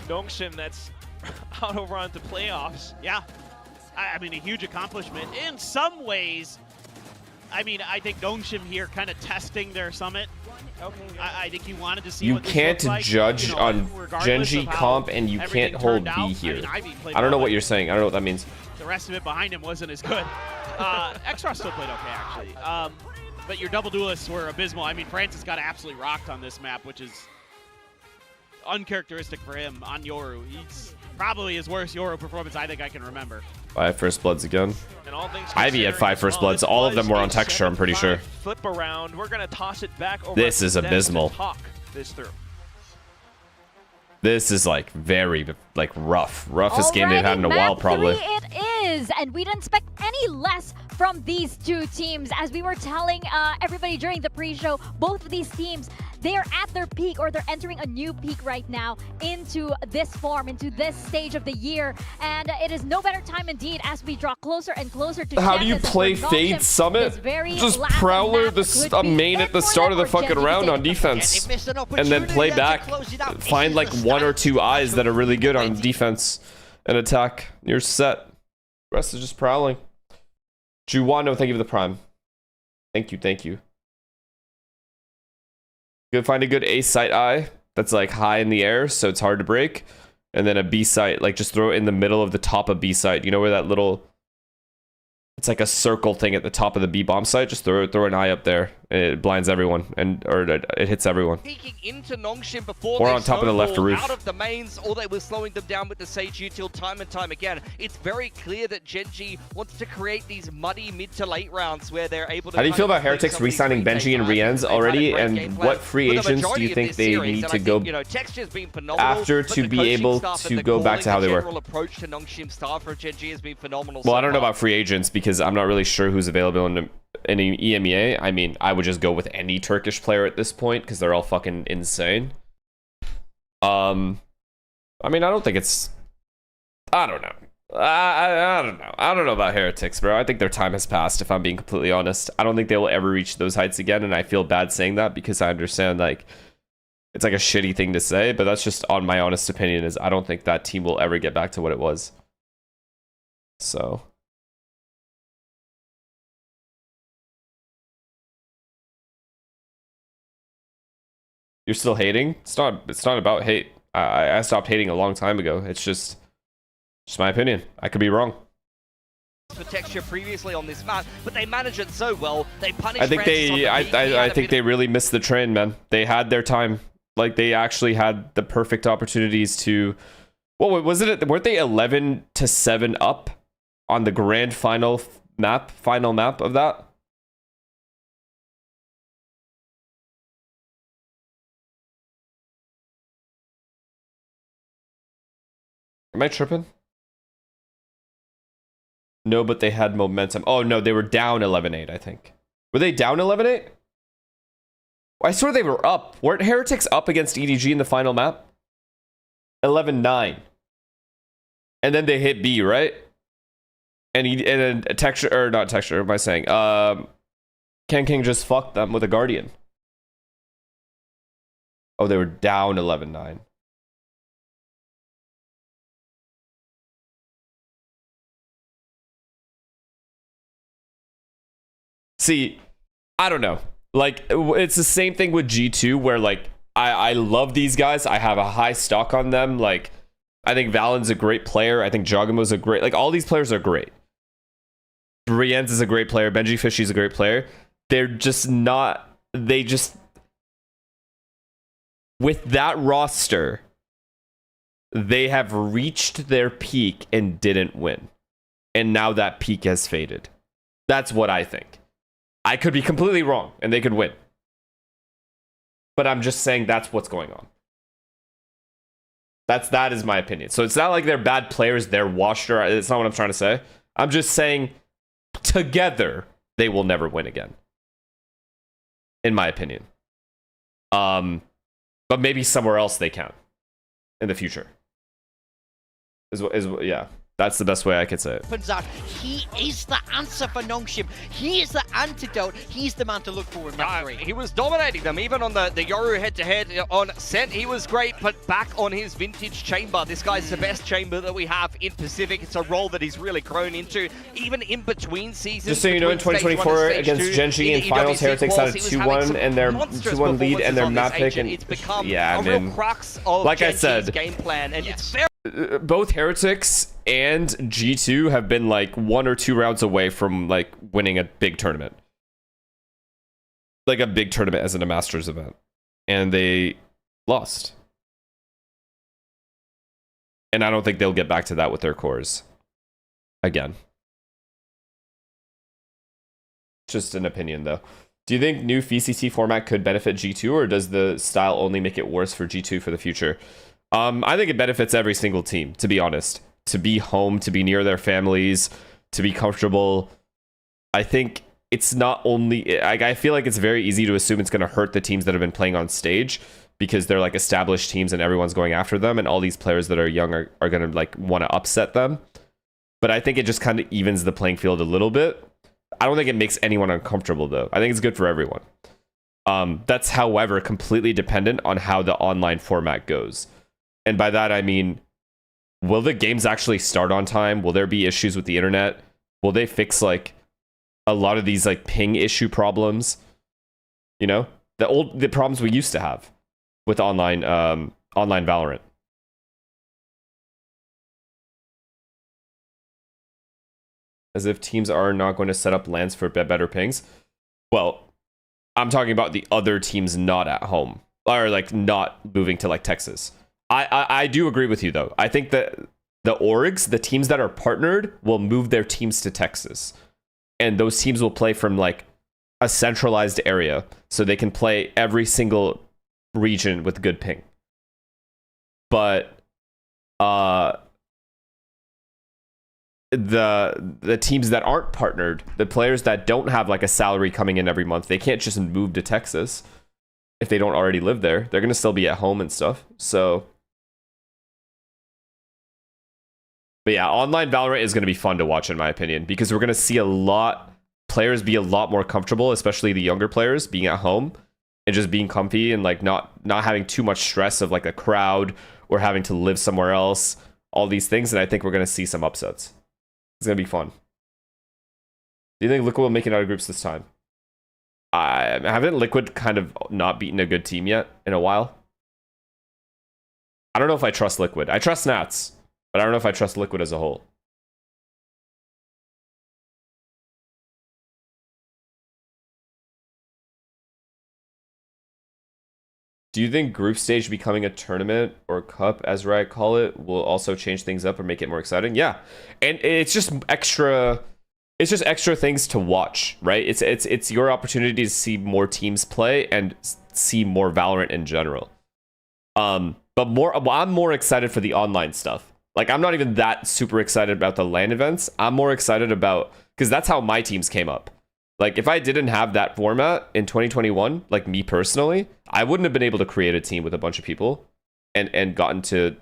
Nongshim that's out over onto playoffs. Yeah. I mean, a huge accomplishment. In some ways, I mean, I think Nongshim here kind of testing their summit. Okay. I think he wanted to see You what this can't looks like, judge you know, on regardless Gen.G of how comp, and you everything can't hold turned B out. here. I mean, Ivy played I don't know well, what you're saying. I don't know what that means. the rest of it behind him wasn't as good. Xross still played okay, actually. But your double duelists were abysmal. I mean, Francis got absolutely rocked on this map, which is uncharacteristic for him on Yoru. He's probably his worst Yoru performance I think I can remember. 5 first bloods again. And all things Ivy had 5 first bloods. All of them were on texture, I'm pretty sure. Flip around. We're going to toss it back over. This is abysmal. Talk this through. This is like very like roughest game they've had in a while, probably. It is, and we didn't expect any less from these two teams. As we were telling everybody during the pre-show, both of these teams, they are at their peak, or they're entering a new peak right now into this form, into this stage of the year, and it is no better time indeed as we draw closer and closer to How do you Genesis, play where Fade Nongshim Summit? is very Just last Prowler map the could be main at the it for start of them, the or fucking Gen.G round take on the defense, They missed an and then play opportunity back. to close it out. Find This like is the 1 or start. 2 eyes that are really good on defense and attack. You're set. The rest is just prowling. Juwano, thank you for the prime. Thank you. Go find a good A site eye that's like high in the air, so it's hard to break. And then a B site, like just throw it in the middle of the top of B site. You know where that little, it's like a circle thing at the top of the B bomb site. Just throw an eye up there, and it blinds everyone, or it hits everyone. Peeking into Nongshim before Or they on top of the left snowball roof. out of the mains, or they were slowing them down with the Sage util time and time again. It's very clear that Gen.G wants to create these muddy mid to late rounds where they're able to. How do you feel about complete Heretics some of these re-signing retakes. Benji and I think Rienz they've had a already? great And game what plan free for the agents do majority you of think this they series, need and to I go think, you know, Texture's been phenomenal, after but to the be coaching able staff to and the go back calling, to how the they were? general approach to Nongshim staff for Gen.G has been phenomenal. Well, so I don't know far. about free agents because I'm not really sure who's available in any EMEA. I mean, I would just go with any Turkish player at this point because they're all fucking insane. I mean, I don't think it's. I don't know. I don't know. I don't know about Heretics, bro. I think their time has passed, if I'm being completely honest. I don't think they will ever reach those heights again, and I feel bad saying that because I understand, like, it's like a shitty thing to say, but that's just on my honest opinion, is I don't think that team will ever get back to what it was. So. You're still hating? It's not about hate. I stopped hating a long time ago. It's just my opinion. I could be wrong. For Texture previously on this map, but they manage it so well. They punish. I think Francis on the peak. I think they really missed the train, man. They had their time. Like, they actually had the perfect opportunities to. What was it? Weren't they 11-7 up on the grand final map of that? Am I tripping? No, but they had momentum. Oh, no, they were down 11-8, I think. Were they down 11-8? I swear they were up. Weren't Heretics up against EDG in the final map? 11-9. And then they hit B, right? And then Texture, or not Texture, what am I saying? King just fucked them with a Guardian. Oh, they were down 11-9. See, I don't know. Like, it's the same thing with G2, where, like, I love these guys. I have a high stock on them. Like, I think Valen's a great player. I think Jogamo's a great... Like, all these players are great. Brienne's is a great player. Benji Fishy's a great player. They're just not... They just... With that roster, they have reached their peak and didn't win. And now that peak has faded. That's what I think. I could be completely wrong, and they could win. But I'm just saying that's what's going on. That is my opinion. So it's not like they're bad players, they're washed, or it's not what I'm trying to say. I'm just saying, together, they will never win again. In my opinion. But maybe somewhere else they can. In the future. Yeah. That's the best way I could say it. Opens out. He is the answer for Nongshim. He is the antidote. He's the man to look for in map 3. He was dominating them, even on the Yoru head-to-head on Scent. He was great, but back on his vintage chamber. This guy's the best chamber that we have in Pacific. It's a role that he's really grown into, even in between seasons. Just so you know, in 2024 against Gen.G in finals, Heretics had a 2-1 and their 2-1 lead and their map pick. And it's become yeah, a real crux of like I Gen.G's said, game plan, and it's very both Heretics and G2 have been like 1 or 2 rounds away from like winning a big tournament. Like a big tournament as in a Masters event. And they lost. And I don't think they'll get back to that with their cores again. Just an opinion though. Do you think new VCT format could benefit G2, or does the style only make it worse for G2 for the future? I think it benefits every single team, to be honest. To be home, to be near their families, to be comfortable. I think it's not only... I feel like it's very easy to assume it's going to hurt the teams that have been playing on stage, because they're like established teams and everyone's going after them, and all these players that are young are going to like want to upset them. But I think it just kind of evens the playing field a little bit. I don't think it makes anyone uncomfortable, though. I think it's good for everyone. That's, however, completely dependent on how the online format goes. And by that, I mean, will the games actually start on time? Will there be issues with the internet? Will they fix, like, a lot of these, like, ping issue problems? You know? The problems we used to have with online Valorant. As if teams are not going to set up LANs for better pings. Well, I'm talking about the other teams not at home. Or, like, not moving to, like, Texas. I do agree with you, though. I think that the orgs, the teams that are partnered, will move their teams to Texas. And those teams will play from, like, a centralized area. So they can play every single region with good ping. But, the teams that aren't partnered, the players that don't have, like, a salary coming in every month, they can't just move to Texas if they don't already live there. They're going to still be at home and stuff. So... But yeah, online Valorant is going to be fun to watch, in my opinion, because we're going to see players be a lot more comfortable, especially the younger players, being at home and just being comfy and like not having too much stress of like a crowd or having to live somewhere else, all these things. And I think we're going to see some upsets. It's going to be fun. Do you think Liquid will make it out of groups this time? Haven't Liquid kind of not beaten a good team yet in a while? I don't know if I trust Liquid. I trust Nats. But I don't know if I trust Liquid as a whole. Do you think group stage becoming a tournament or cup, as I call it, will also change things up or make it more exciting? Yeah. And it's just extra things to watch, right? It's your opportunity to see more teams play and see more Valorant in general. But I'm more excited for the online stuff. Like, I'm not even that super excited about the LAN events. I'm more excited about... Because that's how my teams came up. Like, if I didn't have that format in 2021, like me personally, I wouldn't have been able to create a team with a bunch of people and gotten to,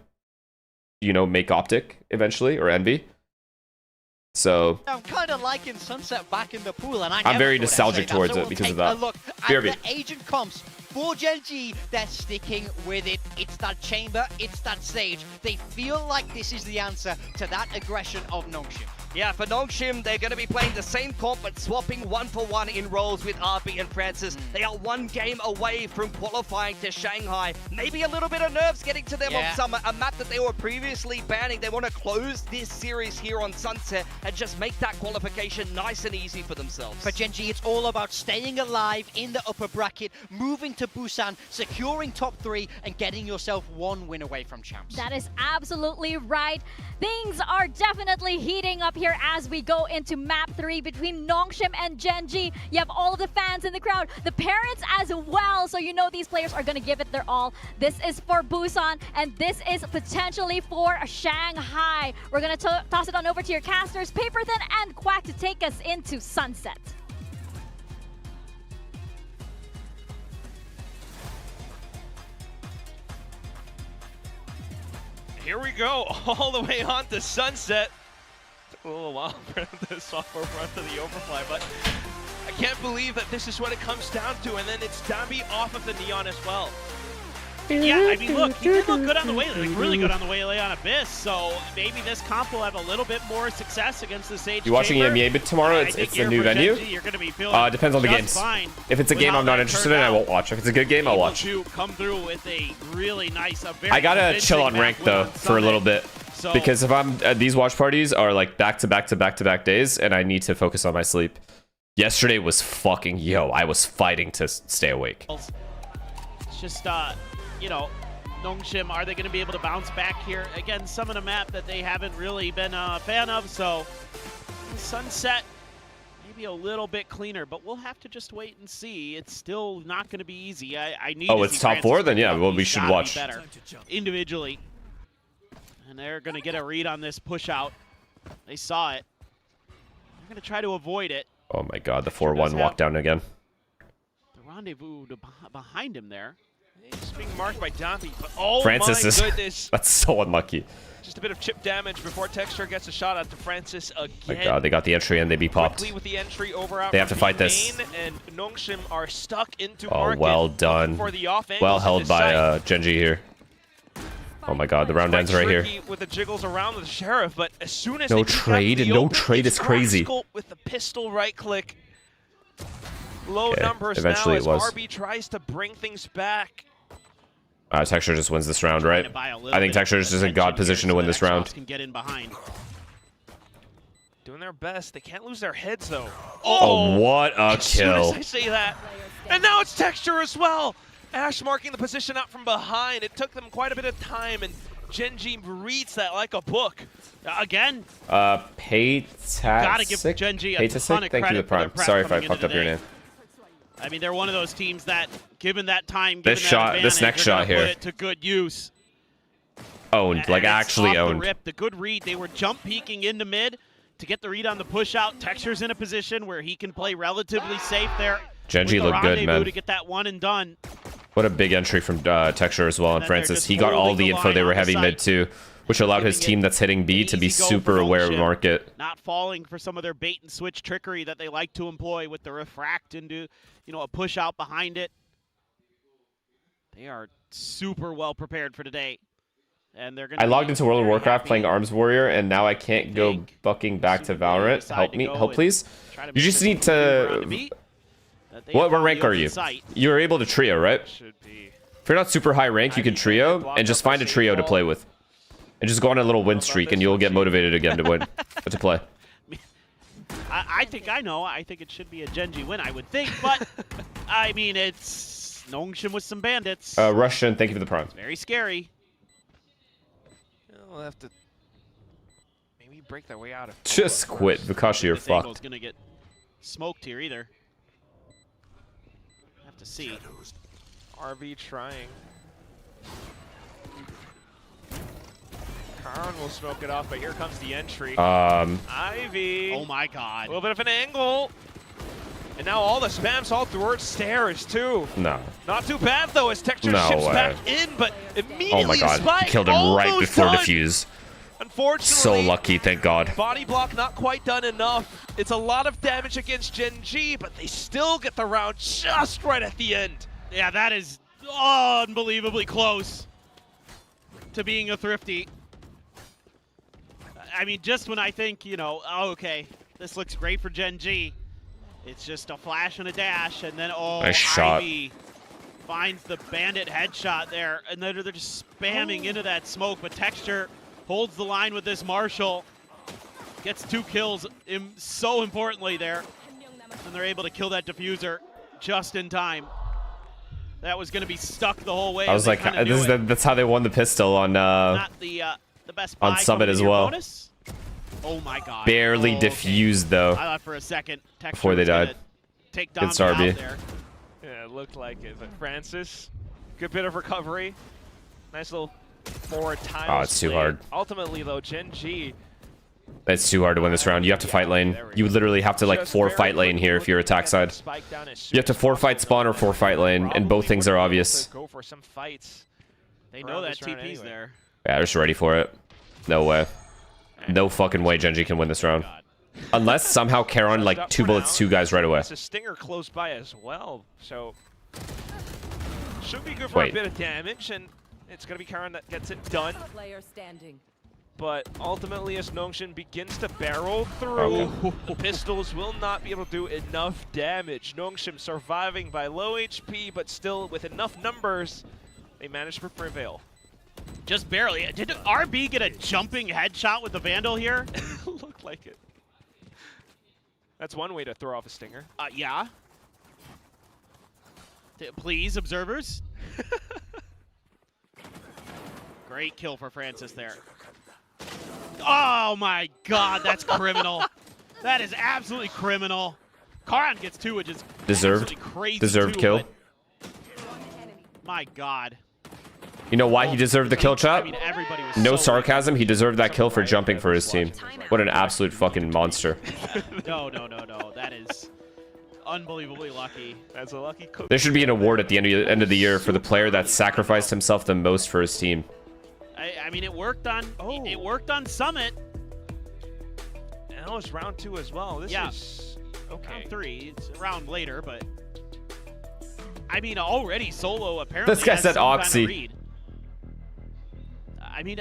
you know, make Optic eventually, or Envy. So... I'm kind of liking Sunset back in the pool, and I'm very nostalgic towards it because of that. Look at the agent comps. For Gen.G, they're sticking with it. It's that chamber, it's that stage. They feel like this is the answer to that aggression of Nongshim. Yeah, for Nongshim, they're going to be playing the same comp, but swapping 1-for-1 in roles with RB and Francis. They are one game away from qualifying to Shanghai. Maybe a little bit of nerves getting to them on a map that they were previously banning. They want to close this series here on Sunset and just make that qualification nice and easy for themselves. For Gen.G, it's all about staying alive in the upper bracket, moving to Busan, securing top 3, and getting yourself one win away from champs. That is absolutely right. Things are definitely heating up here as we go into map 3 between Nongshim and Gen.G. You have all of the fans in the crowd, the parents as well, so you know these players are going to give it their all. This is for Busan, and this is potentially for Shanghai. We're going to toss it on over to your casters, Paperthin and Quack, to take us into Sunset. Here we go, all the way on to Sunset. A little while for the sophomore run to the overfly, but I can't believe that this is what it comes down to, and then it's Dambi off of the Neon as well. Yeah, I mean, look, he did look good on the way, like really good on the way on Abyss, so maybe this comp will have a little bit more success against the Sage You watching Chamber. EMEA tomorrow? It's the new venue. You're gonna be feeling Depends on the games. If it's a game I'm not interested in, I won't watch. If it's a good game, I'll watch. To come through with a really nice, I gotta chill on rank though for a little bit, because if I'm these watch parties are like back to back to back to back days, and I need to focus on my sleep. Yesterday was fucking I was fighting to stay awake. It's just you know, Nongshim, are they going to be able to bounce back here? Again, some of the map that they haven't really been a fan of, so Sunset maybe a little bit cleaner, but we'll have to just wait and see. It's still not going to be easy. I need Oh, to it's see top Francis 4? Then pick yeah, up. well, we He's should gotta be watch. better individually. And they're going to get a read on this push out. They saw it. They're going to try to avoid it. Oh my god, the 4-1 walk down again. The rendezvous behind him there. He's being marked by Dambi, but oh Francis my is goodness. That's so unlucky. Just a bit of chip damage before Texture gets a shot at Francis again. My god, they got the entry and they be popped. Quickly with the entry over out They have from to fight the this. main, and Nongshim are stuck into Oh, market, well looking done. for the off Well angles held in by this site. Gen.G here. Oh my god, the round ends right here. Tricky with the jiggles around the Sheriff, but as soon as No they get trade, back to the no open, trade it's is crazy. Rascal with the pistol right click. Low Okay, numbers eventually now it as was. RB tries to bring things back. Texture just wins this round, right? I think Texture is just in god position to win this round. Can get in behind. Doing their best. They can't lose their heads, though. Oh, what a As soon kill. as I say that. And now it's Texture as well. Ash marking the position out from behind. It took them quite a bit of time, and Gen.G reads that like a book. Again, Paytasic? gotta give Gen.G a ton of Thank you, credit the for their Prime. prep Sorry if I coming fucked into up your today. name. I mean, they're one of those teams that, given that time, This given shot- that this advantage, next they're shot gonna here. put it to good use. Owned, And like it's actually off the owned. rip, the good read. They were jump peeking into mid to get the read on the push out. Texture's in a position where he can play relatively safe there. Gen.G with the looked good, rendezvous man. to get that one and done. What a big entry from Texture as well, and And they're Francis. just He got all holding the the info. line They were on the heavy site. mid too, which allowed his Giving team it that's hitting B to be easy go super for aware of Nongshim. market. Not falling for some of their bait and switch trickery that they like to employ with the refract into, you know, a push out behind it. They are super well prepared for today. And they're gonna I logged be into World of very Warcraft happy. playing Arms Warrior, and now I can't go think bucking back to soon they Valorant. decide Help to me, go help and please. try to You make just this need around to. beat that they What have rank on are the you? open site. You're able to trio, right? Should be. If you're not super high rank, you can trio and just find a trio to play with, and just go on a little win streak, and you'll get motivated again to win, to play. I think I know. I think it should be a Gen.G win, I would think. But, I mean, it's Nongshim with some bandits. Russian, thank you for the prime. Very scary. We'll have to maybe break their way out of. Just quit, Vukashi, you're This angle's fucked. gonna get smoked here either. Have to see. RB trying. Karn will smoke it off, but here comes the entry. Ivy. Oh my A god. little bit of an angle. And now all the spam's all towards stairs, too. No. Not too bad, though, as Texture No ships way. back in, but immediately Oh my god, Spike he killed him right almost before done. defuse. Unfortunately, So lucky, thank god. body block not quite done enough. It's a lot of damage against Gen.G, but they still get the round just right at the end. Yeah, that is unbelievably close to being a thrifty. I mean, just when I think, you know, oh, okay, this looks great for Gen.G, it's just a flash and a dash, and then, oh, Nice shot. Ivy finds the bandit headshot there, and then they're just spamming into that smoke, but Texture holds the line with this Marshall, gets 2 kills, so importantly there, and they're able to kill that diffuser just in time. That was going to be stuck the whole way. I was and they like, kinda knew it. that's how they won the pistol on Not the best on buy Summit coming as in your well. bonus. Oh my god. barely Oh, okay. diffused though. I thought for a second Texture Before they was gonna died. Take Good Dom Sarby. out there. Yeah, it looked like it, but Francis, good bit of recovery. Nice little forward time. Oh, it's too hard. Ultimately, though, Gen.G It's too hard to win this round. You have to fight lane. You literally have to like just 4 very fight lane quickly here if you're looking to attack get side. that spike down as soon You have to as 4 fight possible. spawn or 4 fight lane, and Probably both things are would be able obvious. to go for some fights. They around know that this round TP's anyway. there. Yeah, they're just ready for it. No way. No fucking way Gen.G can win this round. Unless somehow Karon like 2 bullets 2 guys right away. It's a stinger close by as well, so should be good for a bit of damage, and it's gonna be Karon that gets it done. Player standing. But ultimately, as Nongshim begins to barrel through, the pistols will not be able to do enough damage. Nongshim surviving by low HP, but still with enough numbers, they managed to prevail. Just barely. Did RB get a jumping headshot with the Vandal here? Looked like it. That's one way to throw off a stinger. Yeah. Please, observers. Great kill for Francis there. Oh my god, that's criminal. That is absolutely criminal. Karon gets 2, which is deserved. Crazy deserved kill. My god. You know why he deserved the kill, chat? I mean, everybody was No sarcasm, he deserved that kill for jumping for his team. What an absolute fucking monster. No. That is unbelievably lucky. That's a lucky cook. There should be an award at the end of the year for the player that sacrificed himself the most for his team. I mean, it worked on Summit. And that was round 2 as well. This is okay. Round 3. It's a round later, but I mean, already Solo apparently. This guy has said some kind of Oxy. read. I mean,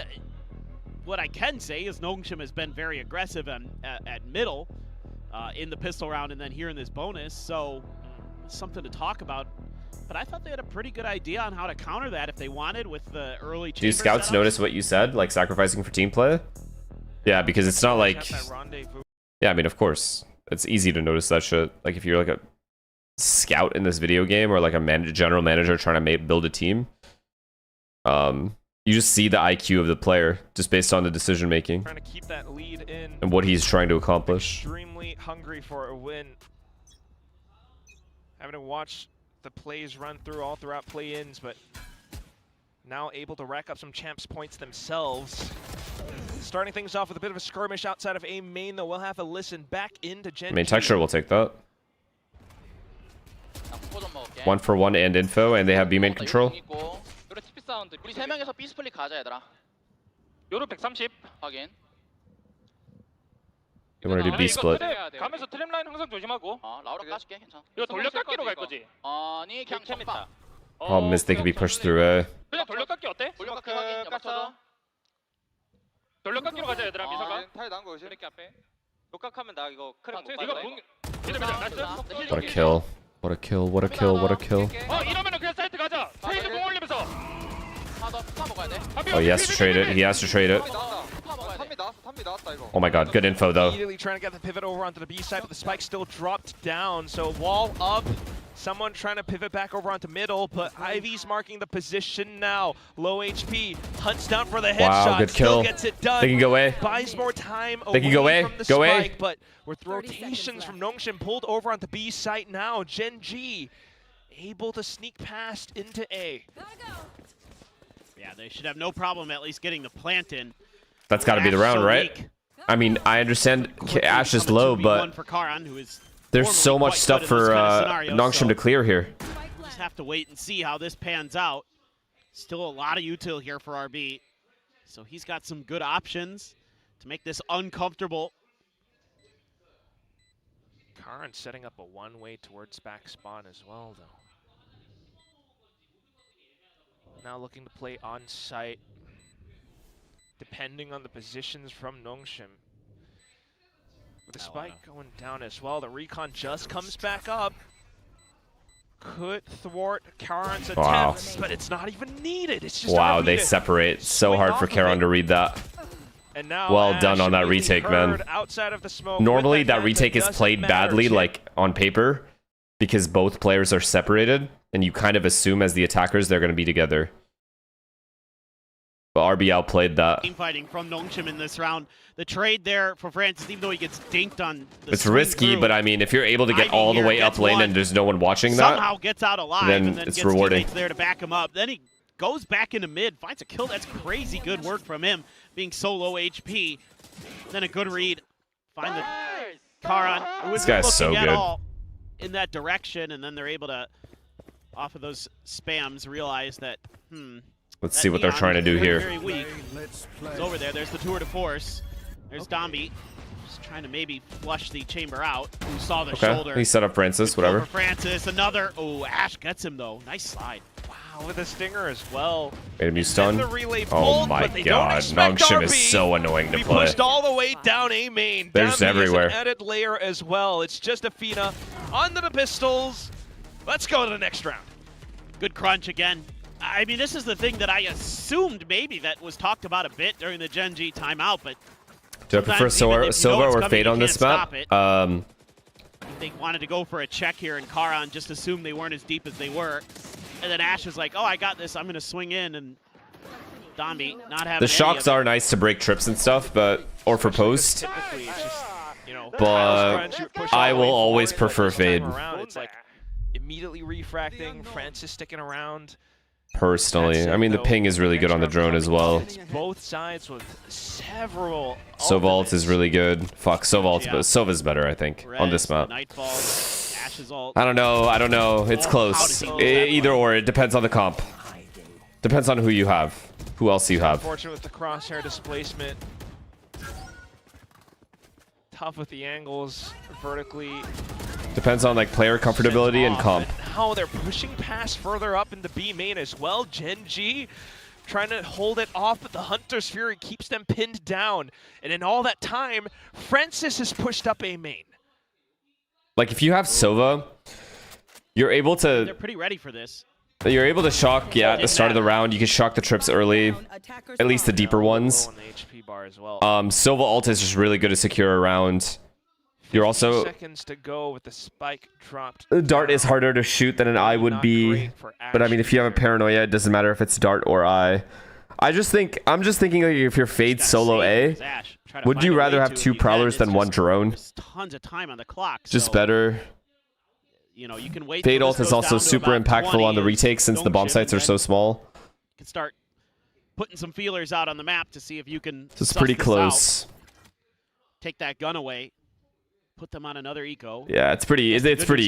what I can say is Nongshim has been very aggressive at middle in the pistol round, and then here in this bonus. So something to talk about. But I thought they had a pretty good idea on how to counter that if they wanted with the early chamber. Do scouts setups. notice what you said, like sacrificing for team play? Yeah, because it's not like... Yeah, I mean, of course. It's easy to notice that shit. Like, if you're like a scout in this video game or like a general manager trying to build a team, you just see the IQ of the player just based on the decision making. Trying to keep that lead in. And what he's trying to accomplish. Extremely hungry for a win. Having to watch the plays run through all throughout play-ins, but now able to rack up some champs points themselves. Starting things off with a bit of a skirmish outside of A main, though. We'll have a listen back into Gen.G. I mean, Texture will take that. 1-for-1 and info, and they have B main control. 우리 3명에서 B 스플릿 가자 얘들아. 요로 130 확인. They want to do B split. 가면서 트램 라인 항상 조심하고. 라우라 까줄게 괜찮아. 이거 돌려깎기로 갈 거지? 아니 그냥 쳤다. Problem is they could be pushed through A. 그냥 돌려깎기 어때? 돌려깎기 확인. 맞춰줘. 돌려깎기로 가자 얘들아 미사가. 타이 나온 거 조심. 이렇게 앞에. 독각하면 나 이거 크랙 못 받아. What a kill. What a kill. What a kill. What a kill. 이러면은 그냥 사이트 가자. 페이드 공 올리면서. Oh, he has to trade it. He has to trade it. Oh my god, good info though. Immediately trying to get the pivot over onto the B side, but the spike still dropped down. So wall up. Someone trying to pivot back over onto middle, but Ivy's marking the position now. Low HP, hunts down for the headshot. Wow, good kill. Still gets it done. They can go A. Buys more time They can go A. from the Go A. spike, but with rotations from Nongshim pulled over onto B site now. Gen.G able to sneak past into A. Yeah, they should have no problem at least getting the plant in. That's got to be the round, so right? weak. I mean, I understand Ash is low, but for Karon, who is there's so much stuff for Nongshim to clear here. Just have to wait and see how this pans out. Still a lot of util here for RB. So he's got some good options to make this uncomfortable. Karon setting up a one-way towards back spawn as well, though. Now looking to play on site, depending on the positions from Nongshim. With the spike going down as well, the recon just comes back up. Could thwart Karon's attempts, but it's not even needed. It's just they separate. So hard for Karon to read that. And now well done on that retake, man. Outside of the smoke. Normally that retake is played badly, like on paper, because both players are separated, and you kind of assume as the attackers they're going to be together. But RB outplayed that. Team fighting from Nongshim in this round. The trade there for Francis, even though he gets dinked on the It's risky, through, but I mean, if you're able to get all the way up lane and there's no one watching that, somehow gets out alive, then and then it's gets rewarding. teammates there to back him up. Then he goes back into mid, finds a kill. That's crazy good work from him, being so low HP. Then a good read. Find the Karon. This guy's so at good. All in that direction, and then they're able to, off of those spams, realize that, Let's see what they're trying to do here. Very weak. It's over there. There's the tour de force. There's Dombi. Just trying to maybe flush the chamber out. Who saw the Okay, shoulder. he set up Francis, whatever. Over Francis, another. Oh, Ash gets him though. Nice slide. Wow, with a stinger as well. Made him use stun. The relay Oh pulled, my but they god, don't expect Nongshim RB. is so annoying to We play. pushed all the way down A main. They're just Dambi is everywhere. an added layer as well. It's just Athena onto the pistols. Let's go to the next round. Good crunch again. I mean, this is the thing that I assumed maybe that was talked about a bit during the Gen.G timeout, but Do I prefer Silva or Fade on this map? They wanted to go for a check here, and Karan just assumed they weren't as deep as they were. And then Ash was like, oh, I got this. I'm going to swing in. And Dombi not having The shocks are nice to break trips and stuff, or for post. Typically, it's just, you know, But I will always prefer Fade. It's like immediately refracting, Francis sticking around. Personally, I mean the ping is really good on the drone as well. Both sides with several. Sova ult is really good. Fuck, Sova ult, but Sova's better, I think, on this map. I don't know. It's close. Either or, it depends on the comp. Depends on who you have, who else you have. Unfortunate with the crosshair displacement. Tough with the angles vertically. Depends on like player comfortability and comp. Now they're pushing past further up into B main as well. Gen.G trying to hold it off, but the Hunter's Fury keeps them pinned down. And in all that time, Francis has pushed up A main. Like if you have Sova, you're able to. They're pretty ready for this. You're able to shock, yeah, at the start of the round. You can shock the trips early, at least the deeper ones. Sova ult is just really good to secure a round. You're also seconds to go with the spike dropped. Dart is harder to shoot than an eye would be, but I mean if you have a paranoia, it doesn't matter if it's Dart or eye. I'm just thinking like if you're Fade solo A, would you rather have 2 prowlers than 1 drone? Tons of time on the clock. Just better. You know, you can wait. Fade ult is also super impactful on the retakes since the bomb sites are so small. You can start putting some feelers out on the map to see if you can. So it's pretty close. Take that gun away. Put them on another eco. Yeah, it's pretty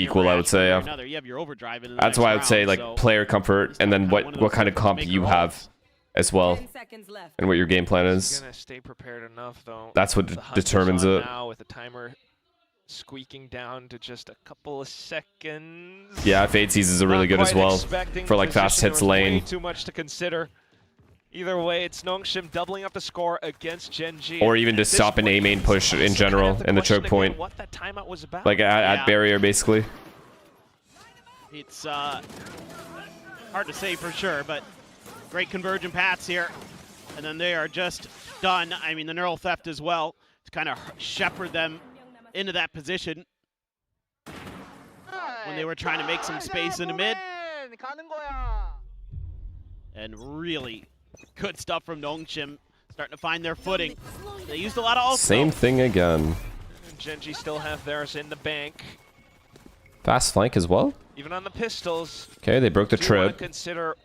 equal, I would say. Yeah. You have your overdrive in the That's why I would say like player comfort and then what kind of comp you have as well, and what your game plan is. Gonna stay prepared enough though. That's what determines it. Now with the timer squeaking down to just a couple of seconds. Yeah, Fade seizes are really good as well for like fast hits lane. Way too much to consider. Either way, it's Nongshim doubling up the score against Gen.G. Or even to stop an A main push in general in the choke point. What that timeout was about. Like at barrier, basically. It's hard to say for sure, but great convergent paths here. And then they are just done. I mean, the neural theft as well to kind of shepherd them into that position when they were trying to make some space in the mid. And really good stuff from Nongshim, starting to find their footing. They used a lot of ult. Same thing again. Gen.G still have theirs in the bank. Fast flank as well. Even on the pistols. Okay, they broke the trip. Consider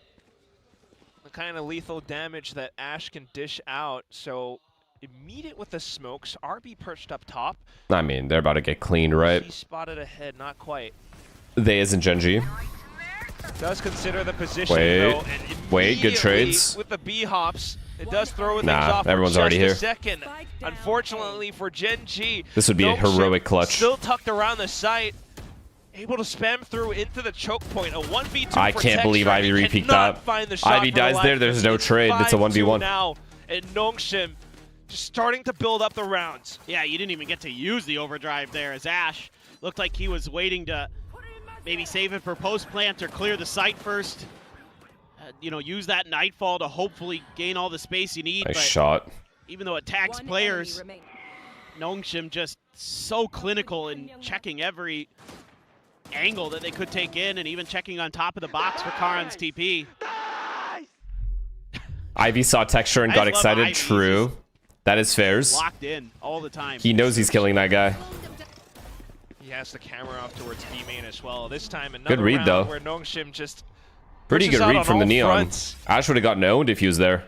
the kind of lethal damage that Ash can dish out. So immediate with the smokes. RB perched up top. I mean, they're about to get cleaned, right? He spotted ahead, not quite. They isn't Gen.G. Does consider the position though, and wait, good trades. With the B hops, it does throw things Nah, off everyone's for just already here. a second. Unfortunately for Gen.G, This would be a heroic clutch. Still tucked around the site, able to spam through into the choke point. A 1v2. I can't believe Ivy repeat that. Ivy dies there. There's no trade. It's a 1v1 now, and Nongshim just starting to build up the rounds. Yeah, you didn't even get to use the overdrive there as Ash looked like he was waiting to maybe save it for post plant or clear the site first. You know, use that nightfall to hopefully gain all the space you need. Nice but shot. Even though it tags players, Nongshim just so clinical in checking every angle that they could take in, and even checking on top of the box for Karan's TP. Ivy saw texture and got excited. Ivy. True. That is fairs. Locked in all the time. He knows he's killing that guy. He has the camera off towards B main as well. This time another good read round though. Where Nongshim just pretty good read from the Neon. Fronts. Ash would have gotten owned if he was there.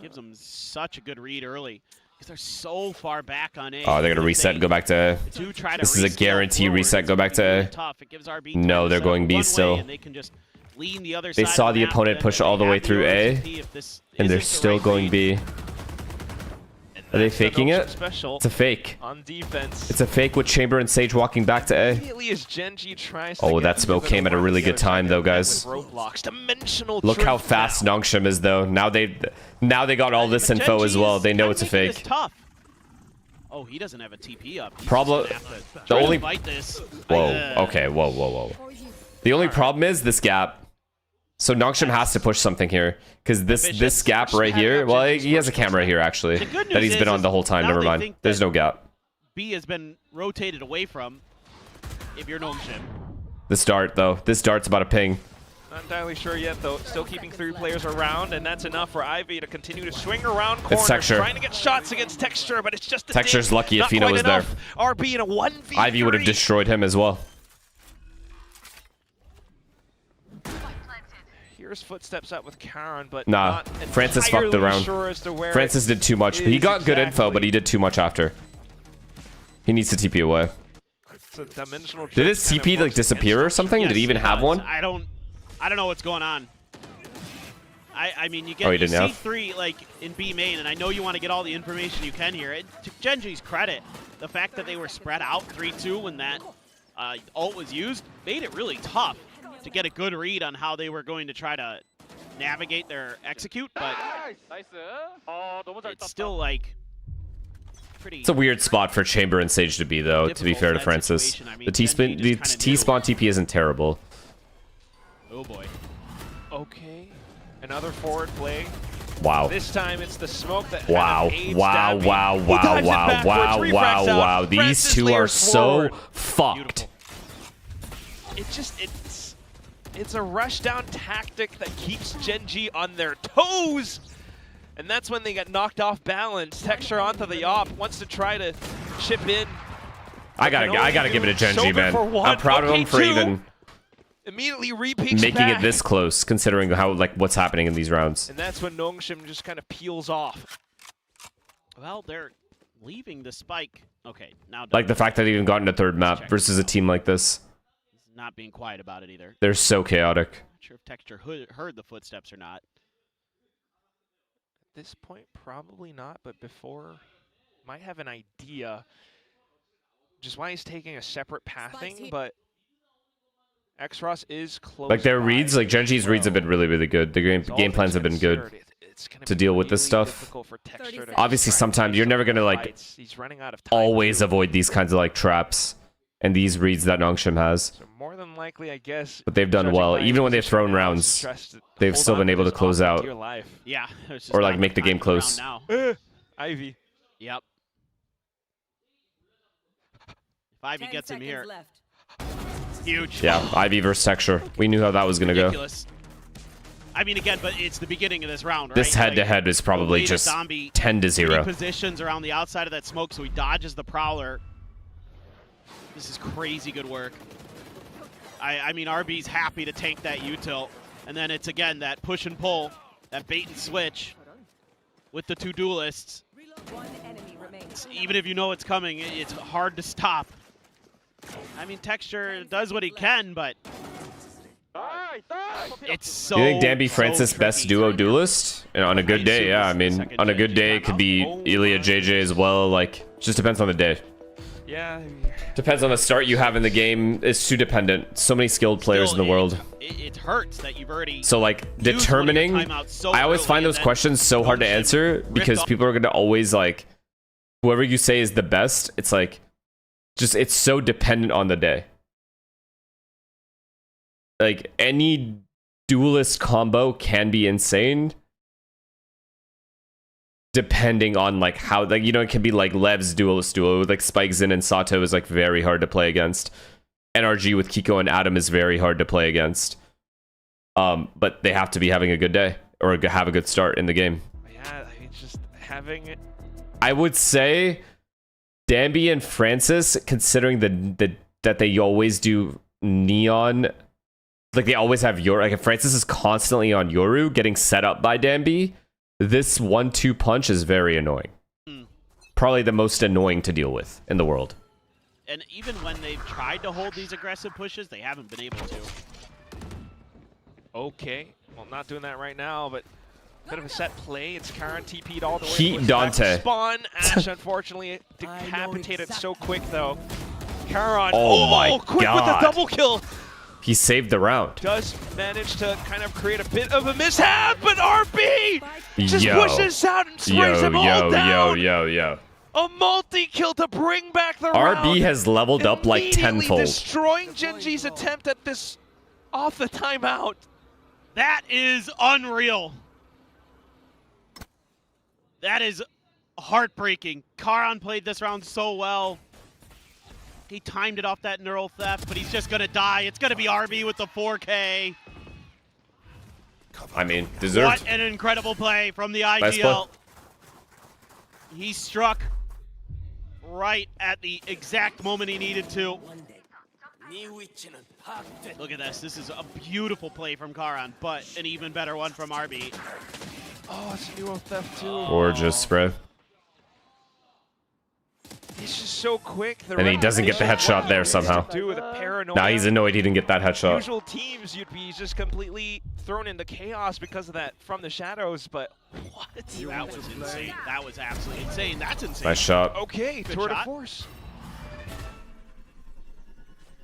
Gives them such a good read early because they're so far back on A. Oh, they're gonna reset and go back to A. This is a guarantee reset. Go back to A. No, they're going B still. And they can just lean the other They side saw of the map, opponent and push they all the way have through A, OSP if this and they're isn't the still right going read. B. And Are they faking it? Special It's a fake. on defense. It's a fake with Chamber and Sage walking back to A. Immediately as Gen.G tries to Oh, get that smoke came at a really good time, though, guys. Roadblocks, dimensional Look how drift fast now. Nongshim is, though. Now they got all this info Gen.G as well. is They know kinda it's a making this fake. tough. Oh, he doesn't have a TP up. He's Problem. just gonna have to The try to only. fight this. Whoa. Okay. Whoa. The only problem is this gap. So Nongshim has to push something here, because this gap right here. Well, he has a camera here actually The good that news he's been is on the whole time. now Never they mind. think There's that no gap. B has been rotated away from. If you're Nongshim. This dart though. This dart's about to ping. Not entirely sure yet, though. Still keeping 3 players around, and that's enough for Ivy to continue to swing around corners. It's Texture. Trying to get shots against Texture, but it's just a Texture's ding. lucky Not Afino quite was there. enough. RB in a 1v3. Ivy would have destroyed him as well. Here's footsteps up with Karen, but Nah, not Francis fucked entirely around. sure as to where Francis did too much. He got good info, but he did too much after. He needs to TP away. It's a dimensional Did his drift kind TP of like works disappear or against something? Yes, Did he even it have does. one? I don't know what's going on. I mean, you Oh, he get didn't have? C3 like in B main, and I know you want to get all the information you can here. To Gen.G's credit, the fact that they were spread out 3-2 when that ult was used made it really tough to get a good read on how they were going to try to navigate their execute, but it's still like pretty. It's a weird spot for Chamber and Sage to be, though, to be difficult fair to that Francis. situation. I mean, The Gen.G T-spawn just kinda knew. TP isn't terrible. Oh boy. Okay, another forward play. Wow. This time it's the smoke that Wow. kind of aids Wow, Davi. wow, He wow, dives it wow, backwards, wow, refracts wow, out. wow. These Francis two are layers so forward. fucked. It's a rush down tactic that keeps Gen.G on their toes. And that's when they get knocked off balance. Texture onto the op, wants to try to chip in. I gotta give it to Gen.G, Shoulder man. for one. I'm proud of Okay, him for 2. even Immediately repeats making back. it this close, considering how what's happening in these rounds. And that's when Nongshim just kind of peels off. Well, they're leaving the spike. Okay, now Like the fact that they even got into third map versus a team like this. He's not being quiet about it either. They're so chaotic. Not sure if Texture heard the footsteps or not. At this point, probably not, but before, might have an idea. Just why he's taking a separate pathing, but X-Ross is close. Like their by reads, like Gen.G's as reads have well. been really good. The game plans have been good to deal with this stuff. Obviously, sometimes you're never gonna like He's running out of time always too. avoid these kinds of like traps and these reads that Nongshim has. So more than likely, I guess. But they've done judging well. by his Even when they've position thrown now, rounds, he's just to they've hold still on been to able to this close off out. for dear life. Yeah, there's just Or, not like, make enough the game time to round close. now. Ivy. Yep. If Ivy 10 gets him seconds here, left. huge. Yeah, Ivy versus Texture. We knew how that was gonna go. Ridiculous. I mean, again, but it's the beginning of this round, right? This head-to-head is the probably way that just Zombie 10-0. positions around the outside of that smoke, so he dodges the Prowler. This is crazy good work. I mean, RB's happy to tank that util, and then it's again that push and pull, that bait and switch with the 2 duelists. One enemy remains. Even if you know it's coming, it's hard to stop. I mean, Texture does what he can, but it's so. You think Danby so Francis best tricky. duo duelist? And on a good day, yeah. I mean, on a good day, it could be Ilya JJ as well. Like, just depends on the day. Yeah. Depends on the start you have in the game. It's too dependent. So many skilled players in the world. It hurts that you've already. So like used one of your determining, timeouts so I always early find and those then questions so hard to Nongshim answer ripped because off- people are going to always like, whoever you say is the best, it's like, just, it's so dependent on the day. Like any duelist combo can be insane depending on like how, like, you know, it can be like Lev's duelist duo with like Spikezen and Sato is like very hard to play against. NRG with Kiko and Adam is very hard to play against. But they have to be having a good day or have a good start in the game. Yeah, just having it. I would say Danby and Francis, considering that they always do Neon, like they always have Yoru. Like if Francis is constantly on Yoru getting set up by Danby, this 1-2 punch is very annoying. Probably the most annoying to deal with in the world. And even when they've tried to hold these aggressive pushes, they haven't been able to. Okay. Well, not doing that right now, but Bit of a set play. It's Karan TP'd all the way. Heat pushed back to Dante. Spawn. Ash unfortunately decapitated so quick though. Karan. Oh my quick God. with the double kill. He saved the round. Does manage to kind of create a bit of a mishap, but RB just Yo. pushes out and sprays him all down. Yo. A multi-kill to bring back the RB round. has leveled up like Immediately tenfold. destroying Gen.G's attempt at this off the timeout. That is unreal. That is heartbreaking. Karan played this round so well. He timed it off that neural theft, but he's just gonna die. It's gonna be RB with the 4K. I mean, deserved. What an incredible play from the Nice IGL. He struck right at the exact moment he needed to. Look at this. This is a beautiful play from Karan, but an even better one from RB. Oh, it's neural theft too. Gorgeous spray. He's just so quick. And he doesn't get the headshot there somehow. Do with a paranoia. Nah, he's annoyed he didn't get that headshot. Usual teams, you'd be just completely thrown into chaos because of that from the shadows, but what? That was insane. That was absolutely insane. That's insane. Nice shot. Okay, Good tour de shot. force.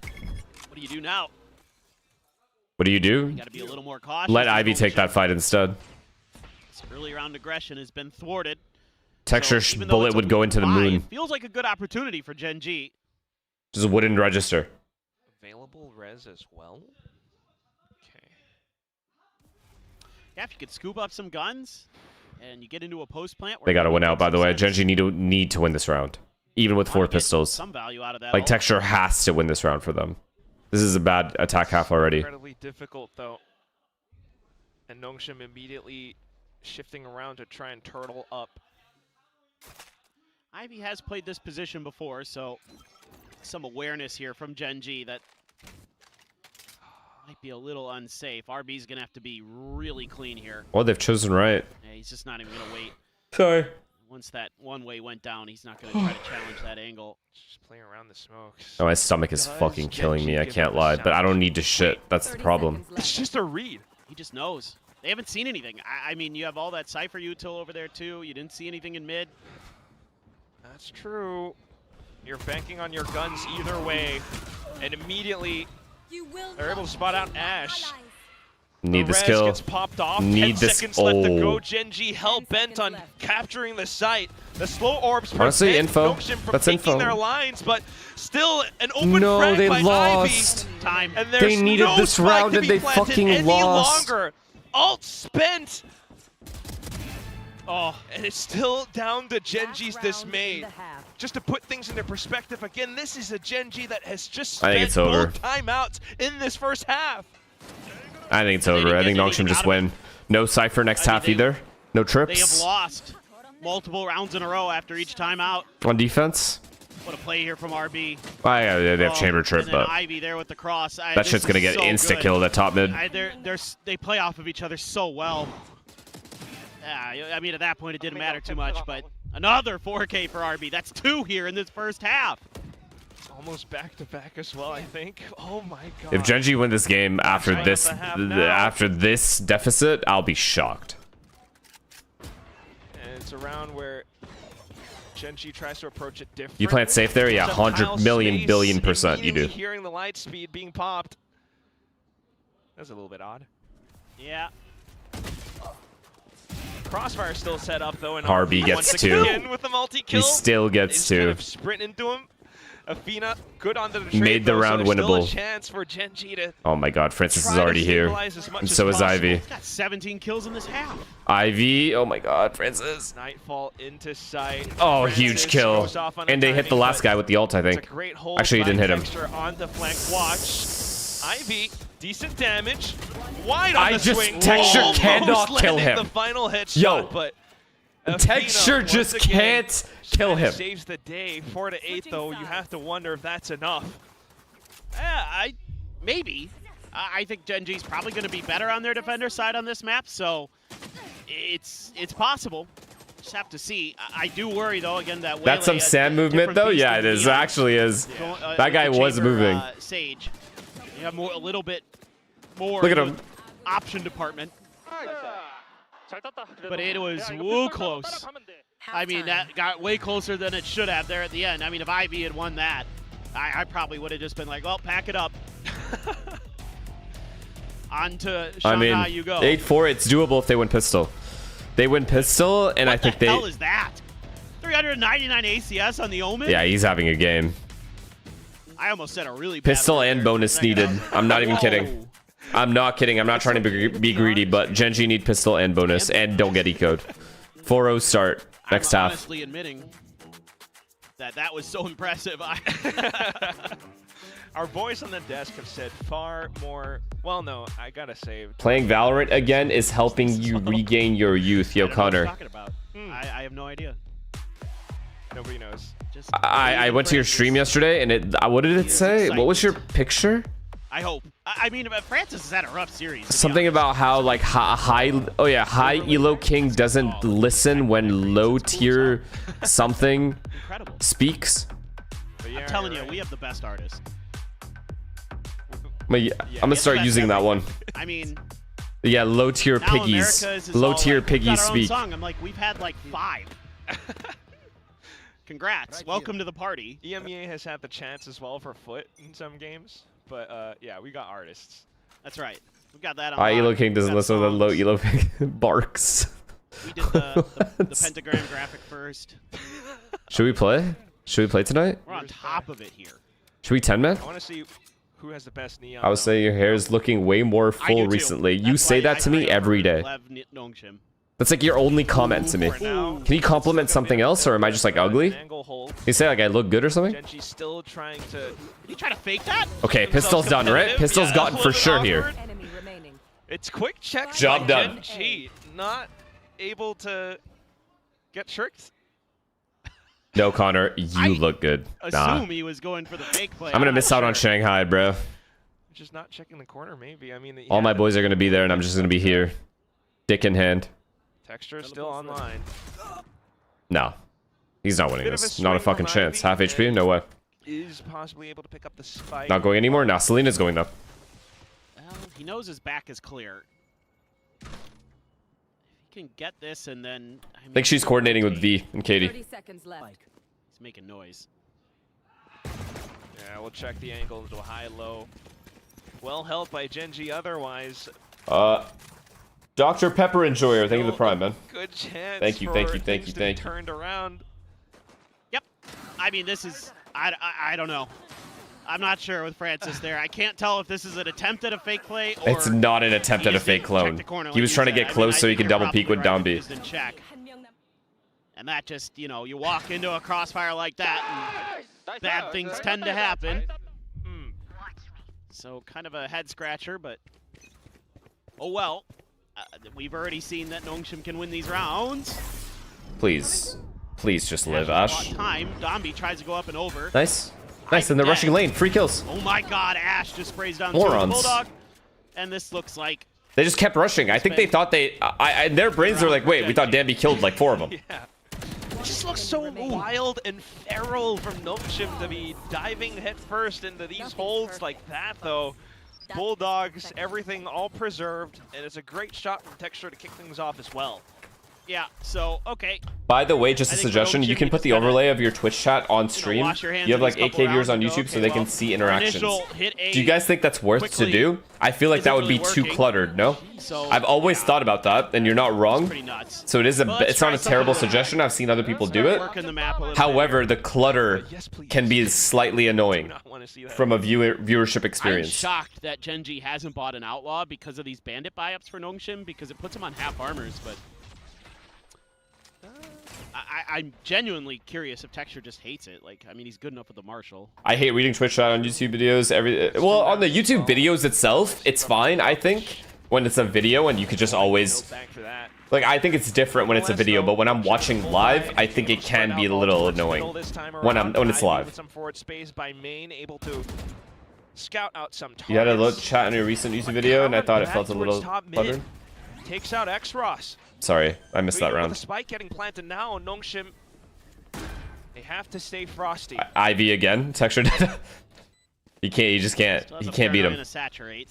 What do you do now? What do you do? You gotta be a little more cautious. Let Ivy take that fight instead. This early round aggression has been thwarted. Texture So even though bullet it's a would go into the bye, moon. It feels like a good opportunity for Gen.G. Just wouldn't register. Available res as well. Okay. Yeah, if you could scoop up some guns and you get into a post plant. They gotta win out, by the way. Gen.G need to win this round. Even with 4 pistols. Some value out of that. Like, Texture has to win this round for them. This is a bad attack half already. Incredibly difficult though. And Nongshim immediately shifting around to try and turtle up. Ivy has played this position before, so some awareness here from Gen.G that might be a little unsafe. RB's gonna have to be really clean here. Well, they've chosen right. Yeah, he's just not even gonna wait. Sorry. Once that one way went down, he's not gonna try to challenge that angle. Just playing around the smokes. Oh, my stomach is fucking killing me. I can't lie, but I don't need to shit. That's the problem. It's just a read. He just knows. They haven't seen anything. I mean, you have all that Cypher util over there too. You didn't see anything in mid. That's true. You're banking on your guns either way, and immediately they're able to spot out Ash. Need the res skill. gets popped off. Need 10 this. seconds left to go. Oh. Gen.G hell bent on capturing the site. The slow orbs Honestly, prevent info. Nongshim from That's taking info. their lines, but still an open No, frag they by lost. Ivy. Time. And there's They needed no this spike round to and be they planted fucking any lost. longer. Ult spent. Oh, And it's still down to Gen.G's dismay. Just to put things into perspective, again, this is a Gen.G that has just I think spent it's over. both timeouts in this first half. I think it's over. I think Nongshim just win. No Cypher next half either. No they have trips. lost multiple rounds in a row after each timeout. On defense. What a play here from RB. Yeah, they have chamber trip, and then but Ivy there with the cross. that This shit's gonna is get so insta-killed good. at top mid. They play off of each other so well. Yeah, I mean, at that point, it didn't matter too much, but another 4K for RB. That's 2 here in this first half. It's almost back-to-back as well, I think. Oh my god. If Gen.G win this game after Right this at the half now. after this deficit, I'll be shocked. And it's a round where Gen.G tries to approach it differently. You plant safe there? Yeah, Some 100 tile million space, billion percent you do. immediately hearing the light speed being popped. That's a little bit odd. Yeah. Crossfire still set up though, and RB gets once 2. again with the multi-kill. He still They gets just 2. Kind of sprint into him. Athena good onto the trade. Made the though, round so there's still a winnable. chance for Gen.G to Oh my god, Francis try is to already here. stabilize as much And as so is possible. Ivy. Got 17 kills in this half. Ivy, oh my god, Francis. Nightfall into sight. Oh, Francis huge kill. goes off on a And they hit the timing, last but guy with the ult, I it's think. a great hold Actually, he by didn't hit him. Texture on the flank. Watch. Ivy, decent damage. Wide on I the just- swing. Texture Almost cannot kill landing him. The final headshot, Yo, but Texture Athena, just once again, can't kill him. Saves the day. 4 to 8 though. You have to wonder if that's enough. Yeah, maybe. I think Gen.G's probably going to be better on their defender side on this map, so it's possible. Just have to see. I do worry though again that That's some sand movement though? Yeah, it is. Actually is. That guy was moving. Sage. You have a little bit more Look at of him. an option department. but it was woo close. I mean, that got way closer than it should have there at the end. I mean, if Ivy had won that, I probably would have just been like, well, pack it up. On to Shanghai you go. 8-4, it's doable if they win pistol. They win pistol, and I think they... What the hell is that? 399 ACS on the Omen? Yeah, he's having a game. I almost said a really bad Pistol and bonus needed. I'm not even kidding. I'm not kidding. I'm not trying to be greedy, but Gen.G need pistol and bonus, and don't get ecoed. 4-0 start next half. I'm honestly admitting that was so impressive. Our boys on the desk have said far more. Well, no, I gotta say, Playing Valorant again is helping you regain your youth, yo, Connor. Talking about. I have no idea. Nobody knows. I went to your stream yesterday, and it. What did it say? What was your picture? I hope. I mean, Francis has had a rough series. Something about how like high elo king doesn't listen when low tier something speaks. I'm telling you, we have the best artist. I'm gonna start using that one. I mean, yeah, low tier piggies. Low tier piggies speak. Song. I'm like, we've had like 5. Congrats. Welcome to the party. EMEA has had the chance as well for Foot in some games, but yeah, we got artists. That's right. We got that on. High elo king doesn't listen to the low elo pig barks. We did the pentagram graphic first. Should we play? Should we play tonight? We're on top of it here. Should we 10 man? I want to see who has the best neon. I would say your hair is looking way more full recently. You say that to me every day. That's like your only comment to me. Can you compliment something else, or am I just like ugly? You say like I look good or something? Gen.G still trying to. Did you try to fake that? Okay, pistol's done, right? Pistol's gotten for sure here. It's quick check. Job done. Gen.G not able to get tricked. No, Connor, you look good. Assume he was going for the fake play. I'm gonna miss out on Shanghai, bro. Just not checking the corner, maybe. I mean, all my boys are gonna be there, and I'm just gonna be here, dick in hand. Texture still online. No, he's not winning this. Not a fucking chance. Half HP? No way. Is possibly able to pick up the spike. Not going anymore. Now Selena's going though. Well, he knows his back is clear. If he can get this, and then I think she's coordinating with V and Katie. 30 seconds left. He's making noise. Yeah, we'll check the angle into a high-low. Well held by Gen.G otherwise. Dr. Pepper Enjoyer, thank you for the prime, man. Good chance. Thank you. Turned around. Yep. I mean, this is I don't know. I'm not sure with Francis there. I can't tell if this is an attempt at a fake play or it's not an attempt at a fake clone. He was trying to get close so he could double peek with down B. And that just, you know, you walk into a crossfire like that and bad things tend to happen. So kind of a head scratcher, but oh well. We've already seen that Nongshim can win these rounds. Please just live, Ash. Time. Dombi tries to go up and over. Nice, in the rushing lane. Free kills. Oh my God, Ash just sprays down Morons. the Bulldog. And this looks like they just kept rushing. I think they thought in their brains they're like, wait, we thought Danby killed like 4 of them. Yeah. It just looks so wild and feral from Nongshim to be diving headfirst into these holds like that, though. Bulldogs, everything all preserved, and it's a great shot from Texture to kick things off as well. Yeah, so, okay. By the way, just a suggestion, you can put the overlay of your Twitch chat on stream. You have like 8K viewers on YouTube so they can see interactions. Do you guys think that's worth to do? I feel like that would be too cluttered, no? I've always thought about that, and you're not wrong. So it's not a terrible suggestion. I've seen other people do it. However, the clutter can be slightly annoying from a viewership experience. I'm shocked that Gen.G hasn't bought an Outlaw because of these bandit buy-ups for Nongshim, because it puts him on half armors, but I'm genuinely curious if Texture just hates it. Like, I mean, he's good enough with the Marshall. I hate reading Twitch chat on YouTube videos. Well, on the YouTube videos itself, it's fine, I think, when it's a video and you could just always... Like, I think it's different when it's a video, but when I'm watching live, I think it can be a little annoying when it's live. You had a look chat on your recent YouTube video, and I thought it felt a little cluttered. Takes out X-Ross. Sorry, I missed that round. The spike getting planted now, and Nongshim, they have to stay frosty. Ivy again, Texture. He can't. He just can't. He can't beat him.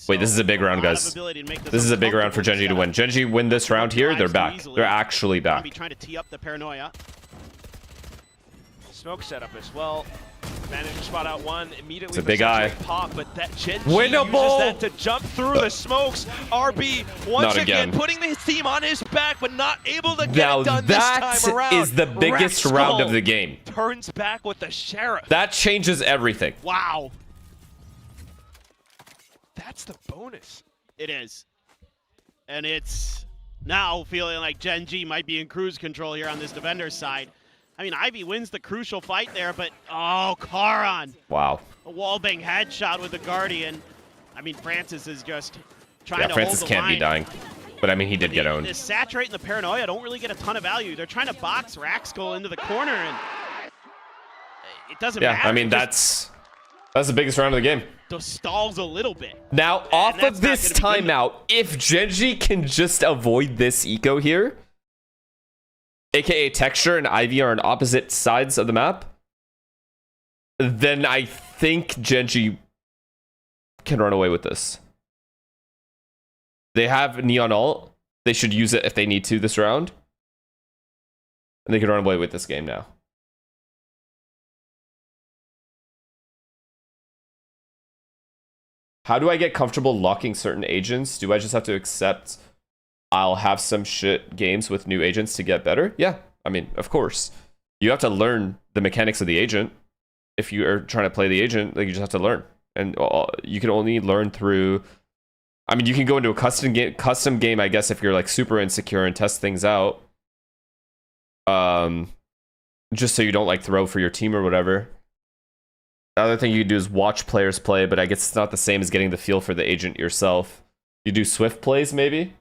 Wait, this is a big round, guys. This is a big round for Gen.G to win. Gen.G win this round here, they're back. They're actually back. Trying to tee up the paranoia. Smoke setup as well. Managed to spot out one immediately. It's a big eye. Pop, but that Gen.G Winnable! uses that to jump through the smokes. RB once again putting his team on his back, but not able to get it done this time around. That is the biggest round of the game. Turns back with the Sheriff. That changes everything. Wow. That's the bonus. It is. And it's now feeling like Gen.G might be in cruise control here on this defender's side. I mean, Ivy wins the crucial fight there, but oh, Karan. Wow. A wallbang headshot with the Guardian. I mean, Francis is just trying to Francis hold the can't line. be dying. But I mean, he did get owned. The Saturate and the Paranoia don't really get a ton of value. They're trying to box Raxkull into the corner, and it doesn't matter. Yeah, I mean, that's the biggest round of the game. Just stalls a little bit. Now, off of this timeout, if Gen.G can just avoid this eco here, aka Texture and Ivy are on opposite sides of the map, then I think Gen.G can run away with this. They have Neon ult. They should use it if they need to this round. And they can run away with this game now. How do I get comfortable locking certain agents? Do I just have to accept I'll have some shit games with new agents to get better? Yeah, I mean, of course. You have to learn the mechanics of the agent. If you are trying to play the agent, like, you just have to learn. And you can only learn through... I mean, you can go into a custom game, I guess, if you're like super insecure and test things out. Just so you don't like throw for your team or whatever. The other thing you can do is watch players play, but I guess it's not the same as getting the feel for the agent yourself. You do Swift plays, maybe?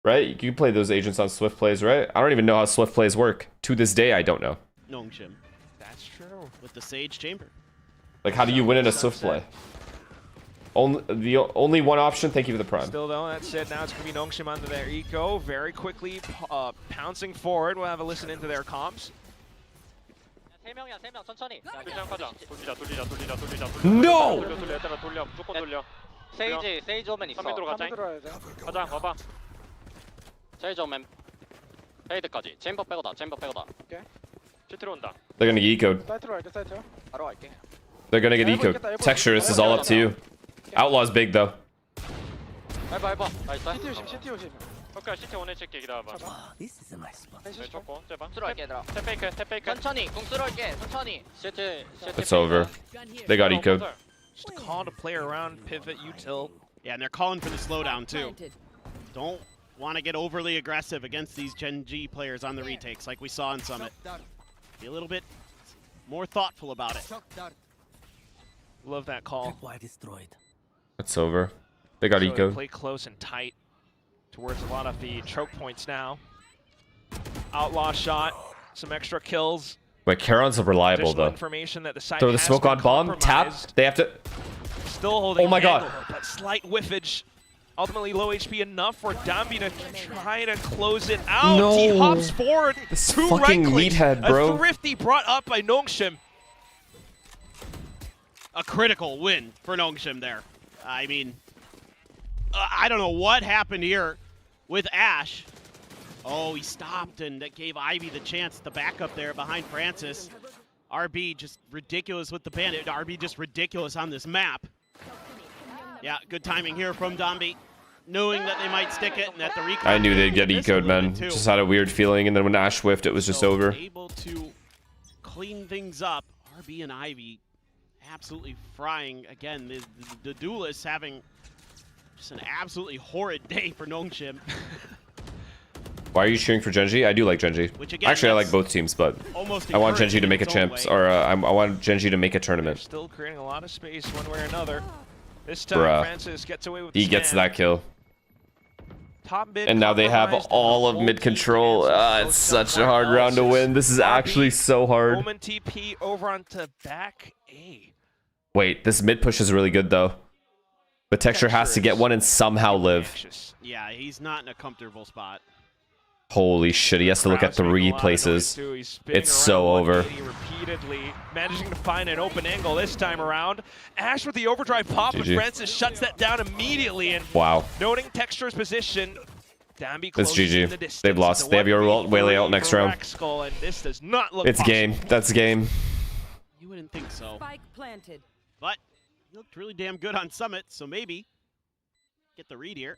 Right? You can play those agents on Swift plays, right? I don't even know how Swift plays work. To this day, I don't know. Nongshim. That's true. With the Sage Chamber. Like, how do you win in a Swift play? Only one option. Thank you for the prime. Still though, that's it. Now it's going to be Nongshim under their eco. Very quickly pouncing forward. We'll have a listen into their comps. No! 세이지 오면 있어. 3명 들어가자. 가자, 가봐. 세이지 오면 페이드까지. 챔버 빼고다, 챔버 빼고다. 오케이. 시트로 온다. They're gonna get ecoed. 사이트로 갈게, 사이트요. 바로 갈게. They're gonna get ecoed. Texture, this is all up to you. Outlaw's big though. 해봐. 나이스. CT 조심, CT 조심. 오케이, 시트 오늘 칠게 기다려봐. This is a nice spot. 왼쪽 제발. 들어갈게 얘들아. 탭페이크. 천천히, 공 들어갈게. 천천히. 시트. It's over. They got ecoed. Just a call to play around, pivot, util. Yeah, and they're calling for the slowdown too. Don't want to get overly aggressive against these Gen.G players on the retakes like we saw in Summit. Be a little bit more thoughtful about it. Love that call. It's over. They got So ecoed. play close and tight towards a lot of the choke points now. Outlaw shot, some extra kills. Wait, Charon's reliable Additional though. information that the side Throw the has smoke been on bomb, tap. compromised. They have to... Still holding Oh my god. angle, but slight whiffage. Ultimately low HP enough for Dambi to try to close it out. No. He hops forward. This Two fucking right clicks. meathead, bro. A thrifty brought up by Nongshim. A critical win for Nongshim there. I mean, I don't know what happened here with Ash. Oh, he stopped, and that gave Ivy the chance to back up there behind Francis. RB just ridiculous with the bandit. RB just ridiculous on this map. Yeah, good timing here from Dambi, knowing that they might stick it and that the recon. I knew they'd get ecoed, man. too. Just had a weird feeling, and then when Ash whiffed, it was just So over. Able to clean things up. RB and Ivy absolutely frying. Again, the duelists having just an absolutely horrid day for Nongshim. Why are you cheering for Gen.G? I do like Gen.G. Which again, Actually, I like that's both teams, but almost I want Gen.G to encouraging make a in its own champs, way. or I want Gen.G to make a They're tournament. still creating a lot of space one way or another. This time Bruh. Francis gets away with He the gets stand. that kill. Top mid And now they have compromised, all and of full mid control. defense. It's Close such a up hard round to analysis. win. This is RB, actually so hard. Omen TP over onto back A. Wait, this mid push is really good though. But Texture has to get one and somehow live. Anxious. Yeah, he's not in a comfortable spot. Holy shit, he has to look at 3 places. It's so over. Repeatedly managing to find an open angle this time around. Ash with the overdrive pop, but Francis shuts that down immediately. And wow. Noting Texture's position, Dambi It's closes in the GG. distance. They've lost. They have your ult, Waylay out next round. Skull, and this does not look It's possible. game. That's game. You wouldn't think so. Spike planted. But he looked really damn good on Summit, so maybe get the read here.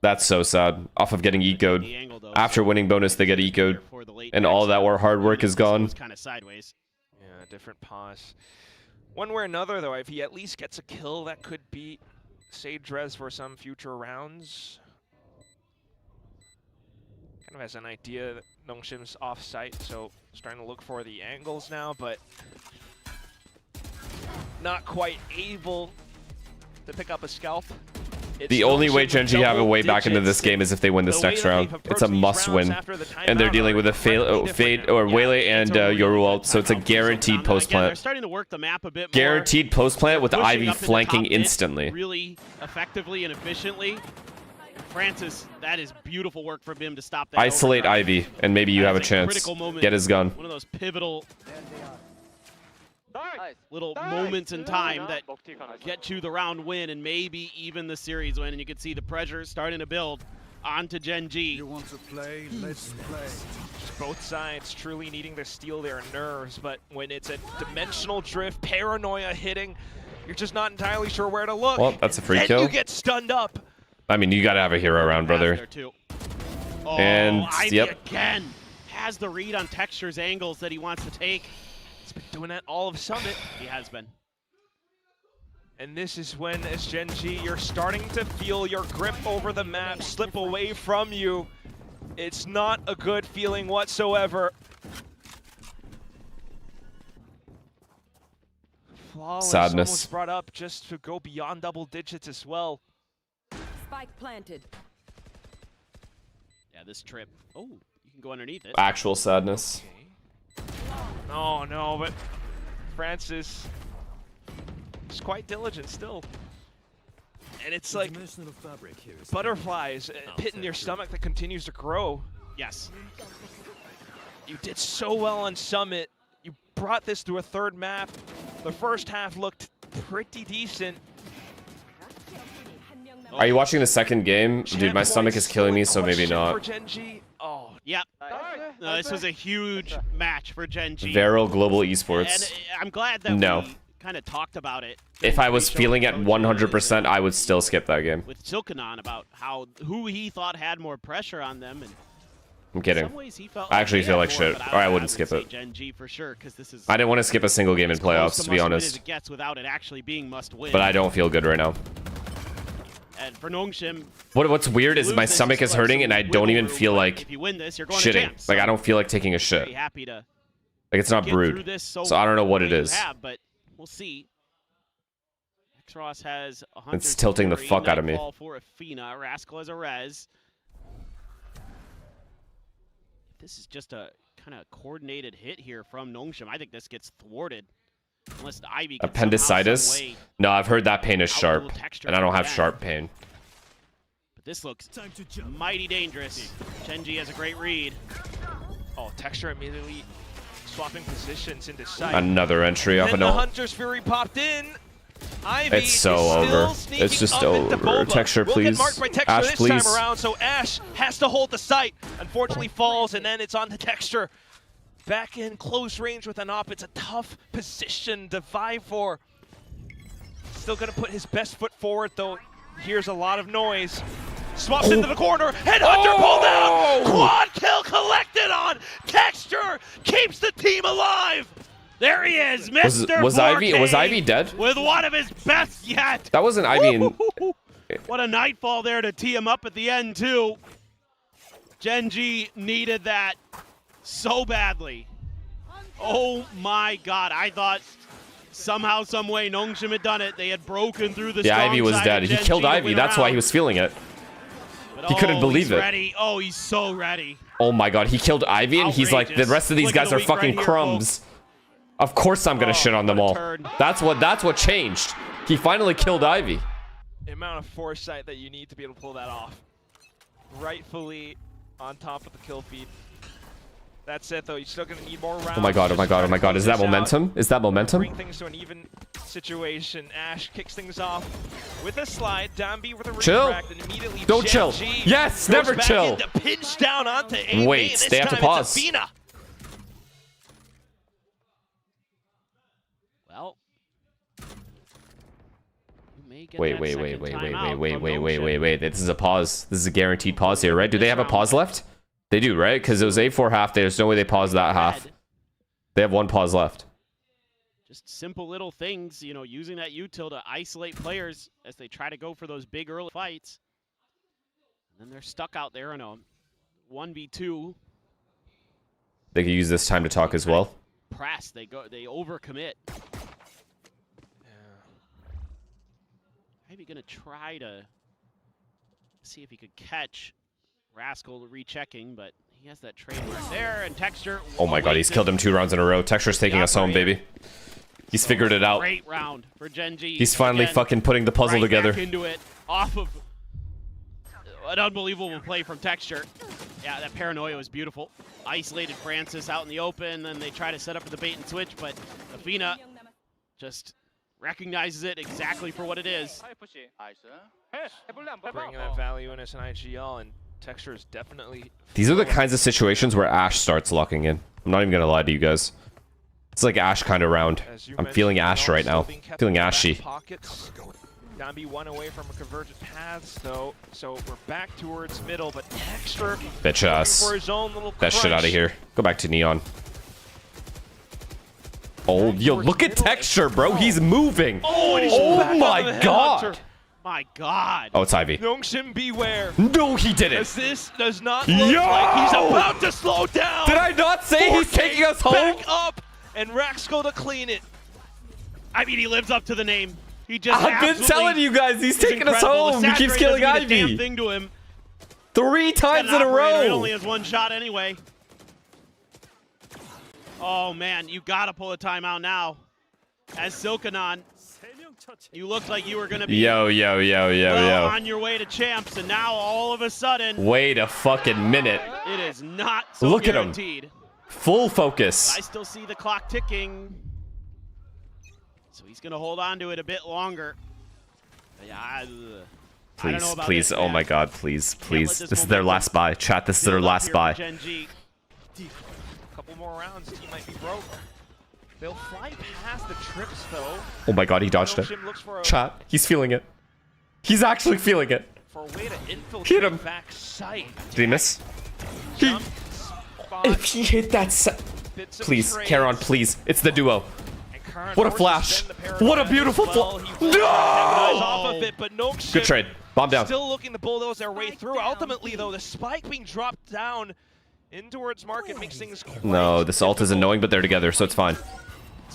That's so sad. Off of getting ecoed. After winning bonus, they get ecoed. And all that hard work is gone. Kind of sideways. Yeah, different pause. One way or another, though, if he at least gets a kill, that could beat Sage Res for some future rounds. Kind of has an idea that Nongshim's off-site, so starting to look for the angles now, but not quite able to pick up a scalp. The only way Gen.G have a way back into this game is if they win this next round. It's a must-win. And they're dealing with a Fade or Waylay and Yoru ult, so it's a guaranteed They're post-plant. starting to work the map a bit more. Guaranteed post-plant with Pushing Ivy up into flanking top mid instantly. Really effectively and efficiently. Francis, that is beautiful work from him to stop that. Isolate overdrive. Ivy, and maybe you have a chance. Critical moment. Get his gun. One of those pivotal little moments in time that get you the round win and maybe even the series win. And you can see the pressure starting to build onto Gen.G. You want to play? Let's play. Just both sides truly needing to steal their nerves, but when it's a dimensional drift, paranoia hitting, you're just not entirely sure where to look. Well, that's a free then kill. You get stunned up. I mean, you gotta have a hero around, brother. Oh, And, Ivy yep. again has the read on Texture's angles that he wants to take. He's been doing that all of Summit. He has been. And this is when, as Gen.G, you're starting to feel your grip over the map slip away from you. It's not a good feeling whatsoever. Flawless Sadness. almost brought up just to go beyond double digits as well. Spike planted. Yeah, this trip. Oh, you can go underneath it. Actual sadness. Oh no, but Francis is quite diligent still. And it's like butterflies, a pit in your stomach that continues to grow. Yes. You did so well on Summit. You brought this to a third map. The first half looked pretty decent. Are you watching the second game? Dude, my stomach is killing me, so maybe not. Oh, yep. No, this was a huge match for Gen.G. Viral Global Esports. And I'm glad that we kind of talked about it. If I was feeling at 100%, I would still skip that game. With Silkanon about who he thought had more pressure on them. And I'm kidding. in some ways he felt I actually they feel had like more, shit, but or I wouldn't skip it. Gen.G for sure, 'cause this is I didn't want to skip a single game in as close playoffs, to be must-win honest. as it gets without it actually being must-win. But I don't feel good right now. And for Nongshim, What's weird is my stomach is hurting, and I don't even feel like if you win this, you're going to shitting. champs, Like, so I don't feel like taking a shit. very happy to Like, it's not get through brewed. this So I don't know what it you is. have, but we'll see. X-Ross has a Hunter's It's tilting the Fury, fuck out of me. Nightfall for Athena, Rascal as a res. This is just a kind of coordinated hit here from Nongshim. I think this gets thwarted. Unless Ivy can Appendicitis? somehow, some way No, I've heard that pain is sharp, Texture and I don't have again. sharp pain. But this looks mighty dangerous. Gen.G has a great read. Oh, Texture immediately swapping positions into sight. Another entry off Then an the ult. Hunter's Fury popped in. Ivy It's so is still over. sneaking It's just up into over. Boba. Texture, Will please. get marked by Texture Ash, this please. time around, so Ash has to hold the site. Unfortunately falls, and then it's on the Texture. Back in close range with an op. It's a tough position to vie for. Still gonna put his best foot forward, though. Here's a lot of noise. Swaps into the corner, and Hunter pulled out! Quad kill collected on Texture! Keeps the team alive! There he is, Mr. Was 4K Ivy dead? with one of his best yet. That wasn't Ivy in... What a nightfall there to tee him up at the end, too. Gen.G needed that so badly. Oh my god, I thought somehow, some way, Nongshim had done it. They had broken through the Yeah, strong Ivy was side dead. of He Gen.G killed to Ivy. win That's why round. he was feeling it. But He couldn't believe he's it. Ready. Oh, he's so ready. Oh my god, he killed Ivy, and he's like, the Outrageous. rest of these Look at guys the are weak fucking right here, crumbs. Of course I'm gonna shit on them all. That's what changed. He finally killed Ivy. The amount of foresight that you need to be able to pull that off. Rightfully on top of the kill feed. That's it, though. You're still going to need more rounds. Oh my god, oh my god, oh my god. Is that momentum? Is that momentum? Bring things to an even situation. Ash kicks things off with a slide. Dambi with a chill. and immediately Don't chill. Gen.G Yes, goes never back chill. into pinch down onto Aiden. Wait, they have to pause. Well, you may get Wait. This is a pause. This is a guaranteed pause here, right? Do they have a pause left? They do, right? Because it was A4 half. There's no way they paused that half. They have one pause left. Just simple little things, you know, using that util to isolate players as they try to go for those big early fights. And then they're stuck out there in a 1v2. They could use this time to talk as well. Press, they overcommit. Maybe gonna try to see if he could catch Rascal rechecking, but he has that trade right there, and Texture. Oh my god, he's killed him 2 rounds in a row. Texture's taking us home, baby. He's figured it out. Great round for Gen.G. He's finally fucking putting the puzzle together. Back into it, off of an unbelievable play from Texture. Yeah, that paranoia was beautiful. Isolated Francis out in the open, then they try to set up for the bait and switch, but Athena just recognizes it exactly for what it is. Bringing that value in as an IGL, and Texture is definitely... These are the kinds of situations where Ash starts locking in. I'm not even going to lie to you guys. It's like Ash kind of round. I'm feeling Ash right now. Feeling ashy. Dambi 1 away from a convergent paths, though, so we're back towards middle, but Texture Bitch ass. for his own little That shit out of here. Go back to Neon. Oh, yo, look at Texture, bro. He's moving. Oh my god. My god. Oh, it's Ivy. Nongshim, beware. No, he didn't. As this does not look like he's about to slow down. Did I not say he's taking us home? Back up, and Raxco to clean it. I mean, he lives up to the name. He just I've been telling you guys, he's taking us home. He keeps killing Ivy. Thing to him. 3 times in a row. He only has 1 shot anyway. Oh man, you gotta pull a timeout now. As Silkanon, you looked like you were gonna be yo on your way to champs, and now all of a sudden, wait a fucking minute. It is not so Look guaranteed. at him. Full focus. I still see the clock ticking. So he's gonna hold on to it a bit longer. Yeah, I don't know about please, this, oh man. my god, please. This is their last buy. Chat, this is their last buy. Gen.G. Couple more rounds, he might be broke. They'll fly past the trips, though. Oh my god, he dodged it. Chat, he's feeling it. He's actually feeling it. For a way to infiltrate Hit him. back sight. Did he miss? If he hit that please, Charon, please. It's the duo. What a flash. What a beautiful No! Good trade. Bomb down. Still looking to bulldoze their way through. Ultimately, though, the spike being dropped down in towards market makes things No, this ult is annoying, but they're together, so it's fine.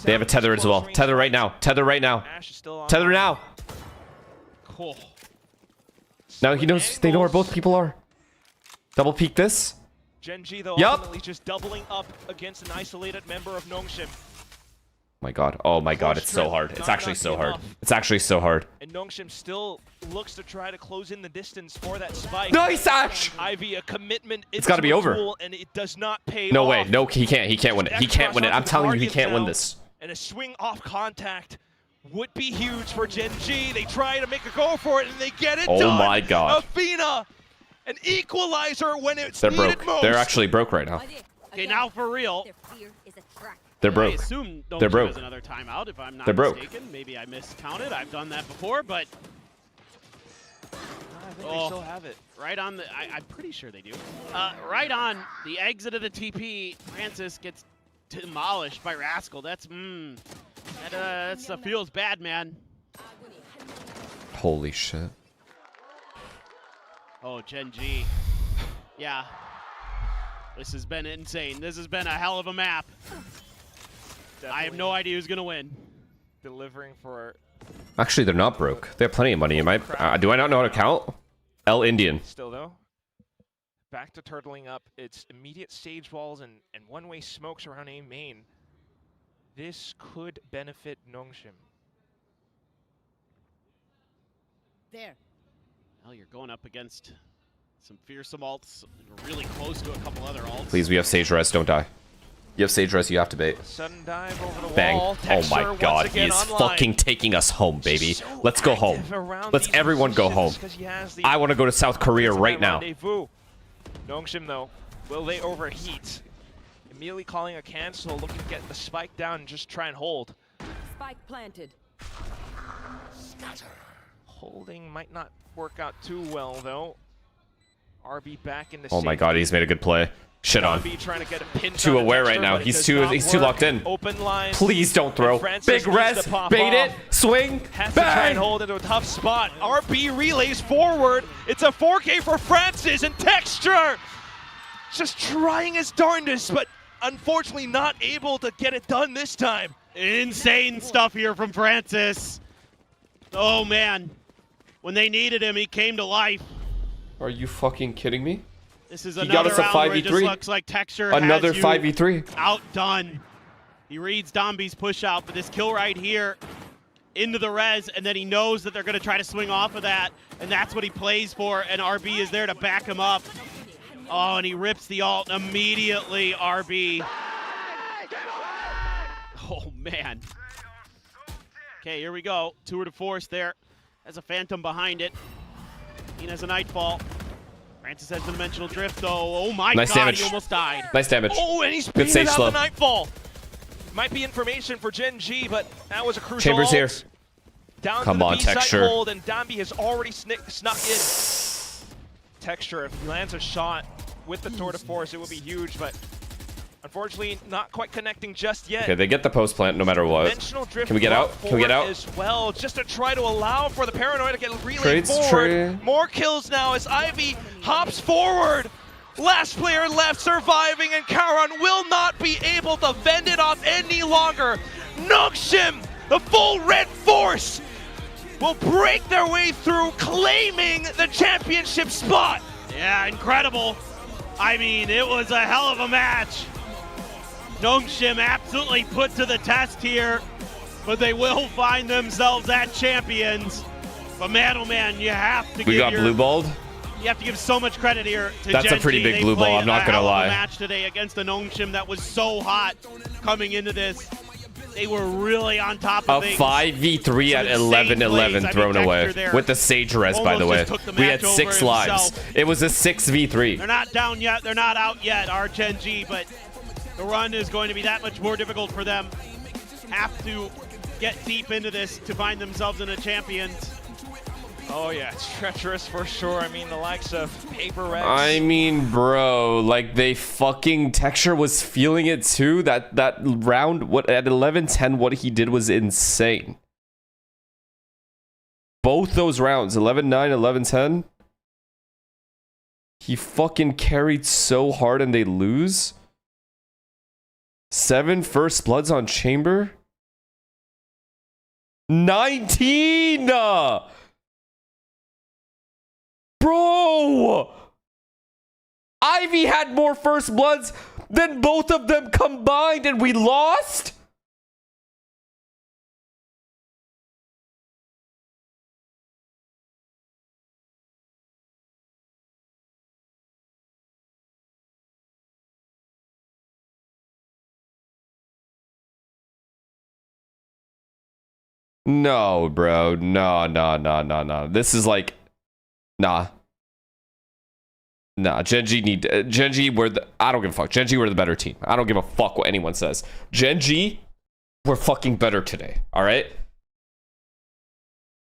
They have a tether as well. Tether right now. Tether right now. Tether now. Cool. Now he knows. They know where both people are. Double peek this. Gen.G, though, ultimately just doubling up against an isolated member of Nongshim. My god. Oh my god, it's so hard. It's actually so hard. It's actually so hard. And Nongshim still looks to try to close in the distance for that spike. Nice, Ash! Ivy, a commitment. It's got to be over. And it does not pay No off. way. No, he can't. He can't win it. He can't win it. I'm telling you, he can't win this. And a swing off contact would be huge for Gen.G. They try to make a go for it, and they get it done. Oh my god. Athena, an equalizer when it's They're needed broke. most. They're actually broke right now. Okay, now for real. They're broke. I assume They're broke. has another timeout, if I'm not They're broke. mistaken. Maybe I miscounted. I've done that before, but I think they still have it. Right on the. I'm pretty sure they do. Right on the exit of the TP, Francis gets demolished by Rascal. That feels bad, man. Holy shit. Oh, Gen.G. Yeah. This has been insane. This has been a hell of a map. I have no idea who's gonna win. Delivering for. Actually, they're not broke. They have plenty of money. Am I? Do I not know how to count? L Indian. Still though. Back to turtling up. It's immediate stage walls and one-way smokes around A main. This could benefit Nongshim. There. Well, you're going up against Some fearsome ults, really close to a couple other ults. Please, we have Sage Res, don't die. You have Sage Res, you have to bait. Sudden dive over the Bang. wall. Oh my god, he is fucking taking us home, baby. Let's go home. Let's everyone go home. I want to go to South Korea right now. Nongshim, though, will they overheat? Immediately calling a cancel, looking to get the spike down and just try and hold. Spike planted. Holding might not work out too well, though. RB back into Oh my god, he's made a good play. Shit on. Trying to get a pinch Too on aware Dexter, right now. but it He's does too not locked in. work. Open line. Please don't throw. Big res, bait it, swing, Has to try and bang! hold into a tough spot. RB relays forward. It's a 4K for Francis and Texture. Just trying his darndest, but unfortunately not able to get it done this time. Insane stuff here from Francis. Oh man, when they needed him, he came to life. Are you fucking kidding me? This is He another got us a round where it 5v3. just looks like Texture Another has you 5v3. outdone. He reads Dombi's push out, but this kill right here into the res, and then he knows that they're going to try to swing off of that, and that's what he plays for, and RB is there to back him up. Oh, and he rips the ult immediately, RB. Oh, man. Okay, here we go. Tour de force there. Has a Phantom behind it. He has a Nightfall. Francis has the Dimensional Drift, though. Oh my Nice god, damage. he almost died. Nice damage. Oh, and he's Good beating save out slow. the Nightfall. Might be information for Gen.G, but that was a crucial Chambers ult. here. Down Come to the on, B-side Texture. hold, and Dambi has already snuck in. Texture, if he lands a shot with the Tour de Force, it would be huge, but unfortunately not quite connecting just yet. Okay, they get the post plant no matter what. Dimensional Drift Can we get out? brought Can we get forward out? As well, just to try to allow for the Paranoid to get relayed Trades forward. tree. More kills now as Ivy hops forward. Last player left surviving, and Karan will not be able to fend it off any longer. Nongshim, the full red force, will break their way through, claiming the championship spot. Yeah, incredible. I mean, it was a hell of a match. Nongshim absolutely put to the test here, but they will find themselves at champions. But man, oh man, you have to We got blue balled. You have to give so much credit here to That's a Gen.G. pretty big They blue ball, played I'm not a gonna hell of a lie. match today against a Nongshim that was so hot coming into this. They were really on top A of things. 5v3 at Some insane 11-11 plays. I thrown mean, away. Texture there With the Sage Res, by the almost way. just took the We had match 6 over lives. himself. It was a 6v3. They're not down yet. They're not out yet, our Gen.G, but the run is going to be that much more difficult for them. Have to get deep into this to find themselves in a champions. Oh yeah, it's treacherous for sure. I mean, the likes of Paper Rex. I mean, bro, like they fucking Texture was feeling it too. That round, what at 11-10, what he did was insane. Both those rounds, 11-9, 11-10, he fucking carried so hard and they lose. 7 first bloods on Chamber. 19. Bro! Ivy had more first bloods than both of them combined and we lost? No, bro. No. This is like... Nah. Gen.G need... Gen.G, I don't give a fuck. Gen.G, we're the better team. I don't give a fuck what anyone says. Gen.G, we're fucking better today. Alright?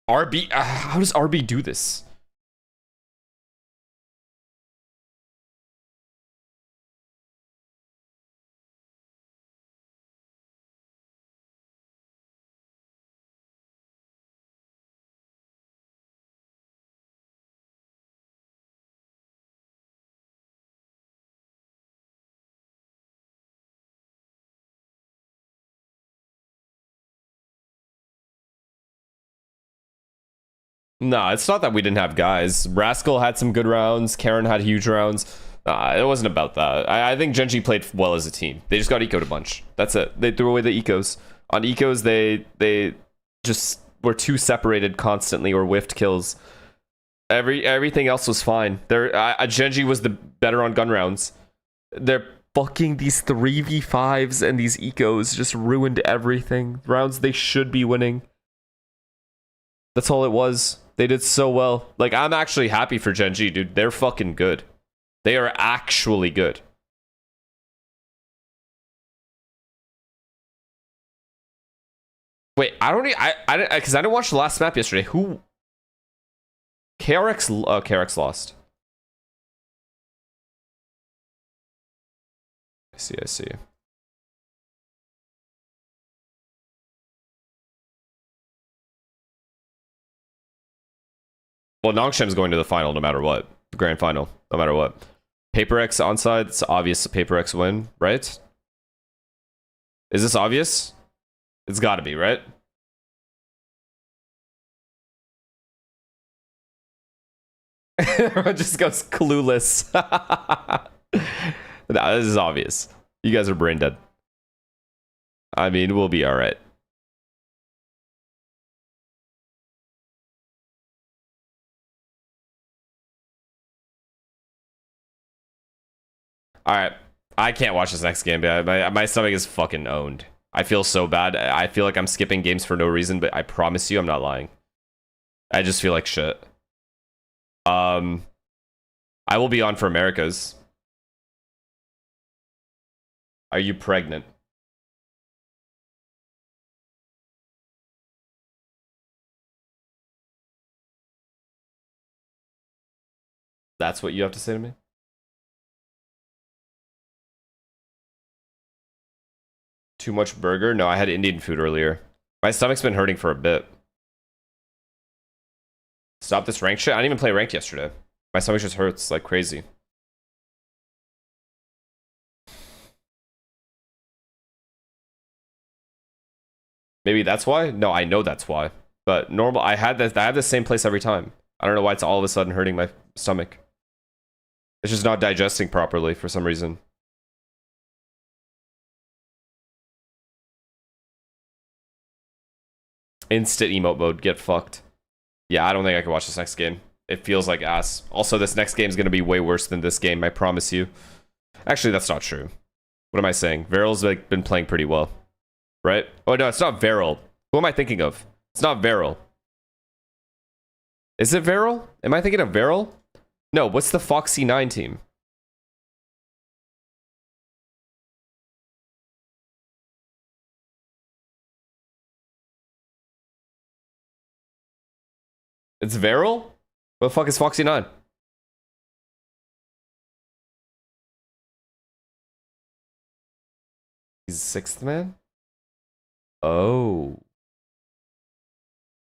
RB... how does RB do this? No, it's not that we didn't have guys. Rascal had some good rounds. Karen had huge rounds. It wasn't about that. I think Gen.G played well as a team. They just got ecoed a bunch. That's it. They threw away the ecos. On ecos, they just were too separated constantly or whiffed kills. Everything else was fine. Gen.G was the better on gun rounds. They're fucking these 3v5s and these ecos just ruined everything. Rounds they should be winning. That's all it was. They did so well. Like, I'm actually happy for Gen.G, dude. They're fucking good. They are actually good. Wait, because I didn't watch the last map yesterday. Who? KRX lost. I see. Well, Nongshim's going to the final no matter what. The grand final, no matter what. Paper X onside, it's obvious Paper X win, right? Is this obvious? It's gotta be, right? Everyone just goes clueless. Nah, this is obvious. You guys are brain dead. I mean, we'll be alright. Alright. I can't watch this next game. My stomach is fucking owned. I feel so bad. I feel like I'm skipping games for no reason, but I promise you I'm not lying. I just feel like shit. I will be on for Americas. Are you pregnant? That's what you have to say to me? Too much burger? No, I had Indian food earlier. My stomach's been hurting for a bit. Stop this ranked shit? I didn't even play ranked yesterday. My stomach just hurts like crazy. Maybe that's why? No, I know that's why. But normal, I have the same place every time. I don't know why it's all of a sudden hurting my stomach. It's just not digesting properly for some reason. Instant emote mode, get fucked. Yeah, I don't think I can watch this next game. It feels like ass. Also, this next game is going to be way worse than this game, I promise you. Actually, that's not true. What am I saying? Veryl's like been playing pretty well. Right? Oh, no, it's not Veryl. Who am I thinking of? It's not Veryl. Is it Veryl? Am I thinking of Veryl? No, what's the Foxy 9 team? It's Veryl? What the fuck is Foxy 9? He's sixth man? Oh.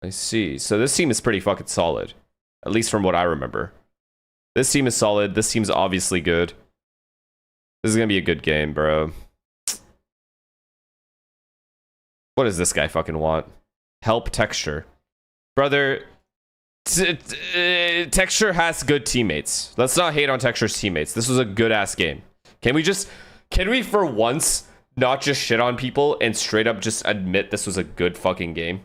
I see. So this team is pretty fucking solid. At least from what I remember. This team is solid. This team's obviously good. This is gonna be a good game, bro. What does this guy fucking want? Help Texture. Brother, Texture has good teammates. Let's not hate on Texture's teammates. This was a good ass game. Can we for once not just shit on people and straight up just admit this was a good fucking game?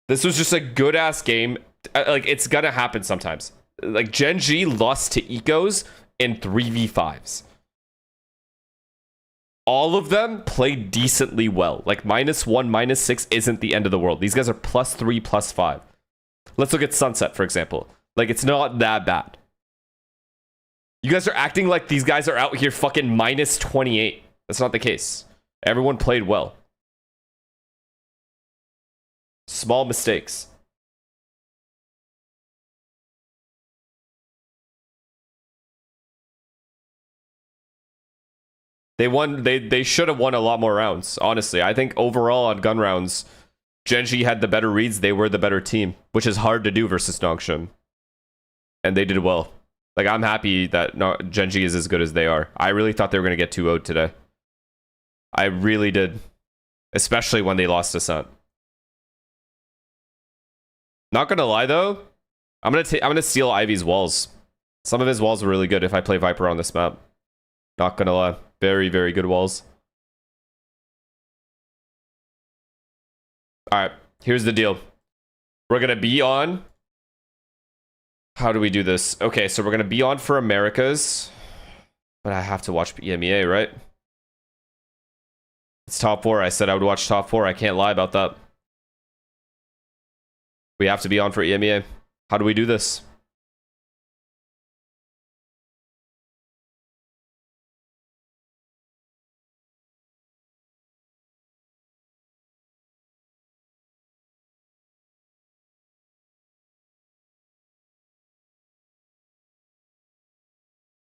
This was just a good ass game. Like, it's gonna happen sometimes. Like, Gen.G lost to Ecos in 3v5s. All of them played decently well. Like, -1, -6 isn't the end of the world. These guys are +3, +5. Let's look at Sunset, for example. Like, it's not that bad. You guys are acting like these guys are out here fucking -28. That's not the case. Everyone played well. Small mistakes. They should have won a lot more rounds, honestly. I think overall on gun rounds, Gen.G had the better reads. They were the better team, which is hard to do versus Nongshim. And they did well. Like, I'm happy that Gen.G is as good as they are. I really thought they were going to get 2-0'd today. I really did. Especially when they lost Ascent. Not gonna lie though, I'm gonna steal Ivy's walls. Some of his walls were really good if I play Viper on this map. Not gonna lie. Very, very good walls. Alright, here's the deal. We're gonna be on. How do we do this? Okay, so we're gonna be on for Americas, but I have to watch EMEA, right? It's top 4. I said I would watch top 4. I can't lie about that. We have to be on for EMEA. How do we do this?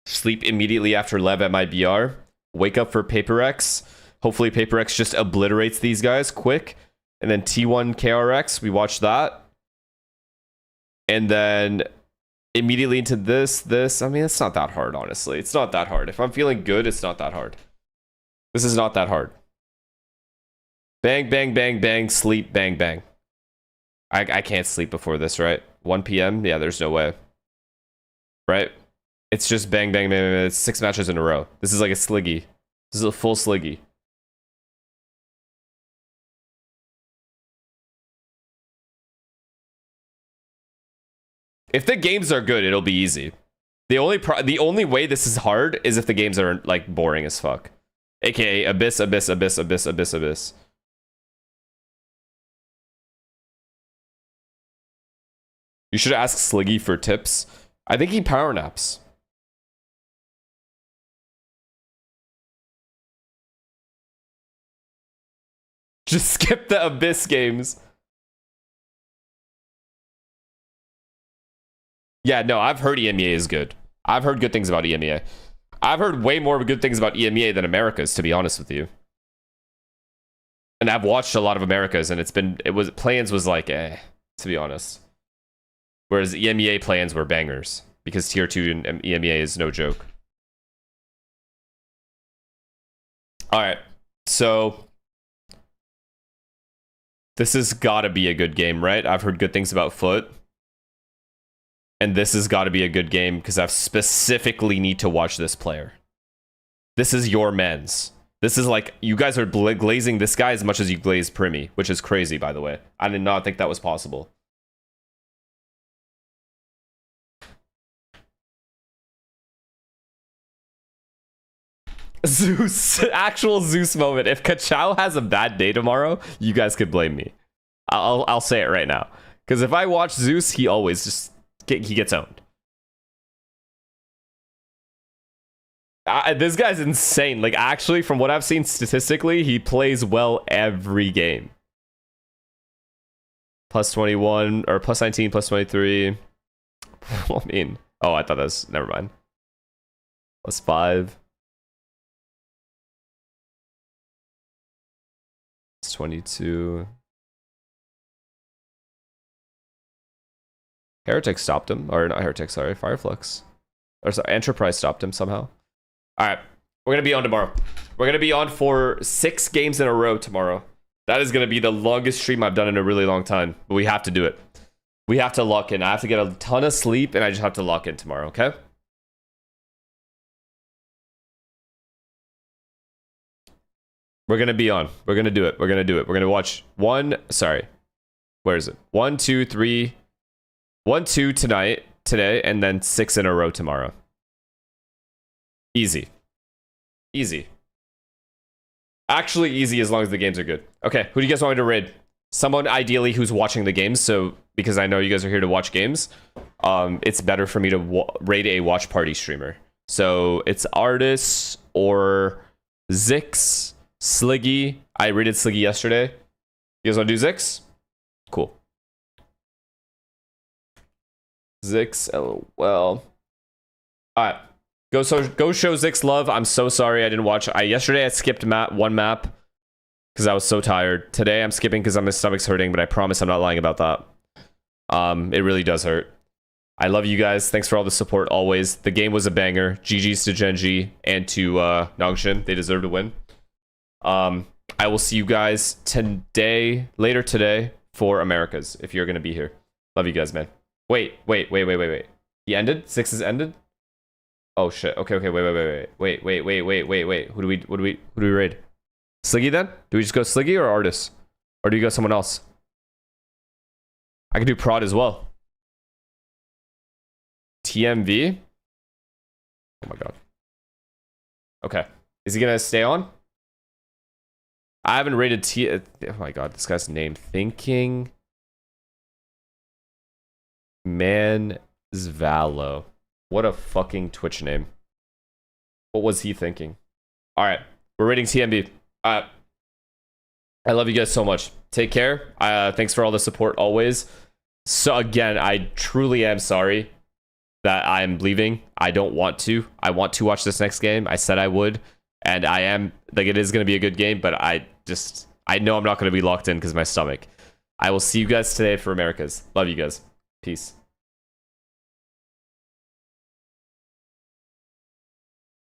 Sleep immediately after Lev at my BR. Wake up for Paper X. Hopefully Paper X just obliterates these guys quick. And then T1 KRX, we watch that. And then immediately into this. I mean, it's not that hard, honestly. It's not that hard. If I'm feeling good, it's not that hard. This is not that hard. Bang, bang, bang, bang, sleep, bang, bang. I can't sleep before this, right? 1 p.m.? Yeah, there's no way. Right? It's just bang, bang, bang, bang. It's 6 matches in a row. This is like a sliggy. This is a full sliggy. If the games are good, it'll be easy. The only way this is hard is if the games are like boring as fuck. AKA Abyss, Abyss, Abyss, Abyss, Abyss, Abyss. You should ask Sliggy for tips. I think he power naps. Just skip the Abyss games. Yeah, no, I've heard EMEA is good. I've heard good things about EMEA. I've heard way more good things about EMEA than Americas, to be honest with you. And I've watched a lot of Americas, and plans was like, to be honest. Whereas EMEA plans were bangers, because tier 2 and EMEA is no joke. Alright, so this has got to be a good game, right? I've heard good things about Foot. And this has got to be a good game because I specifically need to watch this player. This is your men's. This is like, you guys are glazing this guy as much as you glaze Primi, which is crazy, by the way. I did not think that was possible. Zeus, actual Zeus moment. If Kachao has a bad day tomorrow, you guys could blame me. I'll say it right now. Because if I watch Zeus, he always just... he gets owned. This guy's insane. Like, actually, from what I've seen statistically, he plays well every game. Plus 21, or plus 19, plus 23. I mean, oh, I thought that was, never mind. Plus 5. Plus 22. Heretic stopped him, or not Heretic, sorry, Fireflux. Or sorry, Enterprise stopped him somehow. Alright, we're gonna be on tomorrow. We're gonna be on for 6 games in a row tomorrow. That is gonna be the longest stream I've done in a really long time. But we have to do it. We have to lock in. I have to get a ton of sleep, and I just have to lock in tomorrow, okay? We're gonna be on. We're gonna do it. We're gonna do it. We're gonna watch where is it? 1, 2, 3... 1, 2 today, and then 6 in a row tomorrow. Easy. Easy. Actually easy as long as the games are good. Okay, who do you guys want me to raid? Someone ideally who's watching the games, so because I know you guys are here to watch games, it's better for me to raid a watch party streamer. So it's Artis or Zix, Sliggy. I raided Sliggy yesterday. You guys want to do Zix? Cool. Zix, LOL. Alright. Go show Zix love. I'm so sorry I didn't watch. Yesterday I skipped one map because I was so tired. Today I'm skipping because my stomach's hurting, but I promise I'm not lying about that. It really does hurt. I love you guys. Thanks for all the support always. The game was a banger. GG's to Gen.G and to Nongshim. They deserve to win. I will see you guys later today for Americas if you're gonna be here. Love you guys, man. Wait. He ended? 6 is ended? Oh shit. Okay, wait. Who do we raid? Sliggy then? Do we just go Sliggy or Artis? Or do you go someone else? I can do prod as well. TMV? Oh my god. Okay. Is he gonna stay on? I haven't rated oh my god, this guy's name. Thinking Manzvalo. What a fucking Twitch name. What was he thinking? Alright, we're rating TMB. I love you guys so much. Take care. Thanks for all the support always. So again, I truly am sorry that I'm leaving. I don't want to. I want to watch this next game. I said I would. And I am, like, it is going to be a good game, but I know I'm not going to be locked in because of my stomach. I will see you guys today for Americas. Love you guys. Peace.